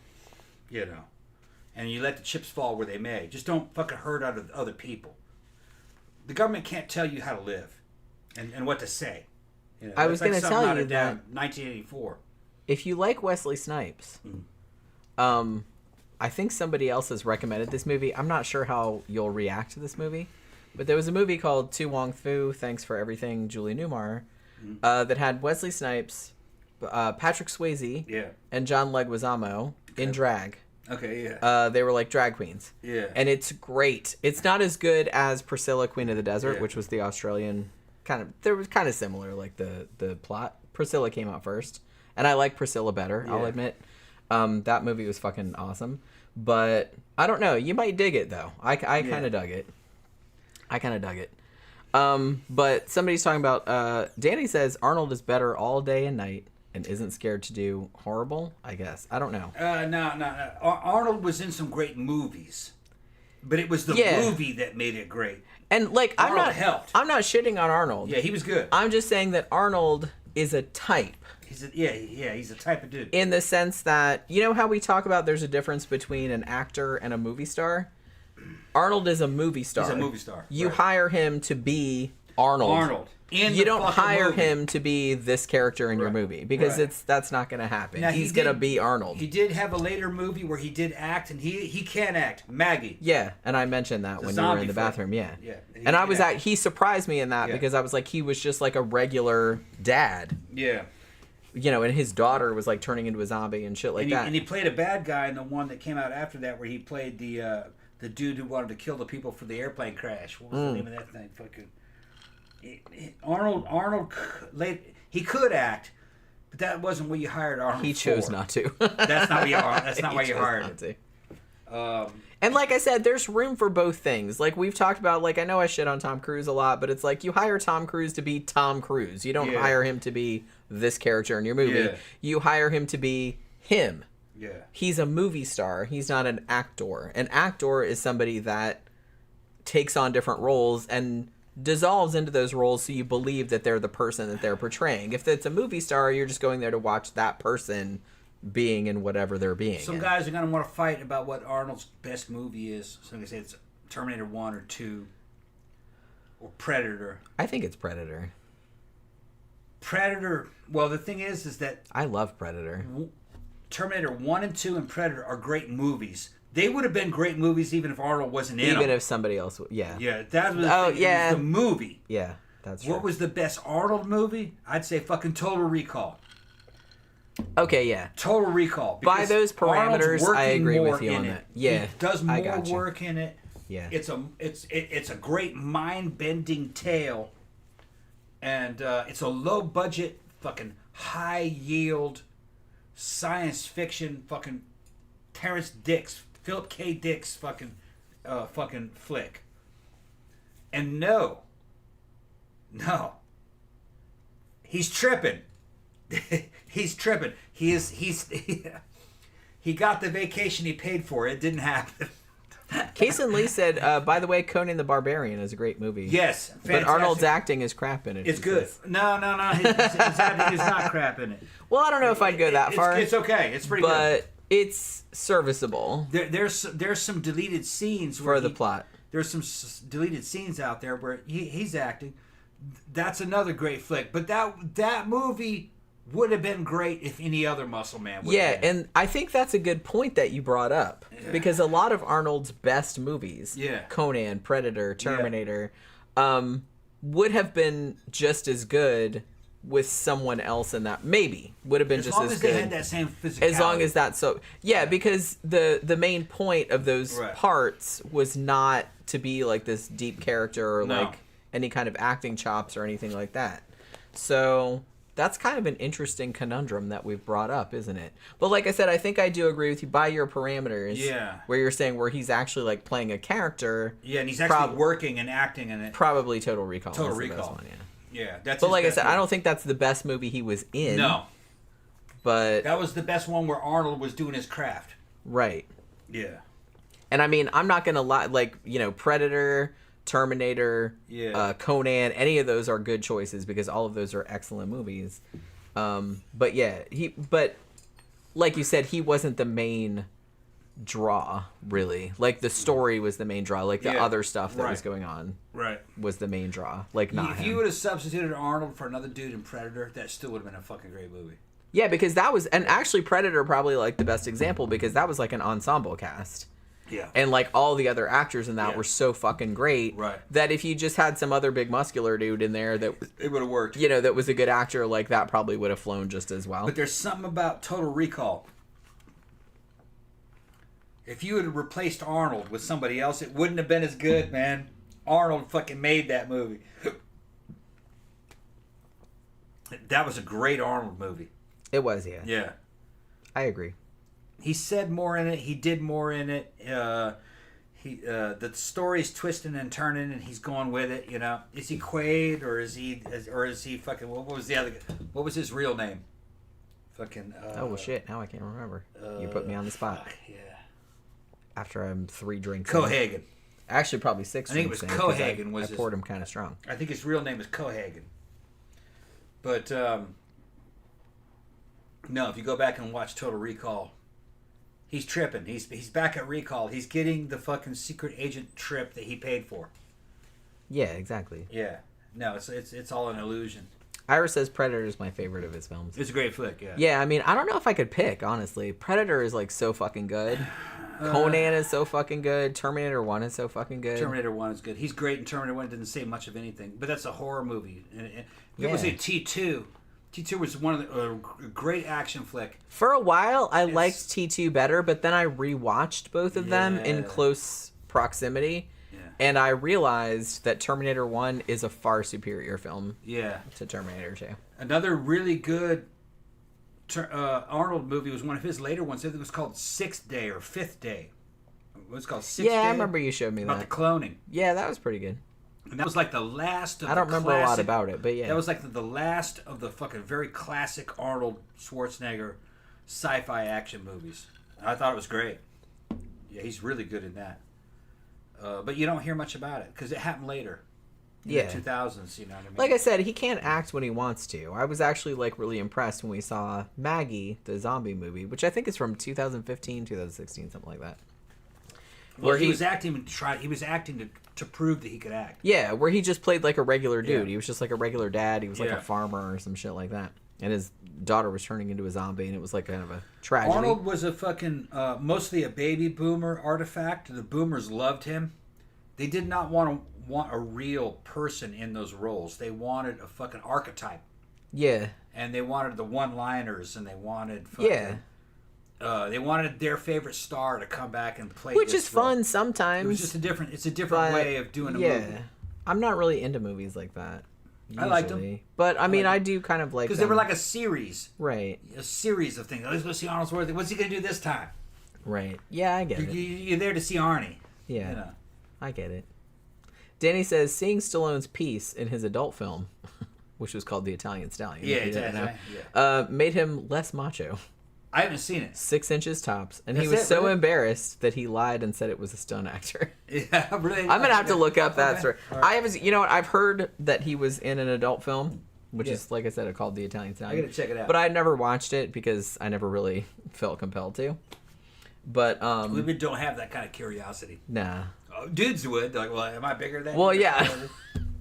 and you let the chips fall where they may. Just don't fucking hurt other people. The government can't tell you how to live and what to say. I was going to tell you that 1984. If you like Wesley Snipes, I think somebody else has recommended this movie. I'm not sure how you'll react to this movie, but there was a movie called To Wong Fu, Thanks for Everything, Julie Newmar, that had Wesley Snipes, Patrick Swayze, and John Leguizamo in drag. Okay, yeah. They were like drag queens. Yeah. And it's great. It's not as good as Priscilla, Queen of the Desert, which was the Australian there was kind of similar, like the plot. Priscilla came out first, and I like Priscilla better, I'll admit. That movie was fucking awesome. But I don't know. You might dig it, though. I kind of dug it. But somebody's talking about... Danny says Arnold is better all day and night and isn't scared to do horrible, I guess. I don't know. No. Arnold was in some great movies. But it was the movie that made it great. And, like, I'm not shitting on Arnold. Yeah, he was good. I'm just saying that Arnold is a type. He's a type of dude. In the sense that, you know how we talk about there's a difference between an actor and a movie star? Arnold is a movie star. He's a movie star. You hire him to be Arnold. You don't hire him to be this character in your movie, because that's not going to happen. Now, he's going to be Arnold. He did have a later movie where he did act, and he can act. Maggie. Yeah, and I mentioned that when you were in the bathroom. Yeah. And I was he surprised me in that because I was like, he was just like a regular dad. Yeah. And his daughter was like turning into a zombie and shit like that. And he played a bad guy in the one that came out after that, where he played the dude who wanted to kill the people for the airplane crash. What was the name of that thing? Fucking Arnold. He could act, but that wasn't what you hired Arnold. He chose not to. That's not why you hired him. And like I said, there's room for both things. Like we've talked about, like I know I shit on Tom Cruise a lot, but it's like you hire Tom Cruise to be Tom Cruise. You don't hire him to be this character in your movie. You hire him to be him. Yeah. He's a movie star. He's not an actor. An actor is somebody that takes on different roles and dissolves into those roles so you believe that they're the person that they're portraying. If it's a movie star, you're just going there to watch that person being in whatever they're being. Some guys are going to want to fight about what Arnold's best movie is. So they say it's Terminator 1 or 2 or Predator. I think it's Predator. Predator, well, the thing is that... I love Predator. Terminator 1 and 2 and Predator are great movies. They would have been great movies even if Arnold wasn't in them. Even if somebody else would, yeah. Yeah, that was, it was the movie. Yeah, that's true. What was the best Arnold movie? I'd say fucking Total Recall. Okay, yeah. Total Recall. By those parameters, I agree with you on that. Yeah, he does more work in it. Yeah. It's a great mind-bending tale. And it's a low-budget, fucking high-yield science fiction fucking Philip K. Dick's fucking flick. And no, he's tripping. He's tripping. He got the vacation he paid for. It didn't happen. Kason Lee said, by the way, Conan the Barbarian is a great movie. Yes, fantastic. But Arnold's acting is crap in it. It's good. No. His acting is not crap in it. Well, I don't know if I'd go that far. It's okay. It's pretty good. But it's serviceable. There's some deleted scenes for the plot. There's some deleted scenes out there where he's acting. That's another great flick. But that movie would have been great if any other muscle man would have been. And I think that's a good point that you brought up. Yeah. Because a lot of Arnold's best movies, Conan, Predator, Terminator, would have been just as good with someone else in that. Maybe would have been just as good. As long as they had that same physicality. As long as that's so. Yeah, because the main point of those parts was not to be like this deep character or like any kind of acting chops or anything like that. So that's kind of an interesting conundrum that we've brought up, isn't it? But like I said, I think I do agree with you by your parameters. Yeah. Where you're saying where he's actually like playing a character. Yeah, and he's actually working and acting in it. Probably Total Recall. Total Recall. One, yeah, that's. But like I said, I don't think that's the best movie he was in. No. But that was the best one where Arnold was doing his craft. Right. Yeah. And I mean, I'm not gonna lie. Like, you know, Predator, Terminator, Conan, any of those are good choices because all of those are excellent movies. But yeah, but like you said, he wasn't the main draw, really. Like the story was the main draw. Like the other stuff that was going on was the main draw. Like not if you would have substituted Arnold for another dude in Predator, that still would have been a fucking great movie. Yeah, because that was, and actually Predator probably like the best example because that was like an ensemble cast. Yeah. And like all the other actors in that were so fucking great that if you just had some other big muscular dude in there that it would have worked. You know, that was a good actor, like that probably would have flown just as well. But there's something about Total Recall. If you had replaced Arnold with somebody else, it wouldn't have been as good, man. Arnold fucking made that movie. That was a great Arnold movie. It was, yeah. Yeah. I agree. He said more in it. He did more in it. The story's twisting and turning, and he's going with it. You know, is he Quaid or is he fucking? What was the other? What was his real name? Fucking. Oh well, shit! Now I can't remember. You put me on the spot. Yeah. After I'm 3 drinks. Cohagen. Actually, probably 6. I think it was Cohagen. I poured him kind of strong. I think his real name is Cohagen. But no, if you go back and watch Total Recall. He's tripping. He's back at Recall. He's getting the fucking secret agent trip that he paid for. Yeah, exactly. Yeah. No, it's all an illusion. Ira says Predator is my favorite of his films. It's a great flick, yeah. Yeah, I mean, I don't know if I could pick, honestly. Predator is like so fucking good. Conan is so fucking good. Terminator 1 is so fucking good. Terminator 1 is good. He's great in Terminator 1. Didn't say much of anything. But that's a horror movie. And people say T2. T2 was one of the great action flick. For a while, I liked T2 better, but then I rewatched both of them in close proximity, and I realized that Terminator 1 is a far superior film to Terminator 2. Another really good Arnold movie was one of his later ones. I think it was called Sixth Day or Fifth Day. It was called Sixth Day. Yeah, I remember you showed me about that. the cloning. Yeah, that was pretty good. And that was like the last of I don't remember a lot about it, but yeah. That was like the last of the fucking very classic Arnold Schwarzenegger sci-fi action movies. I thought it was great. Yeah, he's really good in that. But you don't hear much about it because it happened later. In the 2000s, you know what I mean? Like I said, he can't act when he wants to. I was actually like really impressed when we saw Maggie, the zombie movie, which I think is from 2015, 2016, something like that. Where he was acting to prove that he could act. Yeah, where he just played like a regular dude. He was just like a regular dad. He was like a farmer or some shit like that. And his daughter was turning into a zombie, and it was like kind of a tragedy. Arnold was a fucking mostly a baby boomer artifact. The boomers loved him. They did not want a real person in those roles. They wanted a fucking archetype. Yeah. And they wanted the one-liners, and they wanted fucking, they wanted their favorite star to come back and play. Which is role. fun sometimes. It was just a different way of doing a movie. I'm not really into movies like that. Usually. I liked them. But I mean, I do kind of like because they were like a series. Right. A series of things. Let's go see Arnold Schwarzenegger. What's he going to do this time? Right. Yeah, I get it. You're there to see Arnie. Yeah. You know. I get it. Danny says, seeing Stallone's piece in his adult film, which was called The Italian Stallion. Made him less macho. I haven't seen it. 6 inches tops. And he was so embarrassed that he lied and said it was a stunt actor. Yeah, really? I'm going to have to look up that story. Right. I haven't, you know what? I've heard that he was in an adult film, which is, like I said, called The Italian Stallion. I got to check it out. But I never watched it because I never really felt compelled to. But, women don't have that kind of curiosity. Nah. Oh, dudes would. Like, well, am I bigger than you? Yeah.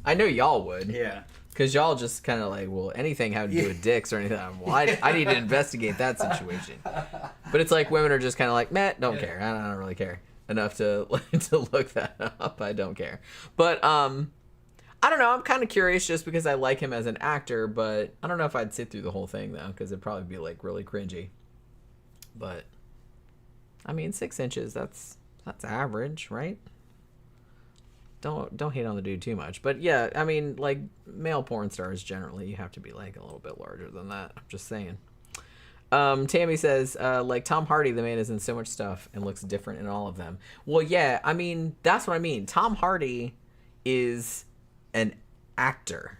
I know y'all would. Yeah. Because y'all just kind of like, well, anything having to do with dicks or anything, well, I need to investigate that situation. But it's like women are just kind of like, meh, don't care. I don't really care enough to look that up. I don't care. But I don't know. I'm kind of curious just because I like him as an actor, but I don't know if I'd sit through the whole thing, though, because it'd probably be like really cringy. But, I mean, 6 inches, that's average, right? Don't hate on the dude too much. But yeah, I mean, like, male porn stars generally, you have to be like a little bit larger than that. I'm just saying. Tammy says, like, Tom Hardy, the man is in so much stuff and looks different in all of them. Well, yeah, I mean, that's what I mean. Tom Hardy is an actor.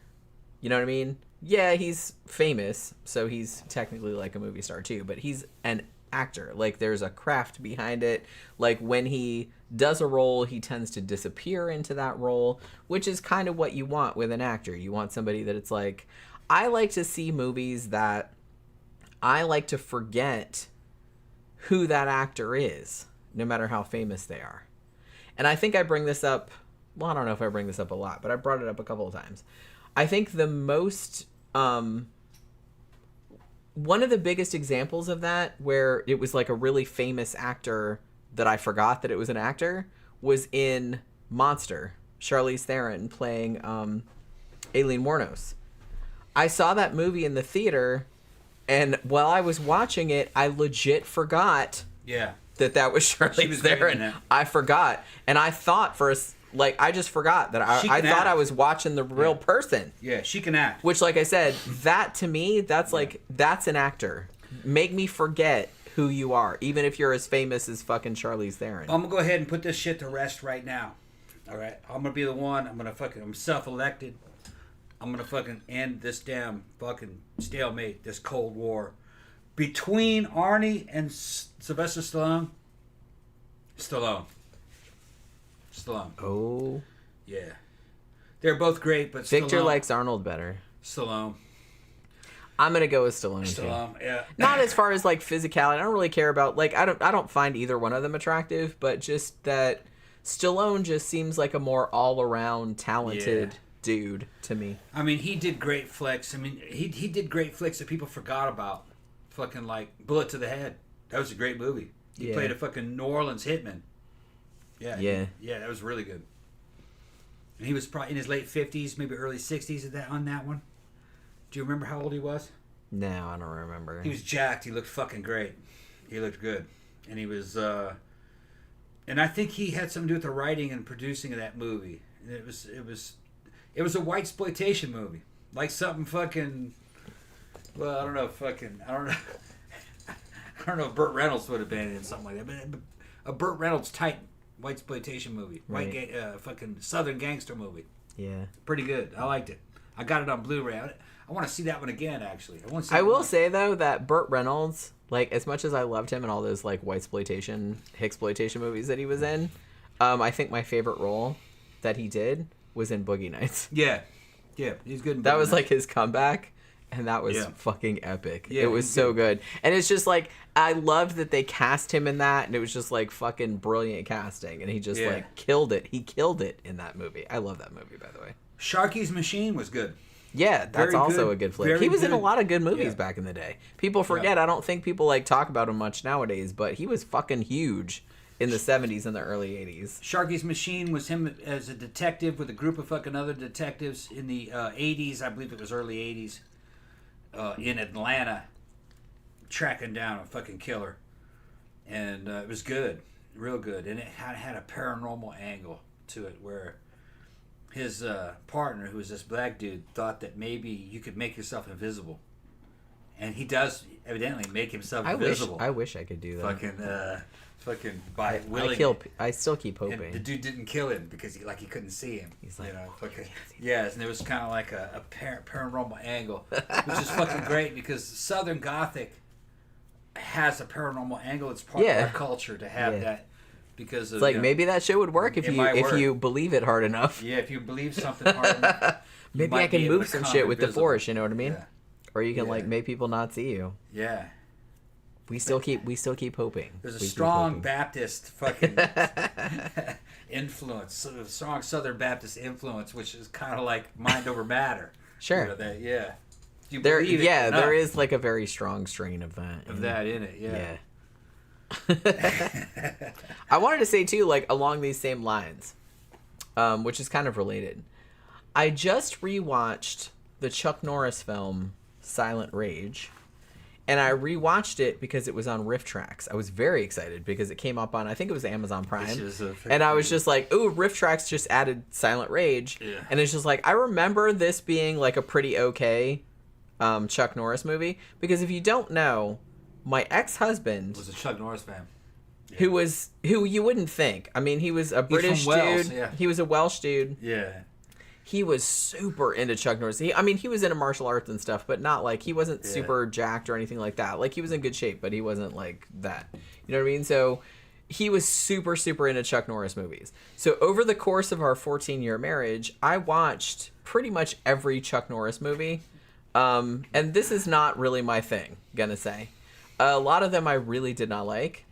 You know what I mean? Yeah, he's famous, so he's technically like a movie star too, but he's an actor. Like, there's a craft behind it. Like, when he does a role, he tends to disappear into that role, which is kind of what you want with an actor. You want somebody that it's like, I like to see movies that I like to forget who that actor is, no matter how famous they are. And I think I bring this up, well, I don't know if I bring this up a lot, but I brought it up a couple of times. I think the most, one of the biggest examples of that, where it was like a really famous actor that I forgot that it was an actor, was in Monster. Charlize Theron playing Aileen Wuornos. I saw that movie in the theater, and while I was watching it, I legit forgot that was Charlize Theron. I forgot. And I thought I just forgot that I thought I was watching the real person. Yeah, she can act. Which, like I said, that to me, that's like, that's an actor. Make me forget who you are, even if you're as famous as fucking Charlize Theron. I'm gonna go ahead and put this shit to rest right now. All right, I'm gonna be the one. I'm self-elected. I'm gonna fucking end this damn fucking stalemate, this Cold War between Arnie and Sylvester Stallone. Stallone. Oh. Yeah. They're both great, but Victor likes Arnold better. Stallone. I'm gonna go with Stallone too. Yeah. Not as far as like physicality. I don't really care about, like, I don't find either one of them attractive, but just that Stallone just seems like a more all around talented dude to me. I mean, he did great flicks. I mean, he did great flicks that people forgot about. Fucking like Bullet to the Head. That was a great movie. He played a fucking New Orleans hitman. Yeah, that was really good. And he was probably in his late 50s, maybe early 60s on that one. Do you remember how old he was? No, I don't remember. He was jacked. He looked fucking great. He looked good. And he was, and I think he had something to do with the writing and producing of that movie. And it was a whitesploitation movie. Like something fucking, well, I don't know if Burt Reynolds would have been in something like that, but a Burt Reynolds type whitesploitation movie. Right. Fucking Southern gangster movie. Yeah. Pretty good. I liked it. I got it on Blu-ray. I want to see that one again. Actually, I will say though that Burt Reynolds, like as much as I loved him in all those like hicksploitation movies that he was in, I think my favorite role that he did was in Boogie Nights. Yeah, he's good. That was like his comeback. And that was fucking epic. Yeah, it was so good. And it's just like, I loved that they cast him in that. And it was just like fucking brilliant casting. And he just like killed it. He killed it in that movie. I love that movie, by the way. Sharky's Machine was good. Yeah, that's also a good flick. He was in a lot of good movies back in the day. People forget. I don't think people like talk about him much nowadays. But he was fucking huge in the 70s and the early 80s. Sharky's Machine was him as a detective with a group of fucking other detectives in the 80s. I believe it was early 80s. In Atlanta, tracking down a fucking killer, and it was good, real good, and it had a paranormal angle to it where his partner, who was this black dude, thought that maybe you could make yourself invisible, and he does evidently make himself invisible. I wish I could do that. Fucking by willing. I still keep hoping. And the dude didn't kill him because he couldn't see him. He's like, fucking yes, and it was kind of like a paranormal angle, which is fucking great because Southern Gothic has a paranormal angle. It's part of our culture to have that because of, it's like maybe that shit would work if you believe it hard enough. Yeah, if you believe something hard enough. Maybe I can move some shit with the Force. You know what I mean? Yeah. Or you can like make people not see you. Yeah. We still keep hoping. There's a strong Baptist fucking influence, a strong Southern Baptist influence, which is kind of like mind over matter. Sure. You know, yeah. You there is like a very strong strain of that. Of that in it, yeah. I wanted to say too, like along these same lines, which is kind of related. I just rewatched the Chuck Norris film Silent Rage. And I rewatched it because it was on RiffTrax. I was very excited because it came up on, I think it was Amazon Prime. And I was just like, ooh, RiffTrax just added Silent Rage. Yeah. And it's just like, I remember this being like a pretty okay Chuck Norris movie. Because if you don't know, my ex-husband was a Chuck Norris fan. Yeah. Who you wouldn't think. I mean, he was a British dude. Yeah. He was a Welsh dude. Yeah. He was super into Chuck Norris. He was into martial arts and stuff, but not like, he wasn't super jacked or anything like that. Like, he was in good shape, but he wasn't like that. You know what I mean? So he was super, super into Chuck Norris movies. So over the course of our 14-year marriage, I watched pretty much every Chuck Norris movie. And this is not really my thing, gonna say. A lot of them I really did not like.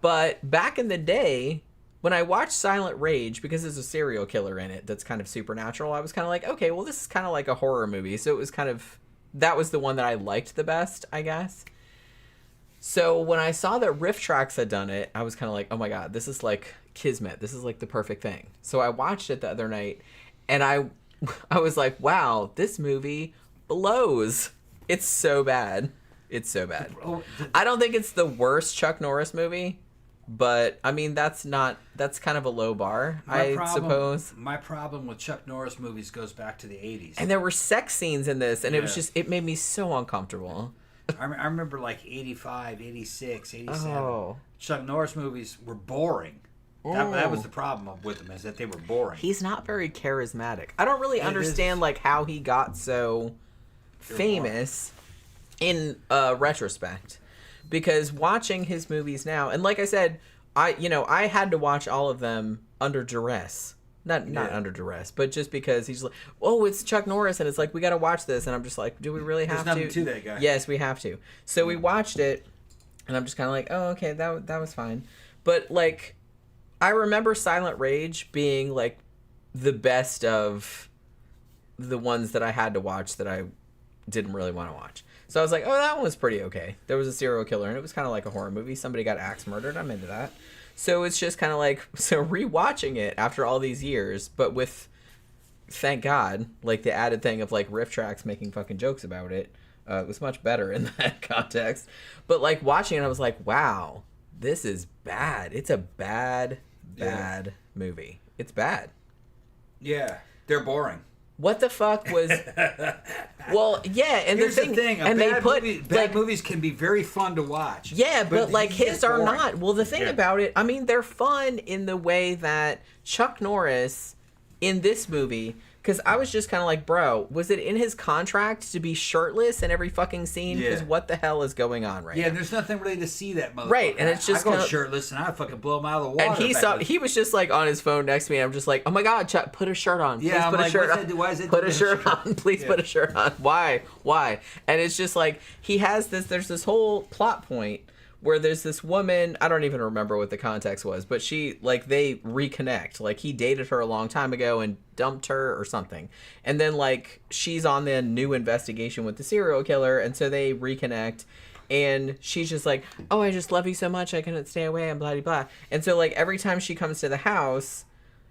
But back in the day, when I watched Silent Rage, because there's a serial killer in it that's kind of supernatural, I was kind of like, okay, well, this is kind of like a horror movie. So it was kind of, that was the one that I liked the best, I guess. So when I saw that RiffTrax had done it, I was kind of like, oh my God, this is like kismet. This is like the perfect thing. So I watched it the other night, and I was like, wow, this movie blows. It's so bad. It's so bad. I don't think it's the worst Chuck Norris movie. But, I mean, that's kind of a low bar, suppose. My problem with Chuck Norris movies goes back to the 80s. And there were sex scenes in this, and it made me so uncomfortable. I remember, like, 85, 86, 87. Oh. Chuck Norris movies were boring. That was the problem with them, is that they were boring. He's not very charismatic. I don't really understand, like, how he got so famous in retrospect. Because watching his movies now, and like I said, I had to watch all of them under duress. Not under duress, but just because he's like, oh, it's Chuck Norris, and it's like, we got to watch this. And I'm just like, do we really have to? There's nothing to that guy. Yes, we have to. So we watched it, and I'm just kind of like, oh, okay, that was fine. But, like, I remember Silent Rage being, like, the best of the ones that I had to watch that I didn't really want to watch. So I was like, oh, that one was pretty okay. There was a serial killer, and it was kind of like a horror movie. Somebody got axe murdered. I'm into that. So it's just kind of like, so rewatching it after all these years, but with, thank God, like the added thing of like RiffTrax making fucking jokes about it, it was much better in that context. But like watching it, I was like, wow, this is bad. It's a bad movie. It's bad. Yeah, they're boring. What the fuck was? Well, yeah, and here's the thing. And they put bad movies can be very fun to watch. Yeah, but like his are not. Well, the thing about it, I mean, they're fun in the way that Chuck Norris in this movie Because I was just kind of like, bro, was it in his contract to be shirtless in every fucking scene? Because what the hell is going on right now? Yeah, there's nothing really to see that motherfucker. Right, and it's just I go shirtless and I fucking blow him out of the water. And he was just like on his phone next to me. And I'm just like, oh my God, Chuck, put a shirt on. Please put a shirt on. Why is it put a shirt on. Please put a shirt on. Why? And it's just like, there's this whole plot point where there's this woman, I don't even remember what the context was, but they reconnect. Like, he dated her a long time ago and dumped her or something. And then, like, she's on the new investigation with the serial killer, and so they reconnect. And she's just like, oh, I just love you so much, I couldn't stay away, and blah, blah, blah. And so, like, every time she comes to the house,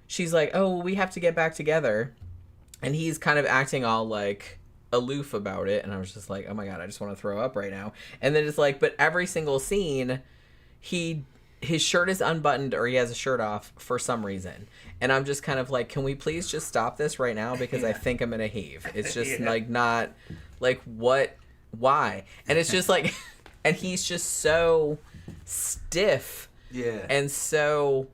she's like, oh, we have to get back together. And he's kind of acting all, like, aloof about it, and I was just like, oh my God, I just want to throw up right now. And then it's like, but every single scene, his shirt is unbuttoned or he has a shirt off for some reason, and I'm just kind of like, can we please just stop this right now, because I think I'm gonna heave. It's just like, not like, what, why? And it's just like, and he's just so stiff, and so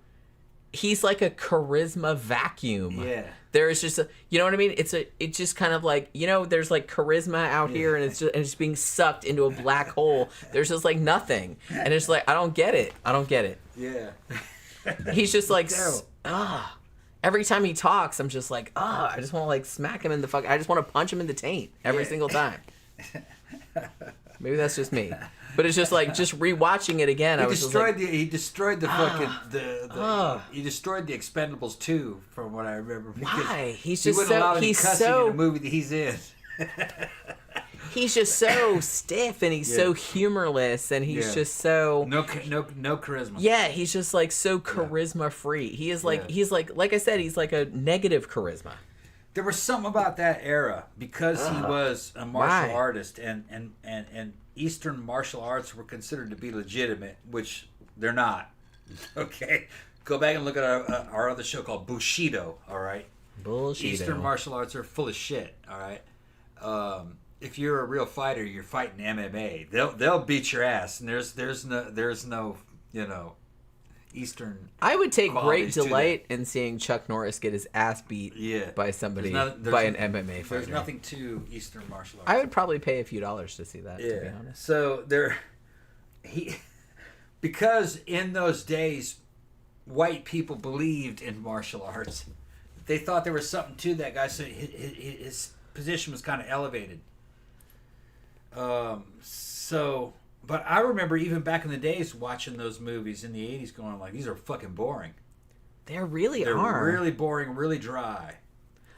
he's like a charisma vacuum. There is just you know what I mean? It's just kind of like, there's like charisma out here, and it's just being sucked into a black hole. There's just like nothing, and it's like, I don't get it. Yeah. He's just like, every time he talks, I'm just like, I just want to like smack him in the fuck. I just want to punch him in the taint every single time. Maybe that's just me. But it's just like, just rewatching it again. He destroyed the Expendables 2, from what I remember. Why? He's in a movie that he's in. He's just so stiff, and he's so humorless, and he's just so no charisma. Yeah, he's just like so charisma free. He is like he's like I said, he's like a negative charisma. There was something about that era, because he was a martial artist, and Eastern martial arts were considered to be legitimate, which they're not. Okay, go back and look at our other show called Bushido. All right, Bullshit. Eastern martial arts are full of shit. All right, if you're a real fighter, you're fighting MMA. They'll beat your ass, and there's no Eastern. I would take great delight in seeing Chuck Norris get his ass beat by somebody, by an MMA fighter. There's nothing to Eastern martial arts. I would probably pay a few dollars to see that, to be honest. So because in those days, white people believed in martial arts. They thought there was something to that guy, so his position was kind of elevated. But I remember even back in the days watching those movies in the 80s going like, these are fucking boring. They're really boring, really dry.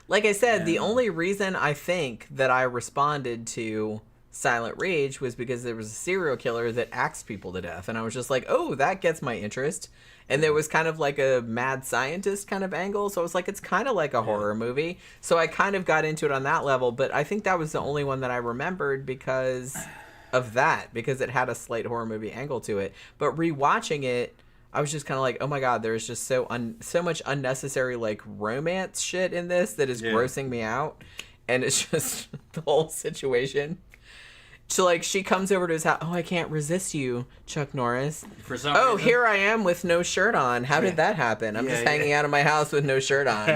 Like I said, the only reason I think that I responded to Silent Rage was because there was a serial killer that axed people to death. And I was just like, oh, that gets my interest. And there was kind of like a mad scientist kind of angle. So I was like, it's kind of like a horror movie. So I kind of got into it on that level. But I think that was the only one that I remembered because of that, because it had a slight horror movie angle to it. But rewatching it, I was just kind of like, oh my God, there's just so much unnecessary like romance shit in this that is grossing me out. And it's just the whole situation. So like, she comes over to his house. Oh, I can't resist you, Chuck Norris. For some reason. Here I am with no shirt on. How did that happen? I'm just hanging out of my house with no shirt on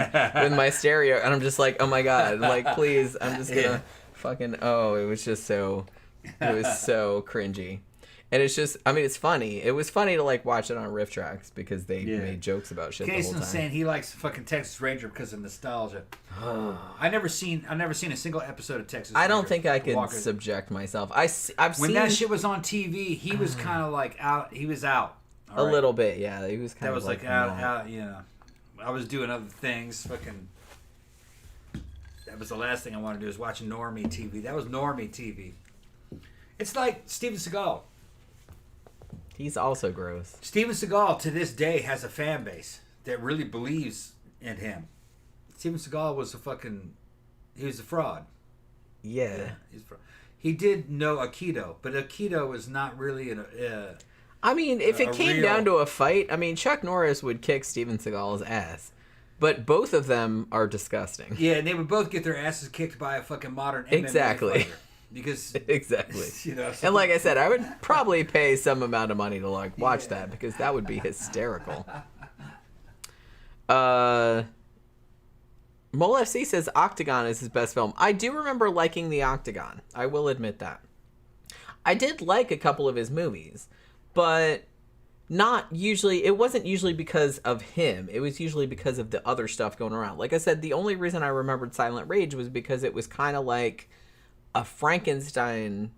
with my stereo. And I'm just like, oh my God, like, please, I'm just gonna fucking, it was just so... It was so cringy. And it's just, I mean, it's funny. It was funny to like watch it on Riff Tracks because they made jokes about shit the whole time. Cason's saying he likes fucking Texas Ranger because of nostalgia. I've never seen a single episode of Texas Ranger. I don't think I could subject myself. I've seen when that shit was on TV, he was kind of like out. He was out a little bit. Yeah, he was kind of like out. Yeah, I was doing other things. Fucking. That was the last thing I wanted to do, is watching normie TV. That was normie TV. It's like Steven Seagal. He's also gross. Steven Seagal, to this day, has a fan base that really believes in him. Steven Seagal was he was a fraud. Yeah. He's a fraud. He did know Aikido, but Aikido was not really I mean, if it came down to a fight, I mean, Chuck Norris would kick Steven Seagal's ass. But both of them are disgusting. Yeah, and they would both get their asses kicked by a fucking modern MMA fighter. Because exactly, and like I said, I would probably pay some amount of money to like watch that, because that would be hysterical. Mole FC says Octagon is his best film. I do remember liking The Octagon. I will admit that. I did like a couple of his movies, but it wasn't usually because of him. It was usually because of the other stuff going around. Like I said, the only reason I remembered Silent Rage was because it was kind of like a Frankenstein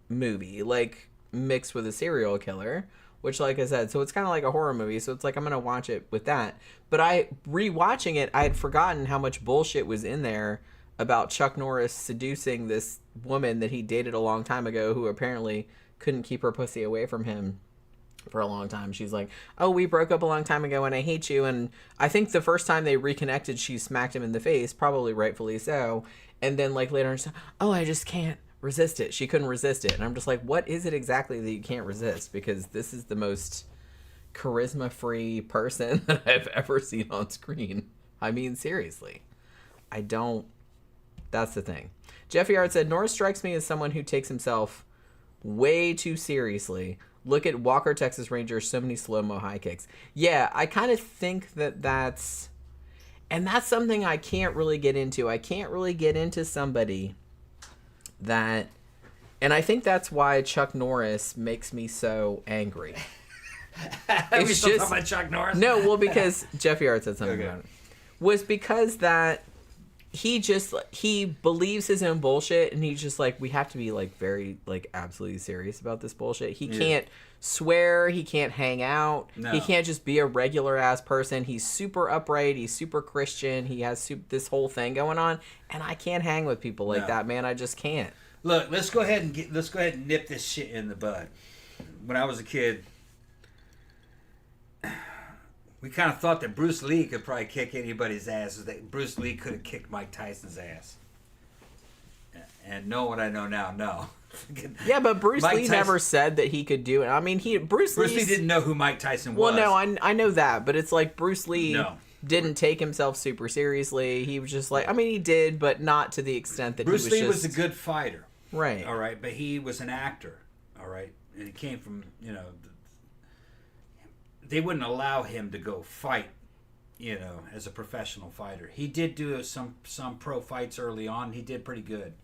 movie, like mixed with a serial killer, which, like I said, so it's kind of like a horror movie. So it's like, I'm going to watch it with that. But rewatching it, I had forgotten how much bullshit was in there about Chuck Norris seducing this woman that he dated a long time ago, who apparently couldn't keep her pussy away from him for a long time. She's like, oh, we broke up a long time ago and I hate you. And I think the first time they reconnected, she smacked him in the face, probably rightfully so. And then like later on, she's like, oh, I just can't resist it. She couldn't resist it. And I'm just like, what is it exactly that you can't resist? Because this is the most charisma-free person that I've ever seen on screen. I mean, seriously. That's the thing. Jeffy Art said, Norris strikes me as someone who takes himself way too seriously. Look at Walker, Texas Ranger, so many slow-mo high kicks. Yeah, I kind of think that's something I can't really get into. I can't really get into somebody that, and I think that's why Chuck Norris makes me so angry. Are we still talking about Chuck Norris? No, well, because Jeffy Art said something about it. Was because that he believes his own bullshit, and he's just like, we have to be like very like absolutely serious about this bullshit. He can't swear, he can't hang out, he can't just be a regular ass person. He's super upright, he's super Christian, he has this whole thing going on, and I can't hang with people like that, man. I just can't. Look, let's go ahead and nip this shit in the bud. When I was a kid, we kind of thought that Bruce Lee could probably kick anybody's ass. That Bruce Lee could have kicked Mike Tyson's ass. And know what I know now, no. Yeah, but Bruce Lee never said that he could do it. I mean, Bruce Lee didn't know who Mike Tyson was. Well, no, I know that, but it's like Bruce Lee didn't take himself super seriously. He was just like, I mean, he did, but not to the extent that Bruce Lee was a good fighter. Right. All right, but he was an actor. All right, and he came from, they wouldn't allow him to go fight, as a professional fighter. He did do some pro fights early on. He did pretty good.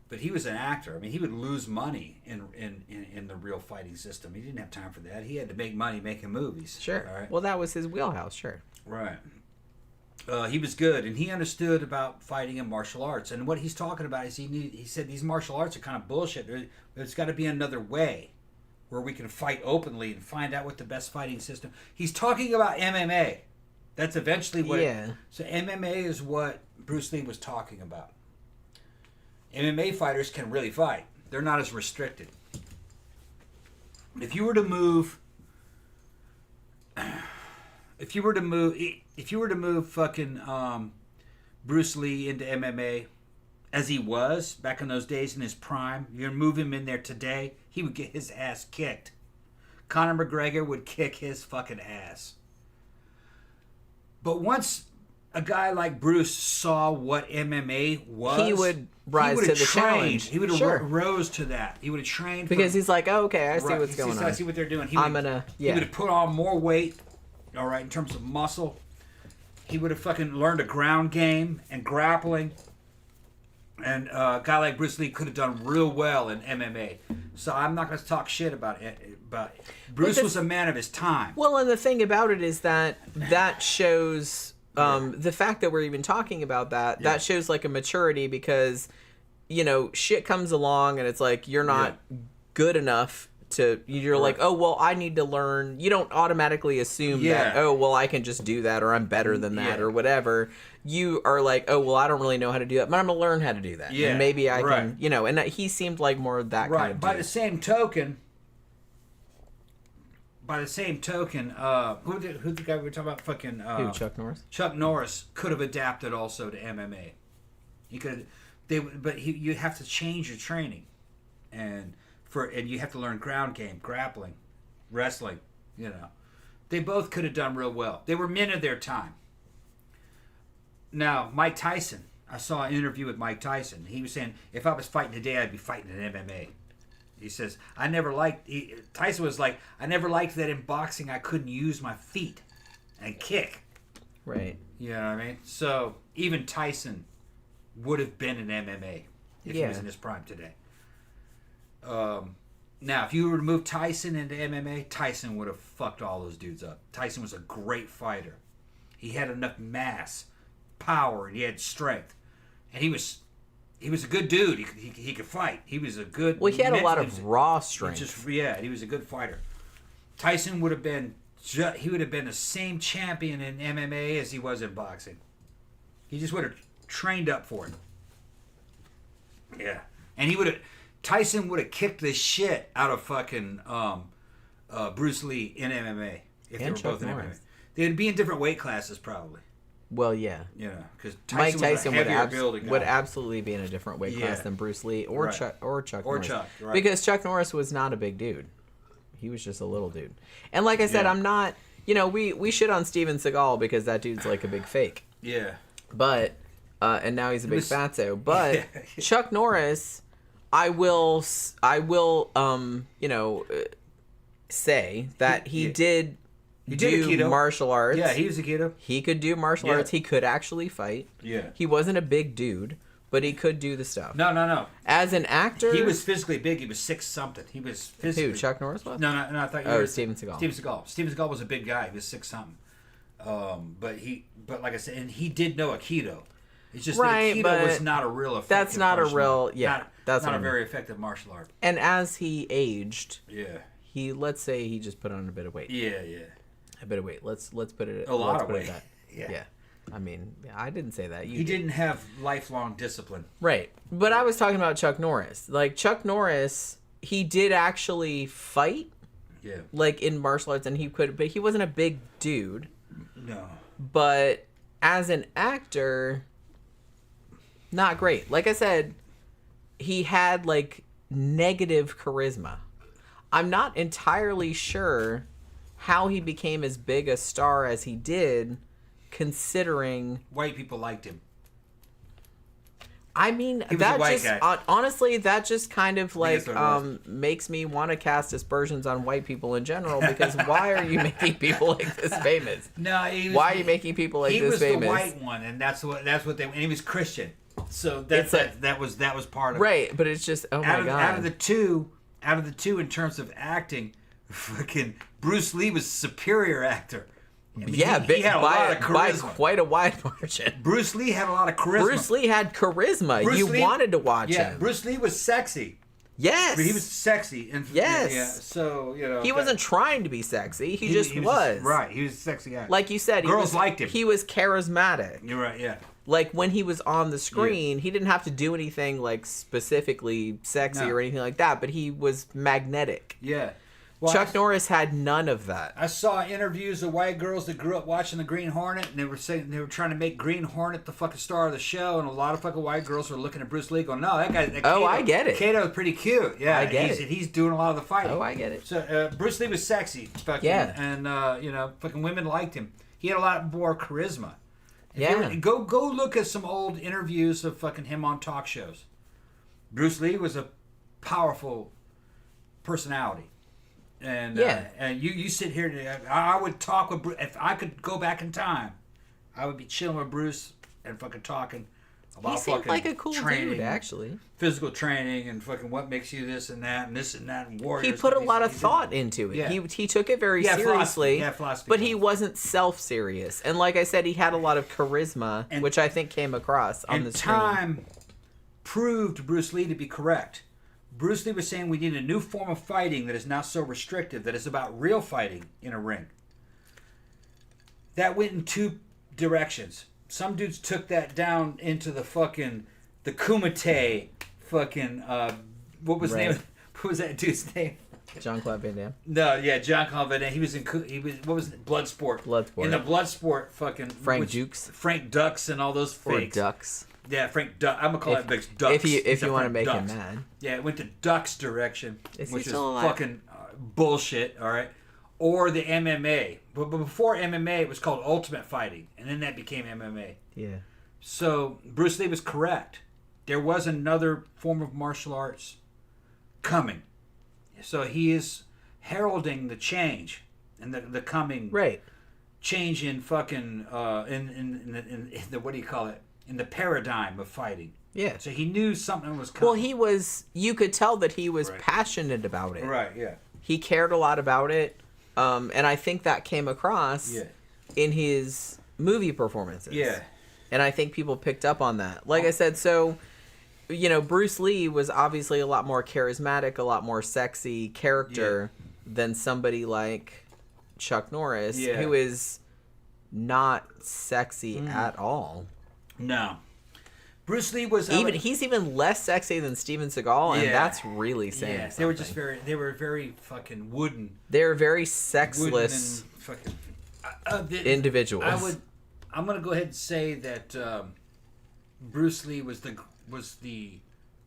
But he was an actor. I mean, he would lose money in the real fighting system. He didn't have time for that. He had to make money making movies. Sure. All right? Well, that was his wheelhouse, sure. Right. He was good, and he understood about fighting and martial arts. And what he's talking about is he said these martial arts are kind of bullshit. There's got to be another way where we can fight openly and find out what the best fighting system. He's talking about MMA. That's eventually what. Yeah. So MMA is what Bruce Lee was talking about. MMA fighters can really fight. They're not as restricted. If you were to move fucking Bruce Lee into MMA as he was back in those days in his prime, you're gonna move him in there today, he would get his ass kicked. Conor McGregor would kick his fucking ass. But once a guy like Bruce saw what MMA was, he would rise to the challenge. He would have rose to that. He would have trained because he's like, oh, okay, I see what's going on. I see what they're doing. He would have put on more weight, all right, in terms of muscle. He would have fucking learned a ground game and grappling. And a guy like Bruce Lee could have done real well in MMA. So I'm not going to talk shit about it. But Bruce was a man of his time. Well, and the thing about it is that shows the fact that we're even talking about that shows like a maturity because, shit comes along and it's like you're not good enough you're like, oh, well, I need to learn. You don't automatically assume that, oh, well, I can just do that or I'm better than that or whatever. You are like, oh, well, I don't really know how to do that, but I'm going to learn how to do that. Yeah. And maybe I can, and he seemed like more of that kind of dude. By the same token, who the guy we were talking about? Fucking who? Chuck Norris. Chuck Norris could have adapted also to MMA. He could, you have to change your training, and you have to learn ground game, grappling, wrestling. They both could have done real well. They were men of their time. Now, Mike Tyson, I saw an interview with Mike Tyson. He was saying, if I was fighting today, I'd be fighting in MMA. He says, Tyson was like, I never liked that in boxing I couldn't use my feet and kick. Right. You know what I mean? So even Tyson would have been in MMA if he was in his prime today. Now, if you were to move Tyson into MMA, Tyson would have fucked all those dudes up. Tyson was a great fighter. He had enough mass, power, and he had strength. And he was a good dude. He could fight. He was a good... Well, he had a lot of raw strength. He was a good fighter. Tyson would have been... He would have been the same champion in MMA as he was in boxing. He just would have trained up for it. Yeah. And Tyson would have kicked the shit out of fucking Bruce Lee in MMA if they were both in MMA. They'd be in different weight classes probably. Well, yeah. Yeah, because Mike Tyson would absolutely be in a different weight class than Bruce Lee or Chuck Norris. Right. Because Chuck Norris was not a big dude. He was just a little dude. And like I said, I'm not... You know, we shit on Steven Seagal because that dude's like a big fake. Yeah. But... and now he's a big fatso. But Chuck Norris... I will, say that he did do martial arts. Yeah, he was a Aikido. He could do martial arts. He could actually fight. Yeah. He wasn't a big dude, but he could do the stuff. No. As an actor... He was physically big. He was 6-something. He was physically... Who, Chuck Norris was? No, I thought you were... Steven Seagal. Steven Seagal was a big guy. He was 6-something. But like I said, and he did know Aikido. It's just that Aikido was not a real effective That's not a real... Yeah. That's not a very effective martial art. And as he aged... Yeah. Let's say he just put on a bit of weight. Yeah. A bit of weight. Let's put it... A lot of weight. Yeah. I mean, I didn't say that. He didn't have lifelong discipline. Right. But I was talking about Chuck Norris. Like, Chuck Norris, he did actually fight. Yeah. Like, in martial arts, and he could... But he wasn't a big dude. No. But as an actor... Not great. Like I said, he had, like, negative charisma. I'm not entirely sure how he became as big a star as he did, considering... White people liked him. I mean, that just... honestly, that just kind of, like, makes me want to cast aspersions on white people in general, because why are you making people like this famous? No, why are you making people like this famous? He was the white one, and that's what they... And he was Christian. So that was part of it. Right, but it's just, my God. Out of the two in terms of acting, fucking Bruce Lee was superior actor. I mean, he had a lot of charisma. By quite a wide margin. Bruce Lee had a lot of charisma. Bruce Lee had charisma. Wanted to watch him. Bruce Lee was sexy. Yes. He was sexy. And, yes. Yeah, so, He wasn't trying to be sexy. He just was. Right. He was a sexy actor. Like you said. Girls liked him. He was charismatic. You're right, yeah. Like, when he was on the screen, he didn't have to do anything, like, specifically sexy or anything like that, but he was magnetic. Yeah. Well, Chuck Norris had none of that. I saw interviews of white girls that grew up watching the Green Hornet, and they were saying they were trying to make Green Hornet the fucking star of the show, and a lot of fucking white girls were looking at Bruce Lee going, no, that guy... Kato, I get it. Kato's pretty cute. Yeah, I get it. He's doing a lot of the fighting. Oh, I get it. So, Bruce Lee was sexy. Fucking, and, fucking women liked him. He had a lot more charisma. Go look at some old interviews of fucking him on talk shows. Bruce Lee was a powerful personality. And and you sit here today. I would talk with Bruce. If I could go back in time, I would be chilling with Bruce and fucking talking about fucking like a cool training, dude, actually. Physical training and fucking what makes you this and that and warriors. He put a lot of thought into it. Yeah. He took it very seriously. Philosophy. But he wasn't self-serious. And like I said, he had a lot of charisma, which I think came across on the screen. And time proved Bruce Lee to be correct. Bruce Lee was saying we need a new form of fighting that is not so restrictive, that is about real fighting in a ring. That went in two directions. Some dudes took that down into the Kumite fucking, what was the name? What was that dude's name? Jean-Claude Van Damme? No, yeah, Jean-Claude Van Damme. He was, what was it? Bloodsport. In the Bloodsport fucking... Frank Dux and all those fakes. Or Ducks. Yeah, Frank Duck. I'm gonna call it Ducks. If you want to make him mad. Yeah, it went to Duck's direction, which is alive? fucking bullshit. All right, or the MMA. But before MMA, it was called Ultimate Fighting, and then that became MMA. Yeah. So Bruce Lee was correct. There was another form of martial arts coming. So he is heralding the change and the coming change in fucking in the what do you call it? In the paradigm of fighting. Yeah. So he knew something was coming. Well, you could tell that he was passionate about it. Right, yeah. He cared a lot about it. And I think that came across in his movie performances. Yeah. And I think people picked up on that. Like I said, so, Bruce Lee was obviously a lot more charismatic, a lot more sexy character than somebody like Chuck Norris, who is not sexy at all. No. Bruce Lee was he's even less sexy than Steven Seagal, and that's really saying something. They were very fucking wooden. They were very sexless individuals. I'm gonna go ahead and say that Bruce Lee was the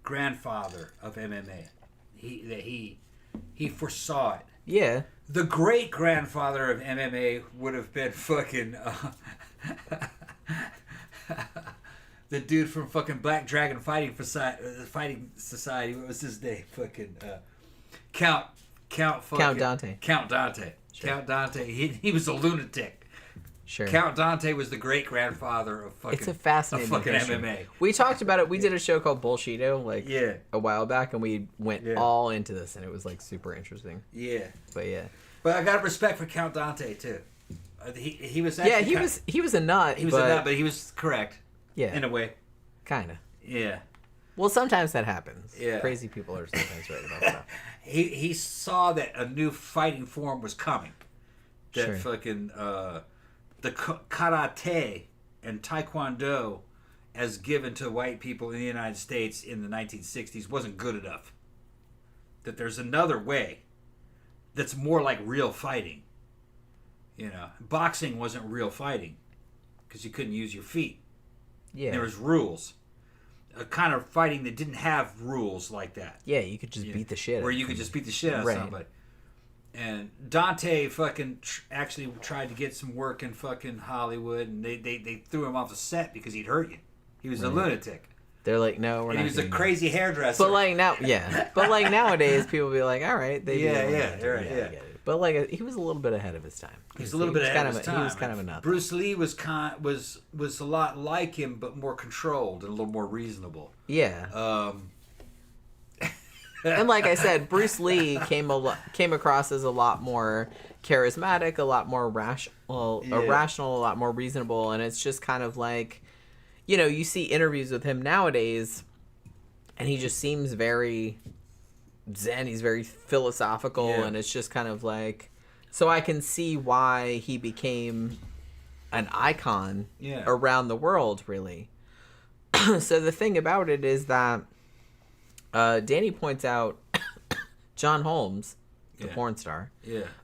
grandfather of MMA. He foresaw it. Yeah. The great grandfather of MMA would have been fucking. The dude from fucking Black Dragon Fighting Society. What was his name? Fucking Count Dante. Count Dante. Sure. Count Dante. He was a lunatic. Sure. Count Dante was the great grandfather of fucking. It's a fascinating MMA. We talked about it. We did a show called Bullshito a while back, and we went all into this, and it was like super interesting. Yeah. But I got respect for Count Dante too. He was actually he was a nut. He was a nut, but he was correct. Yeah. In a way. Kind of. Yeah. Well, sometimes that happens. Yeah. Crazy people are sometimes right about that. He saw that a new fighting form was coming. That fucking the karate and taekwondo as given to white people in the United States in the 1960s wasn't good enough. That there's another way that's more like real fighting. Boxing wasn't real fighting because you couldn't use your feet. Yeah. There was rules. A kind of fighting that didn't have rules like that. Yeah, you could just beat the shit out of Where you could just beat the shit out of somebody. And Dante fucking actually tried to get some work in fucking Hollywood, and they threw him off the set because he'd hurt you. He was a lunatic. They're like, no, we're not. He was a crazy hairdresser. But like now, But like nowadays, people be like, all right, they I get it. But like, he was a little bit ahead of his time. He was a little bit ahead of his time. He was kind of a nut. Bruce Lee was a lot like him, but more controlled and a little more reasonable. Yeah. And like I said, Bruce Lee came across as a lot more charismatic, a lot more irrational, a lot more reasonable, and it's just kind of like, you see interviews with him nowadays, and he just seems very zen. He's very philosophical, and it's just kind of like, so I can see why he became an icon around the world, really. So the thing about it is that Danny points out John Holmes, the porn star,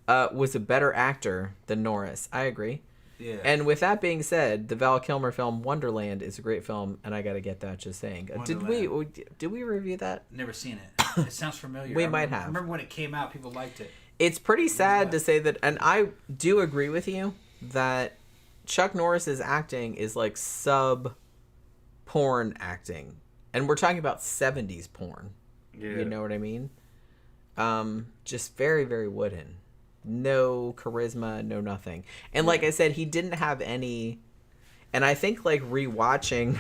was a better actor than Norris. I agree. Yeah. And with that being said, the Val Kilmer film Wonderland is a great film, and I got to get that just saying. Did we review that? Never seen it. It sounds familiar. We might have. I remember when it came out, people liked it. It's pretty sad to say that, and I do agree with you that Chuck Norris's acting is like sub-porn acting. And we're talking about 70s porn. Yeah. You know what I mean? Just very, very wooden. No charisma, no nothing. And like I said, he didn't have any... And I think like rewatching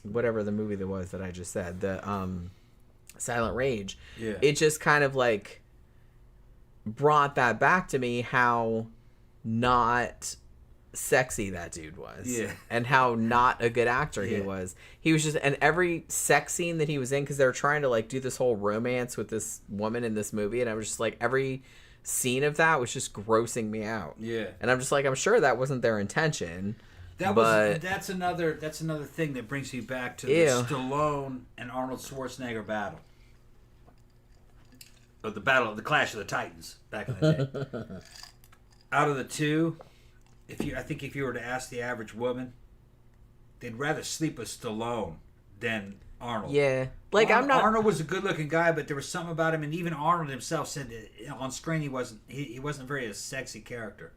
whatever the movie that was that I just said, the Silent Rage, it just kind of like brought that back to me, how not sexy that dude was, and how not a good actor he was. He was just, and every sex scene that he was in, because they were trying to like do this whole romance with this woman in this movie, and I was just like, every scene of that was just grossing me out. And I'm just like, I'm sure that wasn't their intention. That's another thing that brings you back to the Stallone and Arnold Schwarzenegger battle. Or the Clash of the Titans back in the day. Out of the two, I think if you were to ask the average woman, they'd rather sleep with Stallone than Arnold. Yeah. Like Arnold was a good-looking guy, but there was something about him, and even Arnold himself said that on screen he wasn't very a sexy character.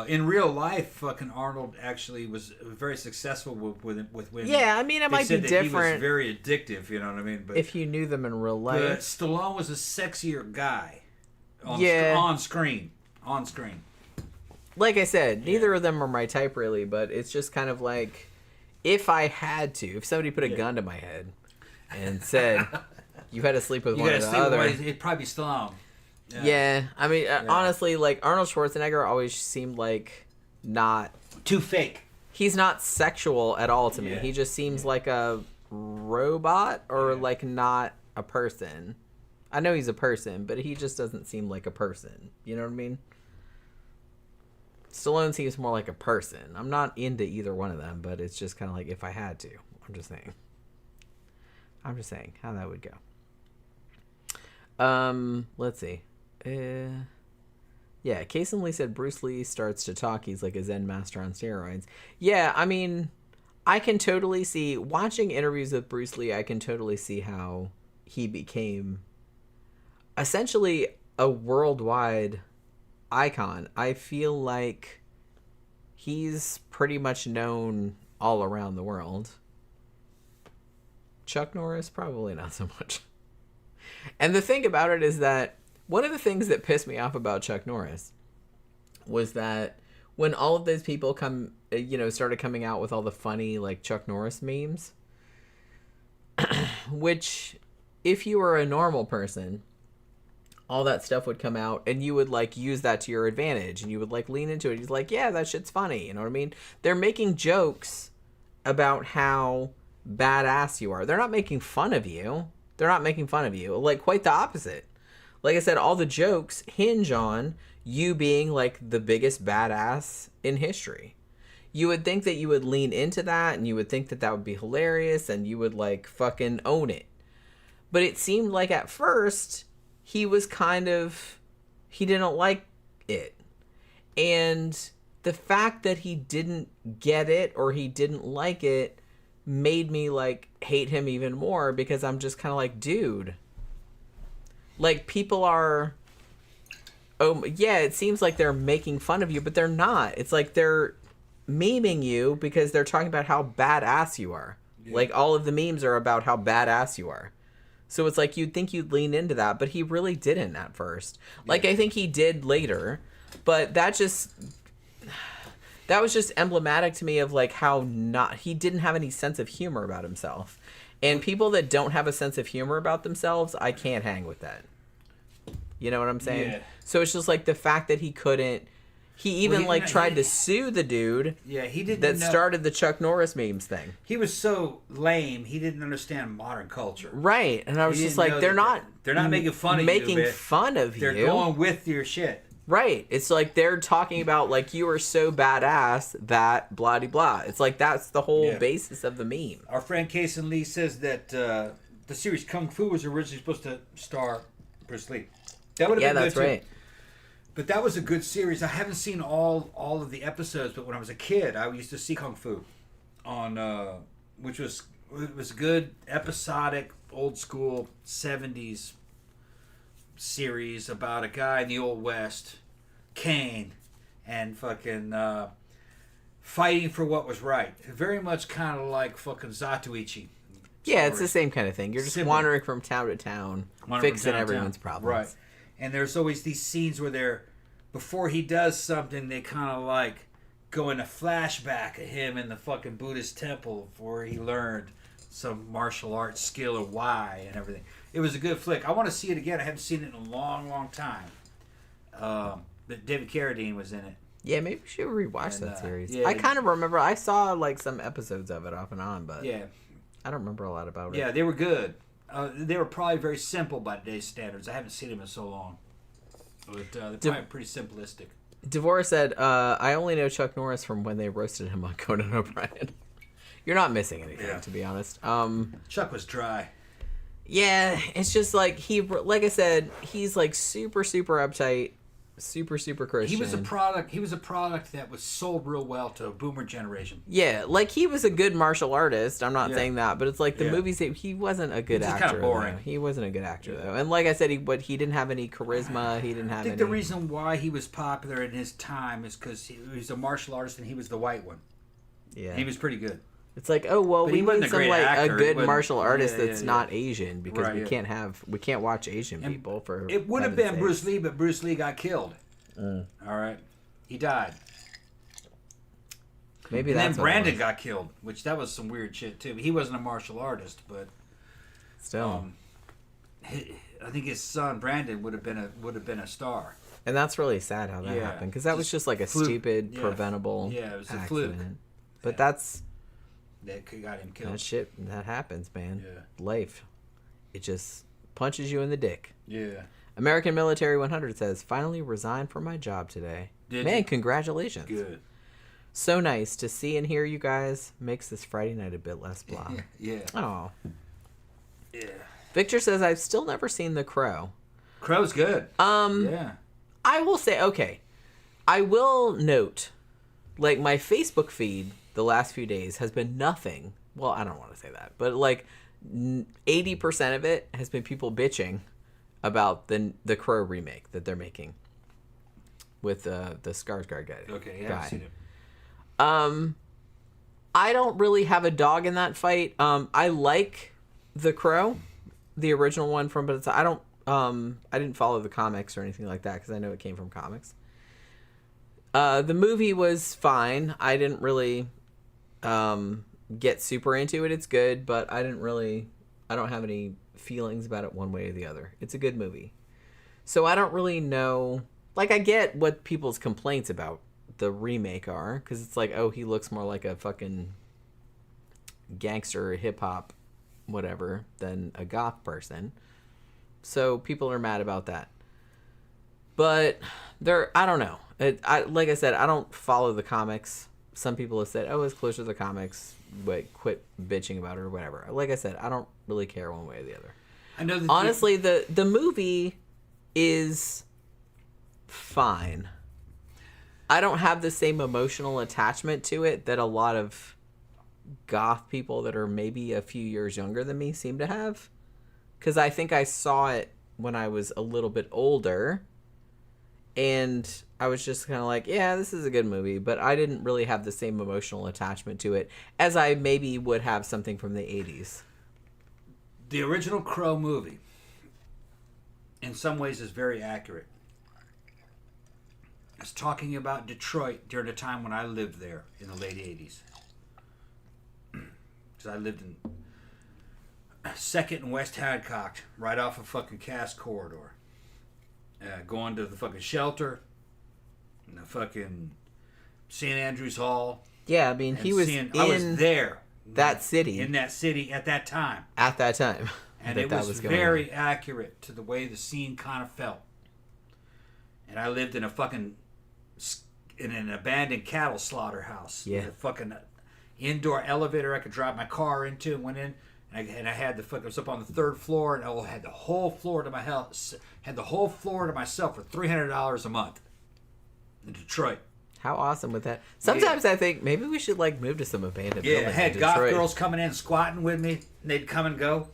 In real life, fucking Arnold actually was very successful with women. Yeah, I mean, it might be different. He was very addictive, you know what I mean? But if you knew them in real life. But Stallone was a sexier guy. on screen. Like I said, neither of them are my type really, but it's just kind of like, if I had to, if somebody put a gun to my head and said, you had to sleep with one or the other. It'd probably be Stallone. Yeah. I mean, honestly, like, Arnold Schwarzenegger always seemed like not... Too fake. He's not sexual at all to me. He just seems like a robot or like not a person. I know he's a person, but he just doesn't seem like a person. You know what I mean? Stallone seems more like a person. I'm not into either one of them, but it's just kind of like if I had to. I'm just saying how that would go. Let's see. Yeah, Kason Lee said Bruce Lee starts to talk. He's like a Zen master on steroids. Yeah, I mean, I can totally see, watching interviews with Bruce Lee, I can totally see how he became essentially a worldwide icon. I feel like he's pretty much known all around the world. Chuck Norris, probably not so much. And the thing about it is that one of the things that pissed me off about Chuck Norris was that when all of those people started coming out with all the funny, like, Chuck Norris memes, which, if you were a normal person, all that stuff would come out and you would, like, use that to your advantage and you would, like, lean into it. He's like, yeah, that shit's funny. You know what I mean? They're making jokes about how badass you are. They're not making fun of you. Like, quite the opposite. Like I said, all the jokes hinge on you being, like, the biggest badass in history. You would think that you would lean into that, and you would think that that would be hilarious, and you would, like, fucking own it. But it seemed like at first, he didn't like it. And the fact that he didn't get it, or he didn't like it, made me, like, hate him even more, because I'm just kind of like, dude... Like, people are... Oh, yeah, it seems like they're making fun of you, but they're not. It's like they're memeing you because they're talking about how badass you are. Yeah. Like, all of the memes are about how badass you are. So it's like you'd think you'd lean into that, but he really didn't at first. Like, I think he did later, but that was just emblematic to me of, like, how he didn't have any sense of humor about himself. And people that don't have a sense of humor about themselves, I can't hang with that. You know what I'm saying? Yeah. So it's just like the fact that he couldn't... He even tried to sue the dude started the Chuck Norris memes thing. He was so lame, he didn't understand modern culture. Right. And I was just like, they're not making fun of you. Making fun of you. They're going with your shit. Right. It's like they're talking about, like, you are so badass that blah de blah. It's like that's the whole basis of the meme. Our friend Kason Lee says that the series Kung Fu was originally supposed to star Bruce Lee. That would have been good too. Right. But that was a good series. I haven't seen all of the episodes, but when I was a kid, I used to see Kung Fu on which was good, episodic, old school 70s series about a guy in the Old West, Kane, and fucking fighting for what was right. Very much kind of like fucking Zatoichi. Yeah, it's the same kind of thing. You're just wandering from town to town, fixing everyone's problems. Right. And there's always these scenes where before he does something, they kind of like go in a flashback of him in the fucking Buddhist temple where he learned some martial arts skill or why and everything. It was a good flick. I want to see it again. I haven't seen it in a long, long time. But David Carradine was in it. Yeah, maybe we should rewatch that series. Yeah, I kind of remember. I saw like some episodes of it off and on, but I don't remember a lot about it. Yeah, they were good. They were probably very simple by today's standards. I haven't seen them in so long. But they're probably pretty simplistic. Devora said, I only know Chuck Norris from when they roasted him on Conan O'Brien. You're not missing anything, to be honest. Chuck was dry. Yeah, it's just like like I said, he's like super, super uptight, super, super Christian. He was a product that was sold real well to a boomer generation. Yeah, like he was a good martial artist. I'm not saying that, but it's like the movies. He wasn't a good actor. Kind of boring. Though. He wasn't a good actor though, and like I said, he didn't have any charisma. He didn't have. I think the reason why he was popular in his time is because he was a martial artist and he was the white one. Yeah, he was pretty good. It's like, oh well, we need some a good martial artist that's not Asian because we can't watch Asian people for. It would have been Bruce Lee, but Bruce Lee got killed. All right, he died. Maybe and then Brandon got killed, which that was some weird shit too. He wasn't a martial artist, but still, I think his son Brandon would have been a star. And that's really sad how that happened because that was just like a stupid, preventable it was a accident. fluke. But that got him killed. That happens, man. Yeah. Life, it just punches you in the dick. Yeah. American Military 100 says, finally resigned from my job today. Congratulations. Good. So nice to see and hear you guys. Makes this Friday night a bit less blah. Yeah. Oh. Yeah. Victor says, I've still never seen The Crow. Crow's good. Yeah. I will say, okay. I will note, like, my Facebook feed the last few days has been nothing. Well, I don't want to say that. But, like, 80% of it has been people bitching about the Crow remake that they're making with the Skarsgård guy. Okay, yeah, I've seen it. I don't really have a dog in that fight. I like The Crow, the original one from, but I don't. I didn't follow the comics or anything like that because I know it came from comics. The movie was fine. I didn't really get super into it. It's good, but I don't have any feelings about it one way or the other. It's a good movie. So I don't really know. Like, I get what people's complaints about the remake are, because it's like, oh, he looks more like a fucking gangster, hip-hop, whatever, than a goth person. So people are mad about that. But I don't know. Like I said, I don't follow the comics. Some people have said, oh, it's closer to the comics, but quit bitching about it or whatever. Like I said, I don't really care one way or the other. I know that honestly, the movie is fine. I don't have the same emotional attachment to it that a lot of goth people that are maybe a few years younger than me seem to have. Because I think I saw it when I was a little bit older. And I was just kind of like, yeah, this is a good movie. But I didn't really have the same emotional attachment to it as I maybe would have something from the 80s. The original Crow movie, in some ways, is very accurate. It's talking about Detroit during the time when I lived there in the late 80s. Because I lived in 2nd and West Hadcock, right off of fucking Cass Corridor. Going to the fucking shelter, and the fucking St. Andrews Hall. Yeah, I mean, I was there. That city. In that city at that time. At that time. And it was very accurate to the way the scene kind of felt. And I lived in an abandoned cattle slaughterhouse. Yeah. With a fucking indoor elevator I could drive my car into and went in. And I had it was up on the 3rd floor, and I had the whole floor to my house. Had the whole floor to myself for $300 a month in Detroit. How awesome with that? Sometimes I think maybe we should like move to some abandoned buildings. Yeah, I had goth girls coming in squatting with me, and they'd come and go.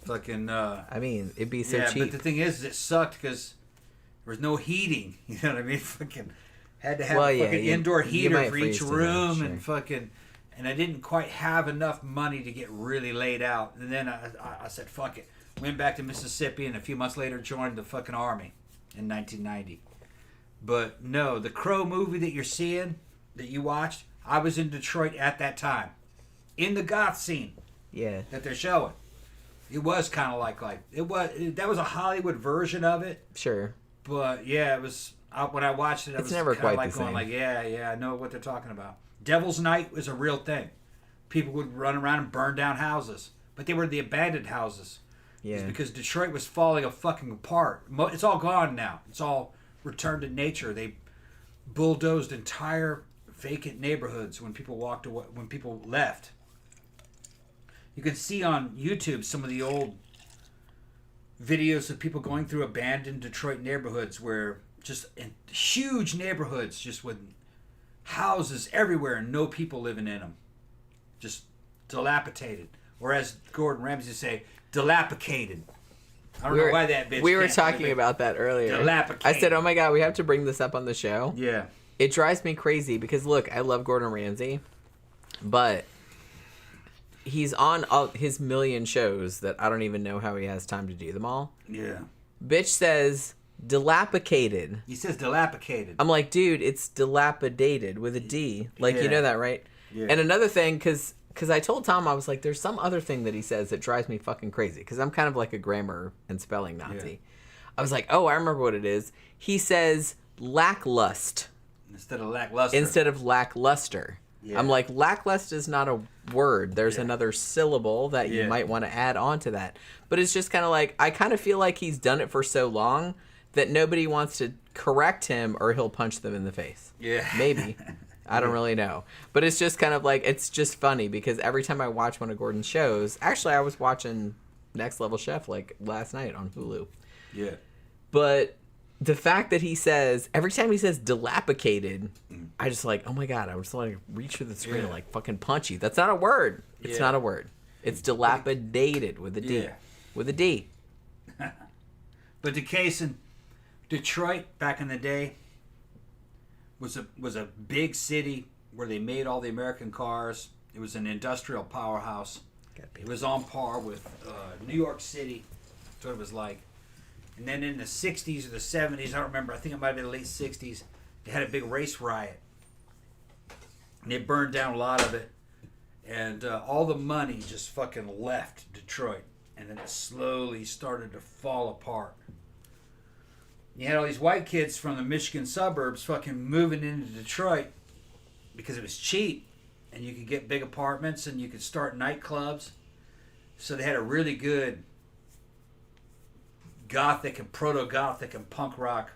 Fucking. I mean, it'd be so cheap. But the thing is, it sucked because there was no heating. You know what I mean? Fucking had to have a fucking indoor heater for each room, and fucking. And I didn't quite have enough money to get really laid out. And then I said, fuck it. Went back to Mississippi, and a few months later joined the fucking Army in 1990. But no, the Crow movie that you're seeing, that you watched, I was in Detroit at that time. In the goth scene. Yeah. That they're showing. It was kind of that was a Hollywood version of it. Sure. But yeah, it was, when I watched it, I was never quite like the going same. like, yeah, I know what they're talking about. Devil's Night was a real thing. People would run around and burn down houses. But they were the abandoned houses. Yeah. It's because Detroit was falling fucking apart. It's all gone now. It's all returned to nature. They bulldozed entire vacant neighborhoods when people walked away, when people left. You can see on YouTube some of the old videos of people going through abandoned Detroit neighborhoods where just in huge neighborhoods just with houses everywhere and no people living in them. Just dilapidated. Whereas Gordon Ramsay would say, dilapidated. I don't know why that bitch We were talking about that earlier. Dilapidated. I said, oh my God, we have to bring this up on the show. Yeah. It drives me crazy because, look, I love Gordon Ramsay, but he's on all his million shows that I don't even know how he has time to do them all. Yeah. Bitch says dilapicated. He says dilapicated. I'm like, dude, it's dilapidated with a D. Like, you know that, right? Yeah. And another thing, because I told Tom, I was like, there's some other thing that he says that drives me fucking crazy. Because I'm kind of like a grammar and spelling Nazi. Yeah. I was like, oh, I remember what it is. He says lacklust. Instead of lackluster. Instead of lackluster. Yeah. I'm like, lackluster is not a word. There's another syllable that you might want to add on to that. But it's just kind of like, I kind of feel like he's done it for so long that nobody wants to correct him or he'll punch them in the face. Yeah. Maybe. I don't really know. But it's just kind of like, it's just funny because every time I watch one of Gordon's shows, actually I was watching Next Level Chef like last night on Hulu. Yeah. But the fact that he says, every time he says dilapicated, I just like, oh my God, I was like, reach for the screen and like fucking punch you. That's not a word. It's not a word. It's dilapidated with a D. Yeah. With a D. But the case in Detroit back in the day was a big city where they made all the American cars. It was an industrial powerhouse. It was on par with New York City. That's what it was like. And then in the 60s or the 70s, I don't remember, I think it might have been the late 60s, they had a big race riot. And they burned down a lot of it. And all the money just fucking left Detroit. And then it slowly started to fall apart. You had all these white kids from the Michigan suburbs fucking moving into Detroit because it was cheap. And you could get big apartments and you could start nightclubs. So they had a really good gothic and proto-gothic and punk rock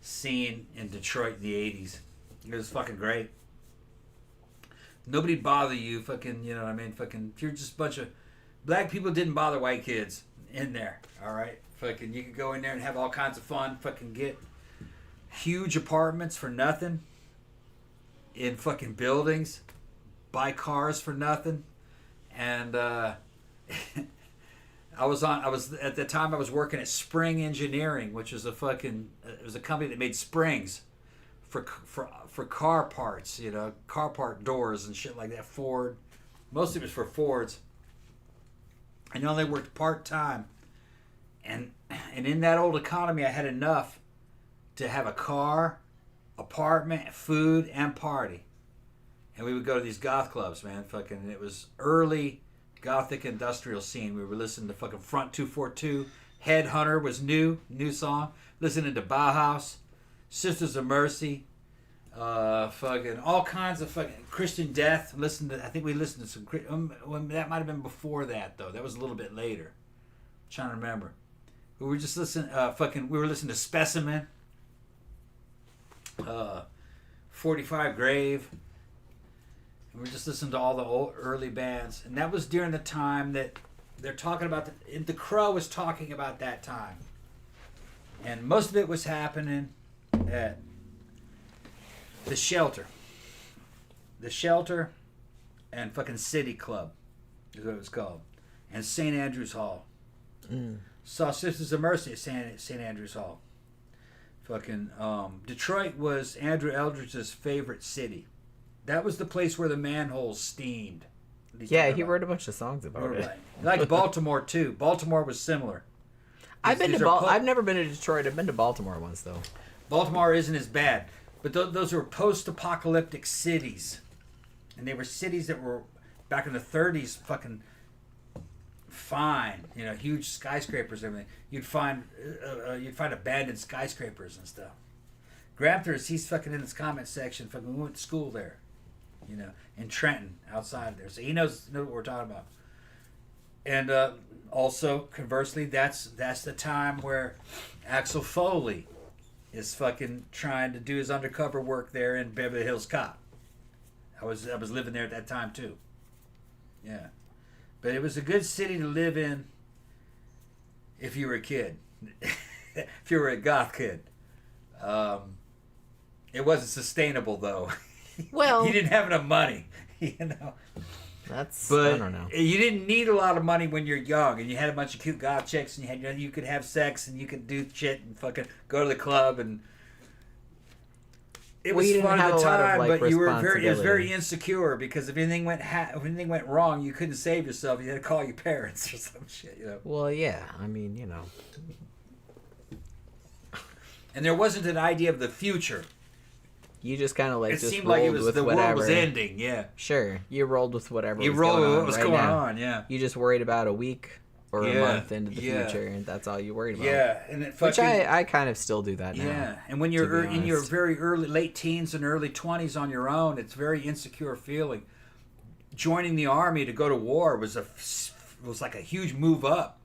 scene in Detroit in the 80s. It was fucking great. Nobody'd bother you, fucking, you know what I mean? Fucking, if you're just a bunch of... Black people didn't bother white kids in there, alright? Fucking, you could go in there and have all kinds of fun, fucking get huge apartments for nothing in fucking buildings, buy cars for nothing, and I was at the time I was working at Spring Engineering, which was it was a company that made springs for car parts, you know, car part doors and shit like that. Ford, mostly it was for Fords. I only worked part-time, and in that old economy I had enough to have a car, apartment, food, and party. And we would go to these goth clubs, man. Fucking, it was early gothic industrial scene. We were listening to fucking Front 242. Headhunter was new song. Listening to Bauhaus, Sisters of Mercy, fucking all kinds of fucking Christian Death. I think we listened to some. That might have been before that though. That was a little bit later. I'm trying to remember. We were just listening. We were listening to Specimen, 45 Grave. We were just listening to all the old early bands, and that was during the time that they're talking about. The Crow was talking about that time, and most of it was happening at the Shelter, and fucking City Club is what it was called, and St. Andrews Hall. Saw Sisters of Mercy at St. Andrews Hall. Fucking Detroit was Andrew Eldridge's favorite city. That was the place where the manholes steamed. Yeah, he wrote a bunch of songs about it. Like Baltimore too. Baltimore was similar. I've never been to Detroit. I've been to Baltimore once though. Baltimore isn't as bad, but those were post-apocalyptic cities, and they were cities that were back in the 30s, fucking fine. You know, huge skyscrapers and everything. You'd find abandoned skyscrapers and stuff. Gramthars, he's fucking in this comment section. Fucking, we went to school there. You know, in Trenton, outside there. So he knows what we're talking about. And also, conversely, that's the time where Axel Foley is fucking trying to do his undercover work there in Beverly Hills Cop. I was living there at that time too. Yeah, but it was a good city to live in if you were a kid. If you were a goth kid. It wasn't sustainable though. Well, you didn't have enough money, you know. I don't know. You didn't need a lot of money when you're young, and you had a bunch of cute goth chicks, and you could have sex, and you could do shit, and fucking go to the club, and it was fun at the time, but you were it was very responsibility. insecure because if anything went wrong, you couldn't save yourself. You had to call your parents or some shit, you know. Well, yeah. I mean, you know. And there wasn't an idea of the future. You just kind of like It just seemed rolled like it was with the whatever. world was ending. Yeah. Sure, you rolled with whatever. You was rolled going with on what was right going now. on. Yeah. You just worried about a week or a Yeah, month into the yeah. future, and that's all you worried about. Yeah, and it fucking, Which I kind of still do that now. yeah, and when you're in your very late teens and early 20s on your own, it's a very insecure feeling. Joining the army to go to war was like a huge move up.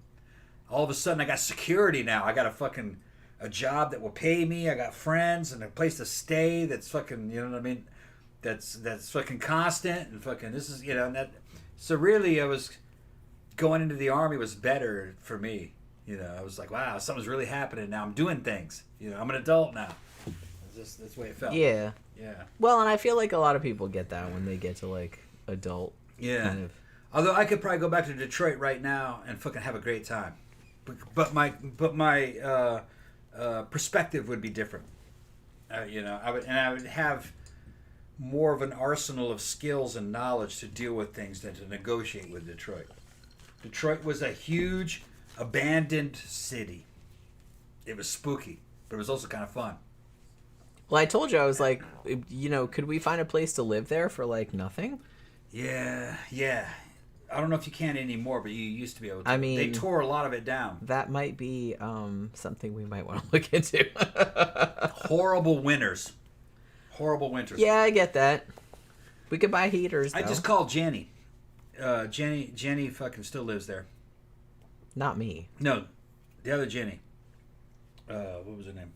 All of a sudden, I got security now. I got a job that will pay me. I got friends and a place to stay. That's fucking, you know what I mean? That's fucking constant and fucking. This is, you know, and that. So really, I was going into the army was better for me. You know, I was like, wow, something's really happening now. I'm doing things. You know, I'm an adult now. That's the way it felt. Yeah. Yeah. Well, and I feel like a lot of people get that when they get to like adult. Yeah. Kind of. Although I could probably go back to Detroit right now and fucking have a great time, but my perspective would be different. You know, I would have more of an arsenal of skills and knowledge to deal with things than to negotiate with Detroit. Detroit was a huge abandoned city. It was spooky, but it was also kind of fun. Well, I told you, I was like, you know, could we find a place to live there for like nothing? Yeah. I don't know if you can anymore, but you used to be able to. I mean, they tore a lot of it down. That might be something we might want to look into. Horrible winters. Yeah, I get that. We could buy heaters, though. I just called Jenny. Jenny fucking still lives there. Not me. No, the other Jenny. What was her name?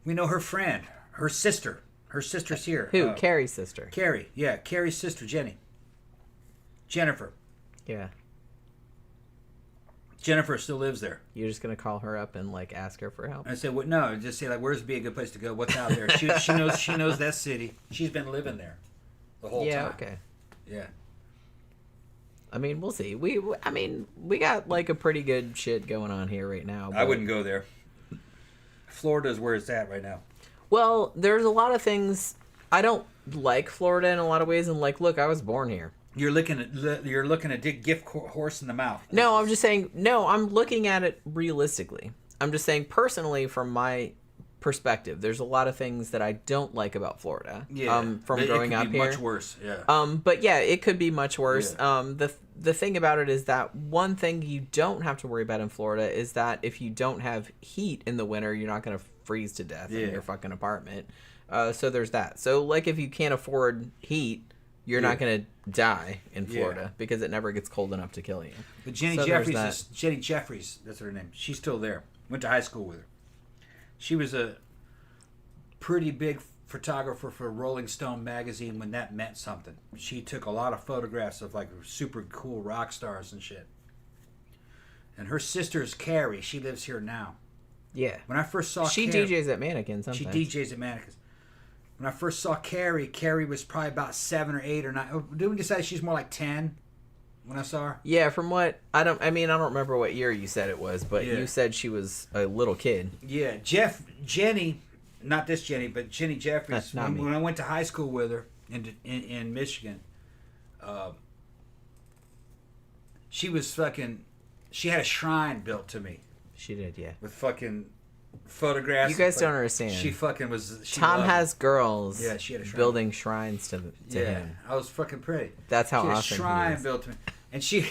We know her friend. Her sister. Her sister's here. Who? Carrie's sister. Carrie. Yeah, Carrie's sister, Jenny. Jennifer. Yeah. Jennifer still lives there. You're just going to call her up and, like, ask her for help? I said, well, no, just say, like, where's be a good place to go? What's out there? She knows that city. She's been living there the whole time. Yeah, okay. Yeah. I mean, we'll see. We got, like, a pretty good shit going on here right now. I wouldn't go there. Florida's where it's at right now. Well, there's a lot of things. I don't like Florida in a lot of ways, and, like, look, I was born here. You're looking at dig gift horse in the mouth. No, I'm just saying. No, I'm looking at it realistically. I'm just saying personally, from my perspective, there's a lot of things that I don't like about Florida. Yeah, from growing up here. Much worse. Yeah. But yeah, it could be much worse. Yeah. The thing about it is that one thing you don't have to worry about in Florida is that if you don't have heat in the winter, you're not going to freeze to death in your fucking apartment. So there's that. So like if you can't afford heat, you're not going to die in Florida because it never gets cold enough to kill you. But Jenny Jeffries, that's her name. She's still there. Went to high school with her. She was a pretty big photographer for Rolling Stone magazine when that meant something. She took a lot of photographs of like super cool rock stars and shit. And her sister is Carrie. She lives here now. Yeah. When I first saw She Carrie, DJs at Mannequin sometimes. She DJs at Mannequin. When I first saw Carrie was probably about 7 or 8 or 9. Didn't we decide she's more like 10 when I saw her? Yeah, from what I don't remember what year you said it was, but you said she was a little kid. Yeah, Jenny, not this Jenny, but Jenny Jeffries. When I went to high school with her in Michigan, she was fucking. She had a shrine built to me. She did, yeah. With fucking photographs. You guys don't understand. She fucking was. Tom has girls. Yeah, she had a shrine. Building shrines to him. I was fucking pretty. That's how she had awesome a shrine built to me, and she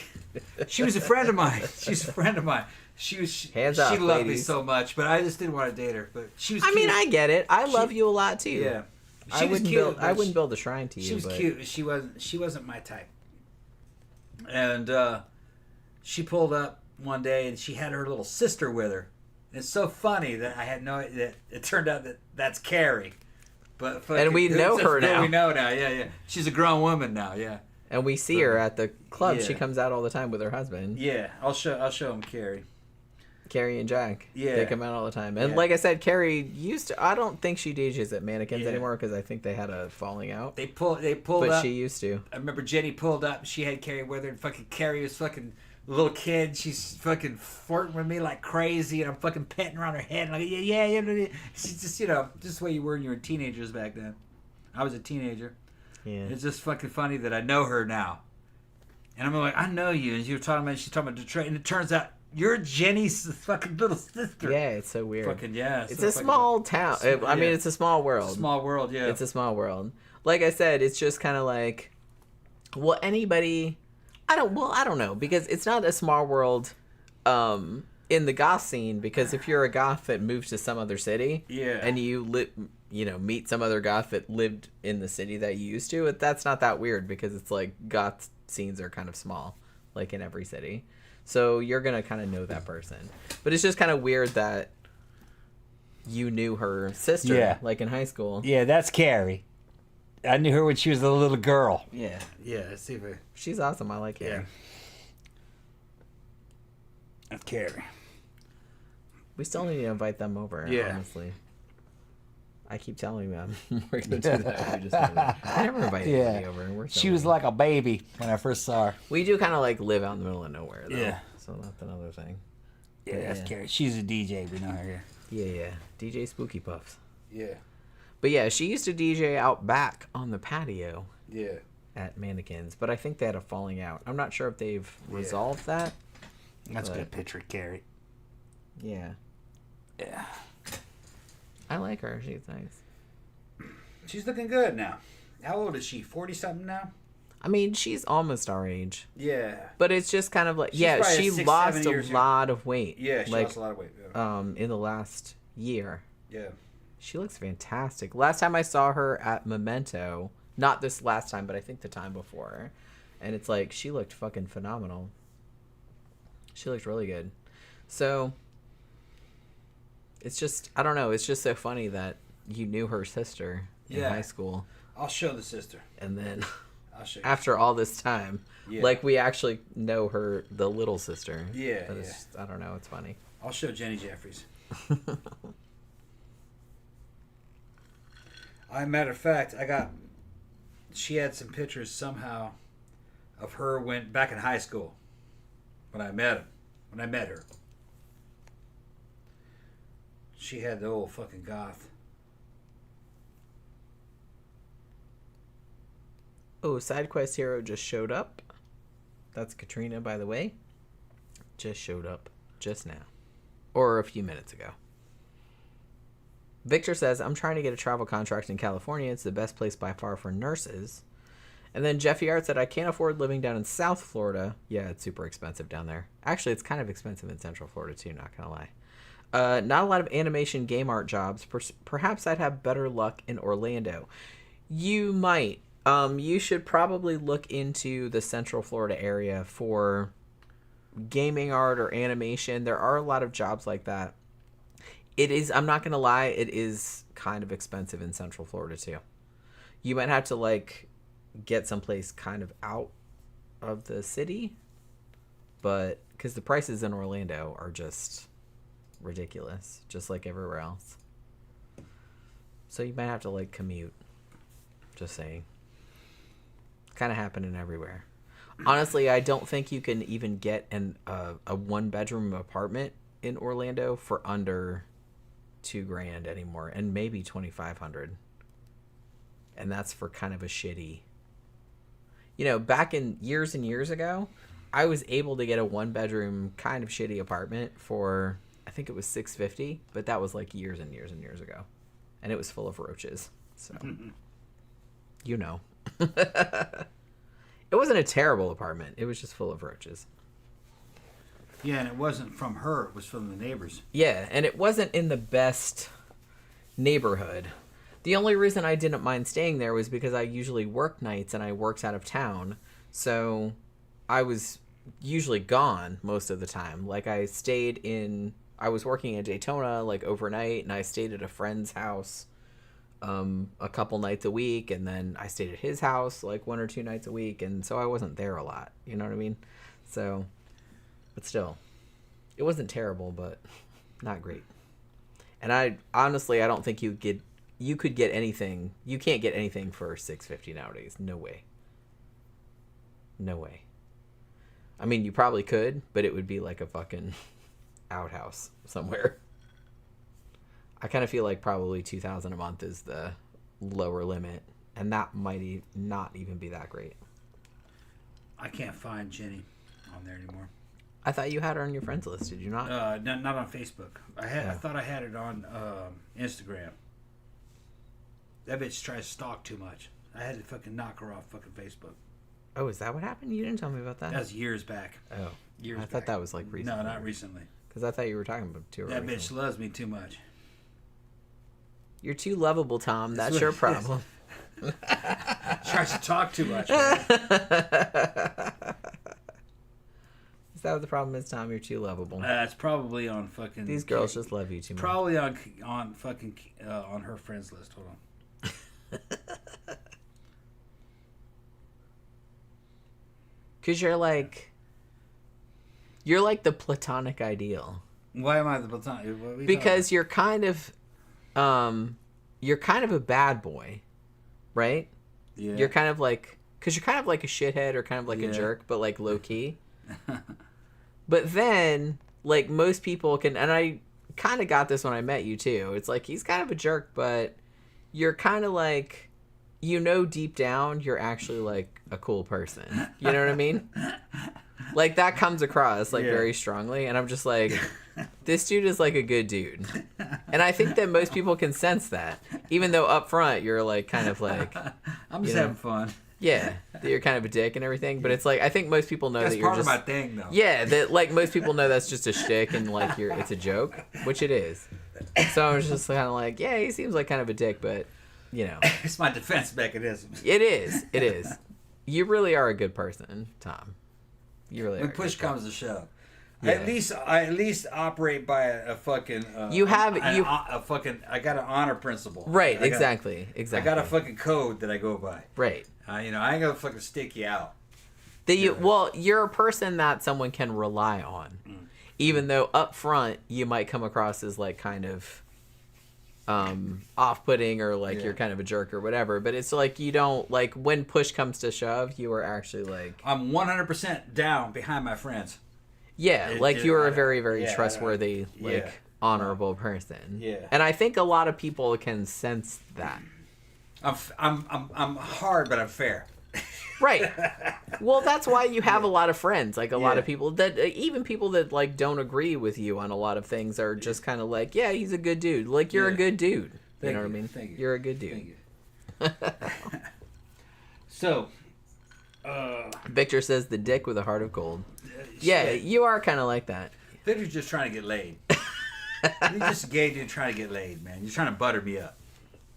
was a friend of mine. She's a friend of mine. She loved ladies. me so much, but I just didn't want to date her. But she was. I mean, I get it. I love you a lot too. Yeah, I wouldn't build a shrine to you. She was cute. She wasn't my type. And she pulled up one day, and she had her little sister with her. And it's so funny that I had that it turned out that that's Carrie. But and we know her now. We know now. Yeah. She's a grown woman now. Yeah. And we see her at the club. She comes out all the time with her husband. Yeah, I'll show him Carrie. Carrie and Jack. Yeah. They come out all the time. And like I said, Carrie used to. I don't think she DJs at Mannequins anymore because I think they had a falling out. They pulled but up. She used to. I remember Jenny pulled up. She had Carrie with her, and fucking Carrie was fucking little kid. She's fucking flirting with me like crazy, and I'm fucking petting her on her head. Like, yeah. She's just, just the way you were when you were teenagers back then. I was a teenager. Yeah. It's just fucking funny that I know her now. And I'm like, I know you. And she's talking about Detroit. And it turns out you're Jenny's fucking little sister. Yeah, it's so weird. Fucking, yeah. It's a small town. I mean, it's a small world. It's a small world, yeah. It's a small world. Like I said, it's just kind of like, well, anybody... I don't know, because it's not a small world in the goth scene, because if you're a goth that moves to some other city, and you meet some other goth that lived in the city that you used to, that's not that weird, because it's like goth scenes are kind of small, like in every city. So you're going to kind of know that person. But it's just kind of weird that you knew her sister, like in high school. Yeah, that's Carrie. I knew her when she was a little girl. Yeah. Let's see if she's awesome. I like her. Yeah. That's Carrie. We still need to invite them over, honestly. I keep telling them we're going to do that. I never invite anybody over. She was like a baby when I first saw her. We do kind of like live out in the middle of nowhere, though. Yeah. So that's another thing. Yeah, that's Carrie. She's a DJ. We know her here. Yeah. DJ Spooky Puffs. Yeah. But yeah, she used to DJ out back on the patio. Yeah. At Mannequins. But I think they had a falling out. I'm not sure if they've resolved that. That's a good picture of Carrie. Yeah. Yeah. I like her. She's nice. She's looking good now. How old is she? 40-something now? I mean, she's almost our age. Yeah. But it's just kind of like, she lost a lot of weight. Yeah, she lost a lot of weight. Yeah. In the last year. Yeah. She looks fantastic. Last time I saw her at Memento, not this last time, but I think the time before, and it's like, she looked fucking phenomenal. She looked really good. So, it's just, I don't know, it's just so funny that you knew her sister in high school. I'll show the sister. And then, I'll show you. After all this time, like we actually know her, the little sister. Yeah, but it's, I don't know, it's funny. I'll show Jenny Jeffries. Matter of fact, she had some pictures somehow of her back in high school when I met her. She had the old fucking goth. Oh, side quest hero just showed up. That's Katrina, by the way. Just showed up just now. Or a few minutes ago. Victor says, I'm trying to get a travel contract in California. It's the best place by far for nurses. And then Jeffy Art said, I can't afford living down in South Florida. Yeah, it's super expensive down there. Actually, it's kind of expensive in Central Florida, too, not going to lie. Not a lot of animation game art jobs. Perhaps I'd have better luck in Orlando. You might. You should probably look into the Central Florida area for gaming art or animation. There are a lot of jobs like that. It is, I'm not going to lie, it is kind of expensive in Central Florida, too. You might have to, like, get someplace kind of out of the city. But, because the prices in Orlando are just ridiculous, just like everywhere else. So you might have to, like, commute. Just saying. Kind of happening everywhere. Honestly, I don't think you can even get a one-bedroom apartment in Orlando for under $2,000 anymore, and maybe $2,500. And that's for kind of a shitty. Back in years and years ago, I was able to get a one-bedroom kind of shitty apartment for, I think it was $650, but that was like years and years and years ago, and it was full of roaches. So, it wasn't a terrible apartment. It was just full of roaches. Yeah, and it wasn't from her. It was from the neighbors. Yeah, and it wasn't in the best neighborhood. The only reason I didn't mind staying there was because I usually work nights and I worked out of town. So I was usually gone most of the time. Like I was working in Daytona like overnight, and I stayed at a friend's house a couple nights a week, and then I stayed at his house like 1 or 2 nights a week, and so I wasn't there a lot. You know what I mean? So... But still, it wasn't terrible, but not great. And I don't think you could get anything. You can't get anything for $650 nowadays. No way. I mean, you probably could, but it would be like a fucking outhouse somewhere. I kind of feel like probably 2,000 a month is the lower limit, and that might not even be that great. I can't find Jenny on there anymore. I thought you had her on your friends list. Did you not? Not on Facebook. I thought I had it on Instagram. That bitch tries to stalk too much. I had to fucking knock her off fucking Facebook. Oh, is that what happened? You didn't tell me about that. That was years back. Oh, years. I thought that was like recently. No, not recently. Because I thought you were talking about her. That bitch loves me too much. You're too lovable, Tom. That's your problem. Tries to talk too much. Man. Is that what the problem is, Tom? You're too lovable. It's probably on fucking. These girls just love you too much. Probably on fucking on her friends list. Hold on. Because you're like the platonic ideal. Why am I the platonic? Because you're kind of a bad boy, right? Yeah. You're kind of like, because you're kind of like a shithead or kind of like a jerk, but like low key. But then, like, most people can, and I kind of got this when I met you too. It's like he's kind of a jerk, but you're kind of like, deep down you're actually like a cool person. You know what I mean? Like that comes across like very strongly, and I'm just like, this dude is like a good dude. And I think that most people can sense that, even though up front you're like kind of like, I'm just having fun. Yeah, that you're kind of a dick and everything, but it's like I think most people know that's that you're just part of my thing, though. Yeah, that like most people know that's just a shtick and like it's a joke, which it is. So I was just kind of like, yeah, he seems like kind of a dick, but it's my defense mechanism. It is. You really are a good person, Tom. You really when are. Push comes to shove. Yeah. I at least operate by a fucking. I got an honor principle. Right. Exactly. I got a fucking code that I go by. Right. I ain't gonna fucking stick you out. You're a person that someone can rely on, even though up front you might come across as like kind of off-putting or like you're kind of a jerk or whatever. But it's like you don't like when push comes to shove, you are actually like I'm 100% down behind my friends. Yeah, you're a very, very trustworthy, honorable person. Yeah, and I think a lot of people can sense that. I'm hard, but I'm fair. Right. Well, that's why you have a lot of friends. Like a lot of people that even people that like don't agree with you on a lot of things are just kind of like, yeah, he's a good dude. Like you're a good dude. You know what I mean? Thank you. You're a good dude. Thank you. So, Victor says the dick with a heart of gold. Yeah, you are kind of like that. Victor's just trying to get laid. You're just a gay dude trying to get laid, man. You're trying to butter me up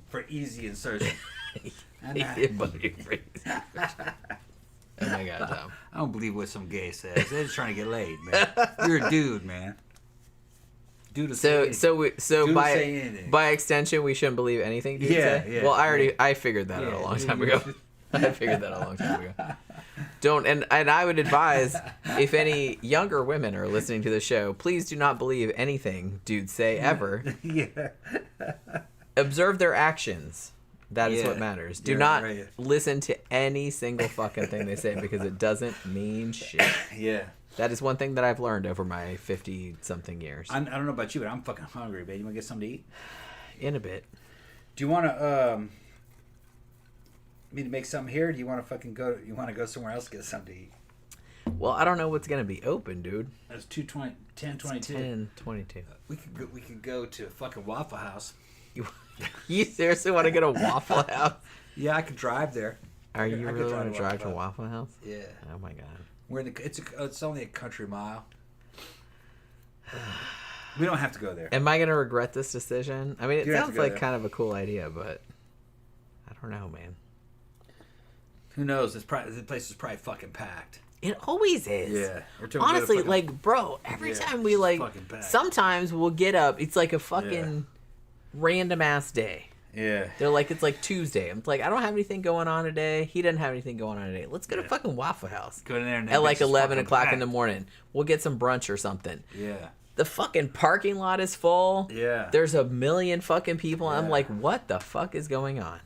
for easy insertion. Oh my god, Tom. I don't believe what some gay says. They're just trying to get laid, man. You're a dude, man. By extension, we shouldn't believe anything dudes say? Yeah. Well, I figured that out a long time ago. I figured that out a long time ago. Don't and I would advise if any younger women are listening to the show, please do not believe anything dudes say ever. Yeah. Observe their actions. That is what matters. Do not listen to any single fucking thing they say because it doesn't mean shit. Yeah. That is one thing that I've learned over my 50-something years. I don't know about you, but I'm fucking hungry, babe. You want to get something to eat? In a bit. Do you want to me to make something here? Or do you want to fucking go? You want to go somewhere else to get something to eat? Well, I don't know what's gonna be open, dude. It's 10:22. 10:22. We could go to a fucking Waffle House. You seriously want to get a Waffle House? Yeah, I could drive there. Are you really want to drive to Waffle House? Yeah. Oh my god. We're in it's only a country mile. We don't have to go there. Am I gonna regret this decision? I mean, it sounds like kind of a cool idea, but I don't know, man. Who knows? The place is probably fucking packed. It always is. Yeah. Honestly, like, bro, every time we like, sometimes we'll get up. It's like a fucking random ass day. Yeah. They're like, it's like Tuesday. I'm like, I don't have anything going on today. He doesn't have anything going on today. Let's go to fucking Waffle House. Go in there and at like 11 o'clock in the morning. We'll get some brunch or something. Yeah. The fucking parking lot is full. Yeah. There's a million fucking people. Yeah. I'm like, what the fuck is going on?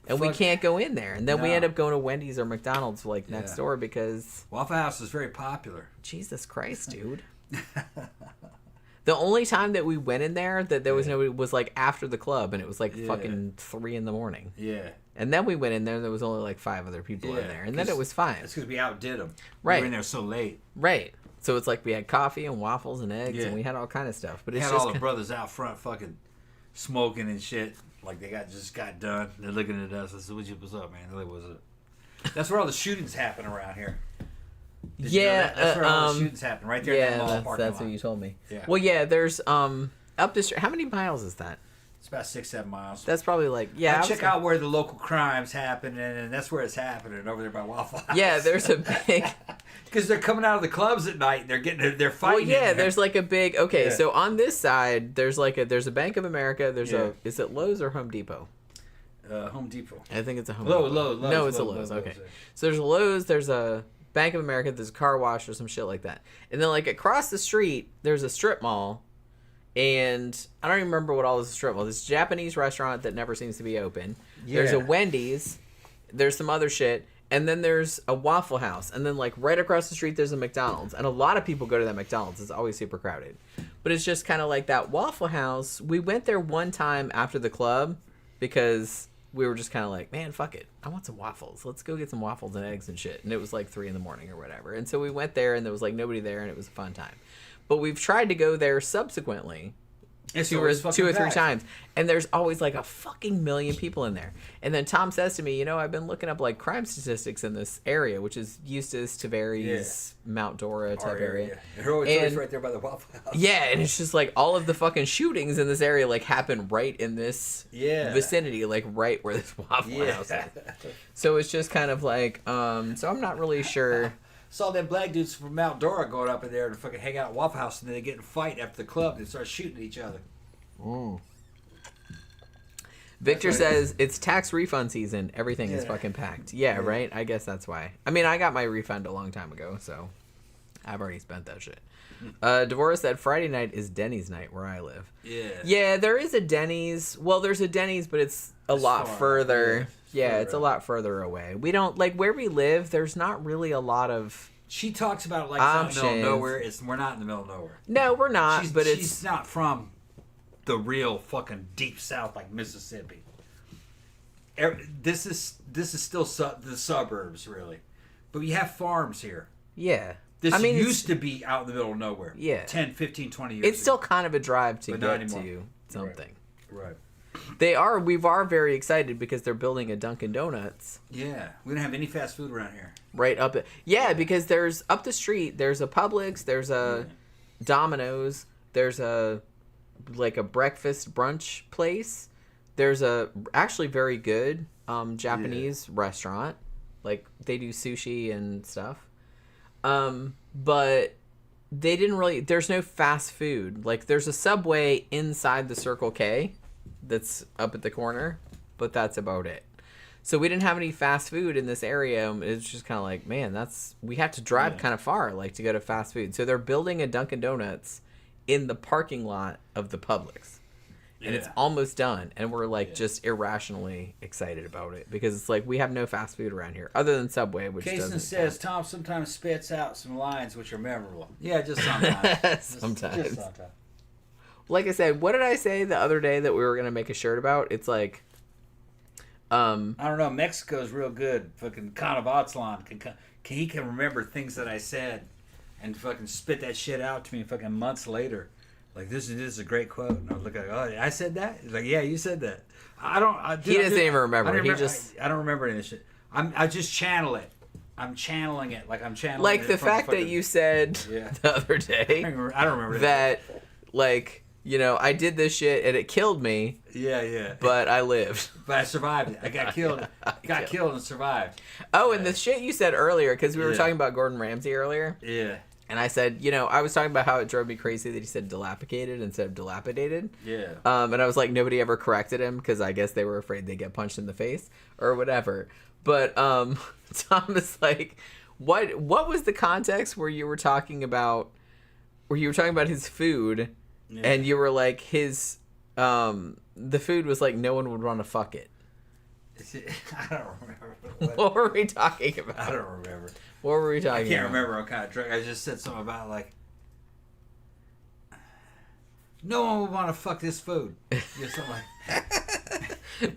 And we can't go in there. And then we end up going to Wendy's or McDonald's like next door because... Waffle House is very popular. Jesus Christ, dude. The only time that we went in there that there was nobody was like after the club, and it was like fucking 3 a.m. Yeah. And then we went in there and there was only like 5 other people in there. And then it was fine. It's because we outdid them. Right. We were in there so late. Right. So it's like we had coffee and waffles and eggs and we had all kind of stuff. But it's had just all the brothers out front fucking smoking and shit. Like they just got done. They're looking at us. I said, "What's up, man? What's up?" That's where all the shootings happen around here. Did you know that? That's where all the shootings happen, right there in that mall parking lot. That's what you told me. Yeah. Well, yeah, there's up the street. How many miles is that? It's about 6-7 miles. That's probably like I check out where the local crimes happen, and that's where it's happening over there by Waffle House. Yeah, there's a big because they're coming out of the clubs at night. And they're fighting. Well, yeah, there's like a big. Okay, so on this side, there's a Bank of America. There's is it Lowe's or Home Depot? Home Depot. I think it's a Home Depot. Lowe's. No, it's a Lowe's. Okay, so there's a Lowe's. There's a Bank of America. There's a car wash or some shit like that. And then like across the street, there's a strip mall. And I don't even remember what all this strip mall. This Japanese restaurant that never seems to be open. Yeah. There's a Wendy's. There's some other shit. And then there's a Waffle House. And then like right across the street, there's a McDonald's. And a lot of people go to that McDonald's. It's always super crowded. But it's just kind of like that Waffle House. We went there one time after the club because we were just kind of like, man, fuck it. I want some waffles. Let's go get some waffles and eggs and shit. And it was like 3 a.m. or whatever. And so we went there and there was like nobody there and it was a fun time. But we've tried to go there subsequently. Two or 3 times. And there's always like a fucking million people in there. And then Tom says to me, I've been looking up like crime statistics in this area, which is Eustis, Tavares, Mount Dora type area. They're always right there by the Waffle House. Yeah, and it's just like all of the fucking shootings in this area like happen right in this vicinity, like right where this Waffle House is. So it's just kind of like, so I'm not really sure. Saw them black dudes from Mount Dora going up in there to fucking hang out at Waffle House, and then they get in a fight after the club and start shooting at each other. Victor says it's tax refund season. Everything is fucking packed. Yeah, right? I guess that's why. I mean, I got my refund a long time ago, so I've already spent that shit. Devorah said Friday night is Denny's night where I live. Yeah, there is a Denny's. Well, there's a Denny's, but it's a lot further. Yeah, it's a lot further away. We don't, like, where we live, there's not really a lot of She talks about it like it's not in the middle of nowhere. We're not in the middle of nowhere. No, we're not, she's not from the real fucking deep south like Mississippi. This is still the suburbs, really. But we have farms here. Yeah. This used to be out in the middle of nowhere. Yeah. 10, 15, 20 years It's still kind of a drive to get to something. Right. We are very excited because they're building a Dunkin' Donuts. Yeah. We don't have any fast food around here. Right up it. Yeah, because there's up the street, there's a Publix, there's a Domino's, there's a breakfast brunch place. There's a actually very good Japanese restaurant. Like they do sushi and stuff. But they didn't really there's no fast food. Like there's a Subway inside the Circle K that's up at the corner, but that's about it. So we didn't have any fast food in this area. It's just kind of like, man, we have to drive kind of far like to go to fast food. So they're building a Dunkin' Donuts in the parking lot of the Publix. And it's almost done. And we're like just irrationally excited about it because it's like we have no fast food around here other than Subway, which Kason says Tom sometimes spits out some lines which are memorable. Yeah, just sometimes. Sometimes. Just sometimes. Like I said, what did I say the other day that we were going to make a shirt about? It's like I don't know. Mexico's real good. Fucking Canavatzlan he can remember things that I said and fucking spit that shit out to me fucking months later. Like, this is a great quote. And I was like, oh, I said that? He's like, yeah, you said that. He doesn't even remember. I don't remember any of this shit. I just channel it. I'm channeling it. Like, I'm channeling like it. Like, the fact that you said the other day. I don't remember that. Like, I did this shit and it killed me. Yeah. But I lived. But I survived it. I got killed. Got killed and survived. Oh, and the shit you said earlier, because we were talking about Gordon Ramsay earlier. Yeah. And I said, I was talking about how it drove me crazy that he said dilapidated instead of dilapidated. Yeah. And I was like, nobody ever corrected him because I guess they were afraid they'd get punched in the face or whatever. But Tom is like, what was the context where you were talking about his food and you were like, the food was like, no one would want to fuck it. I don't remember. What were we talking about? I don't remember. What were we talking about? I can't remember. I'm kind of drunk. I just said something about like, no one would want to fuck this food. Just something like.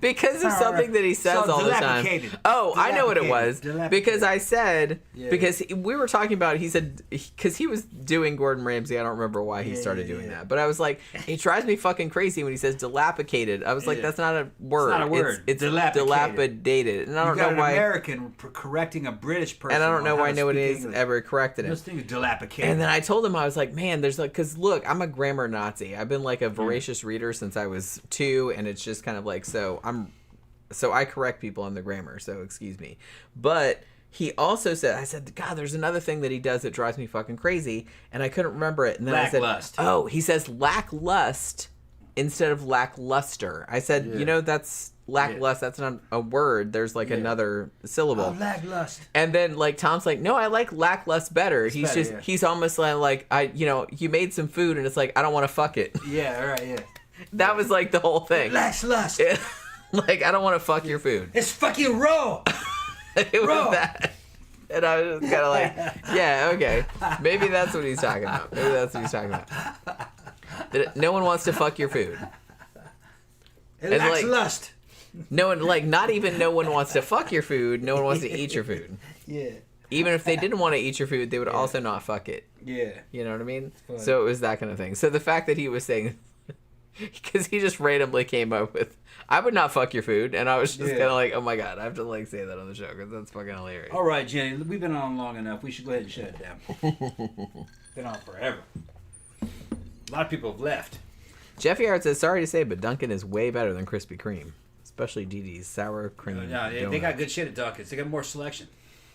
Because of something that he says all the time. Oh, I know what it was. Because I said, because we were talking about, he said, because he was doing Gordon Ramsay. I don't remember why he started doing that. But I was like, it drives me fucking crazy when he says dilapidated. I was like, that's not a word. It's not a word. It's dilapidated. And I don't know why. An American correcting a British person. And I don't know why nobody's ever corrected him. This thing is dilapidated. And then I told him, I was like, man, there's like, because look, I'm a grammar Nazi. I've been like a voracious reader since I was 2. And it's just kind of like, so I correct people on the grammar, so excuse me. But he also said, I said, God, there's another thing that he does that drives me fucking crazy, and I couldn't remember it. And then I said, oh, he says lacklust instead of lackluster. I said, you know, that's lacklust. That's not a word. There's like another syllable. Oh, lacklust. And then like Tom's like, no, I like lacklust better. He's almost like you made some food, and it's like, I don't want to fuck it. Yeah, right, yeah. That was like the whole thing. Lacklust. Like, I don't want to fuck your food. It's fucking raw. It was that. And I was just kind of like, yeah, okay. Maybe that's what he's talking about. That no one wants to fuck your food. It lacks lust. No one, like, not even no one wants to fuck your food. No one wants to eat your food. Yeah. Even if they didn't want to eat your food, they would also not fuck it. Yeah. You know what I mean? So it was that kind of thing. So the fact that he was saying, because he just randomly came up with, I would not fuck your food, and I was just kind of like, oh my God, I have to like say that on the show because that's fucking hilarious. All right, Jenny, we've been on long enough. We should go ahead and shut it down. Been on forever. A lot of people have left. Jeffy Hart says, sorry to say, but Duncan is way better than Krispy Kreme, especially Dee Dee's sour cream. No, they got good shit at Duncan's. They got more selection.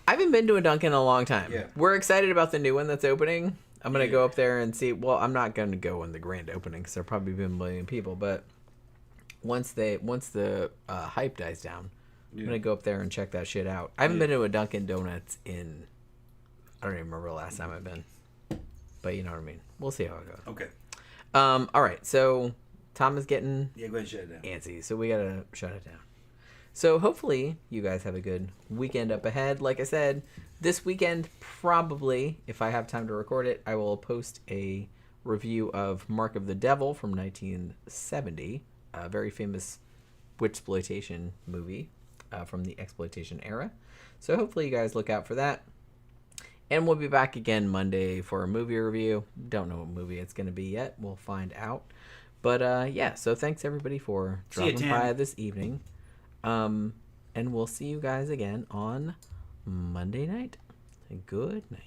I haven't been to a Duncan in a long time. Yeah. We're excited about the new one that's opening. I'm going to go up there and see. Well, I'm not going to go in the grand opening because there'll probably be a million people. But once the hype dies down, I'm going to go up there and check that shit out. I haven't been to a Dunkin' Donuts in, I don't even remember the last time I've been. But you know what I mean. We'll see how it goes. Okay. All right. So Tom is getting go ahead and shut it down. antsy. So we got to shut it down. So hopefully you guys have a good weekend up ahead. Like I said, this weekend, probably, if I have time to record it, I will post a review of Mark of the Devil from 1970, a very famous witchploitation movie from the exploitation era. So hopefully you guys look out for that. And we'll be back again Monday for a movie review. Don't know what movie it's going to be yet. We'll find out. But yeah, so thanks everybody for dropping by this evening. And we'll see you guys again on Monday night. Good night.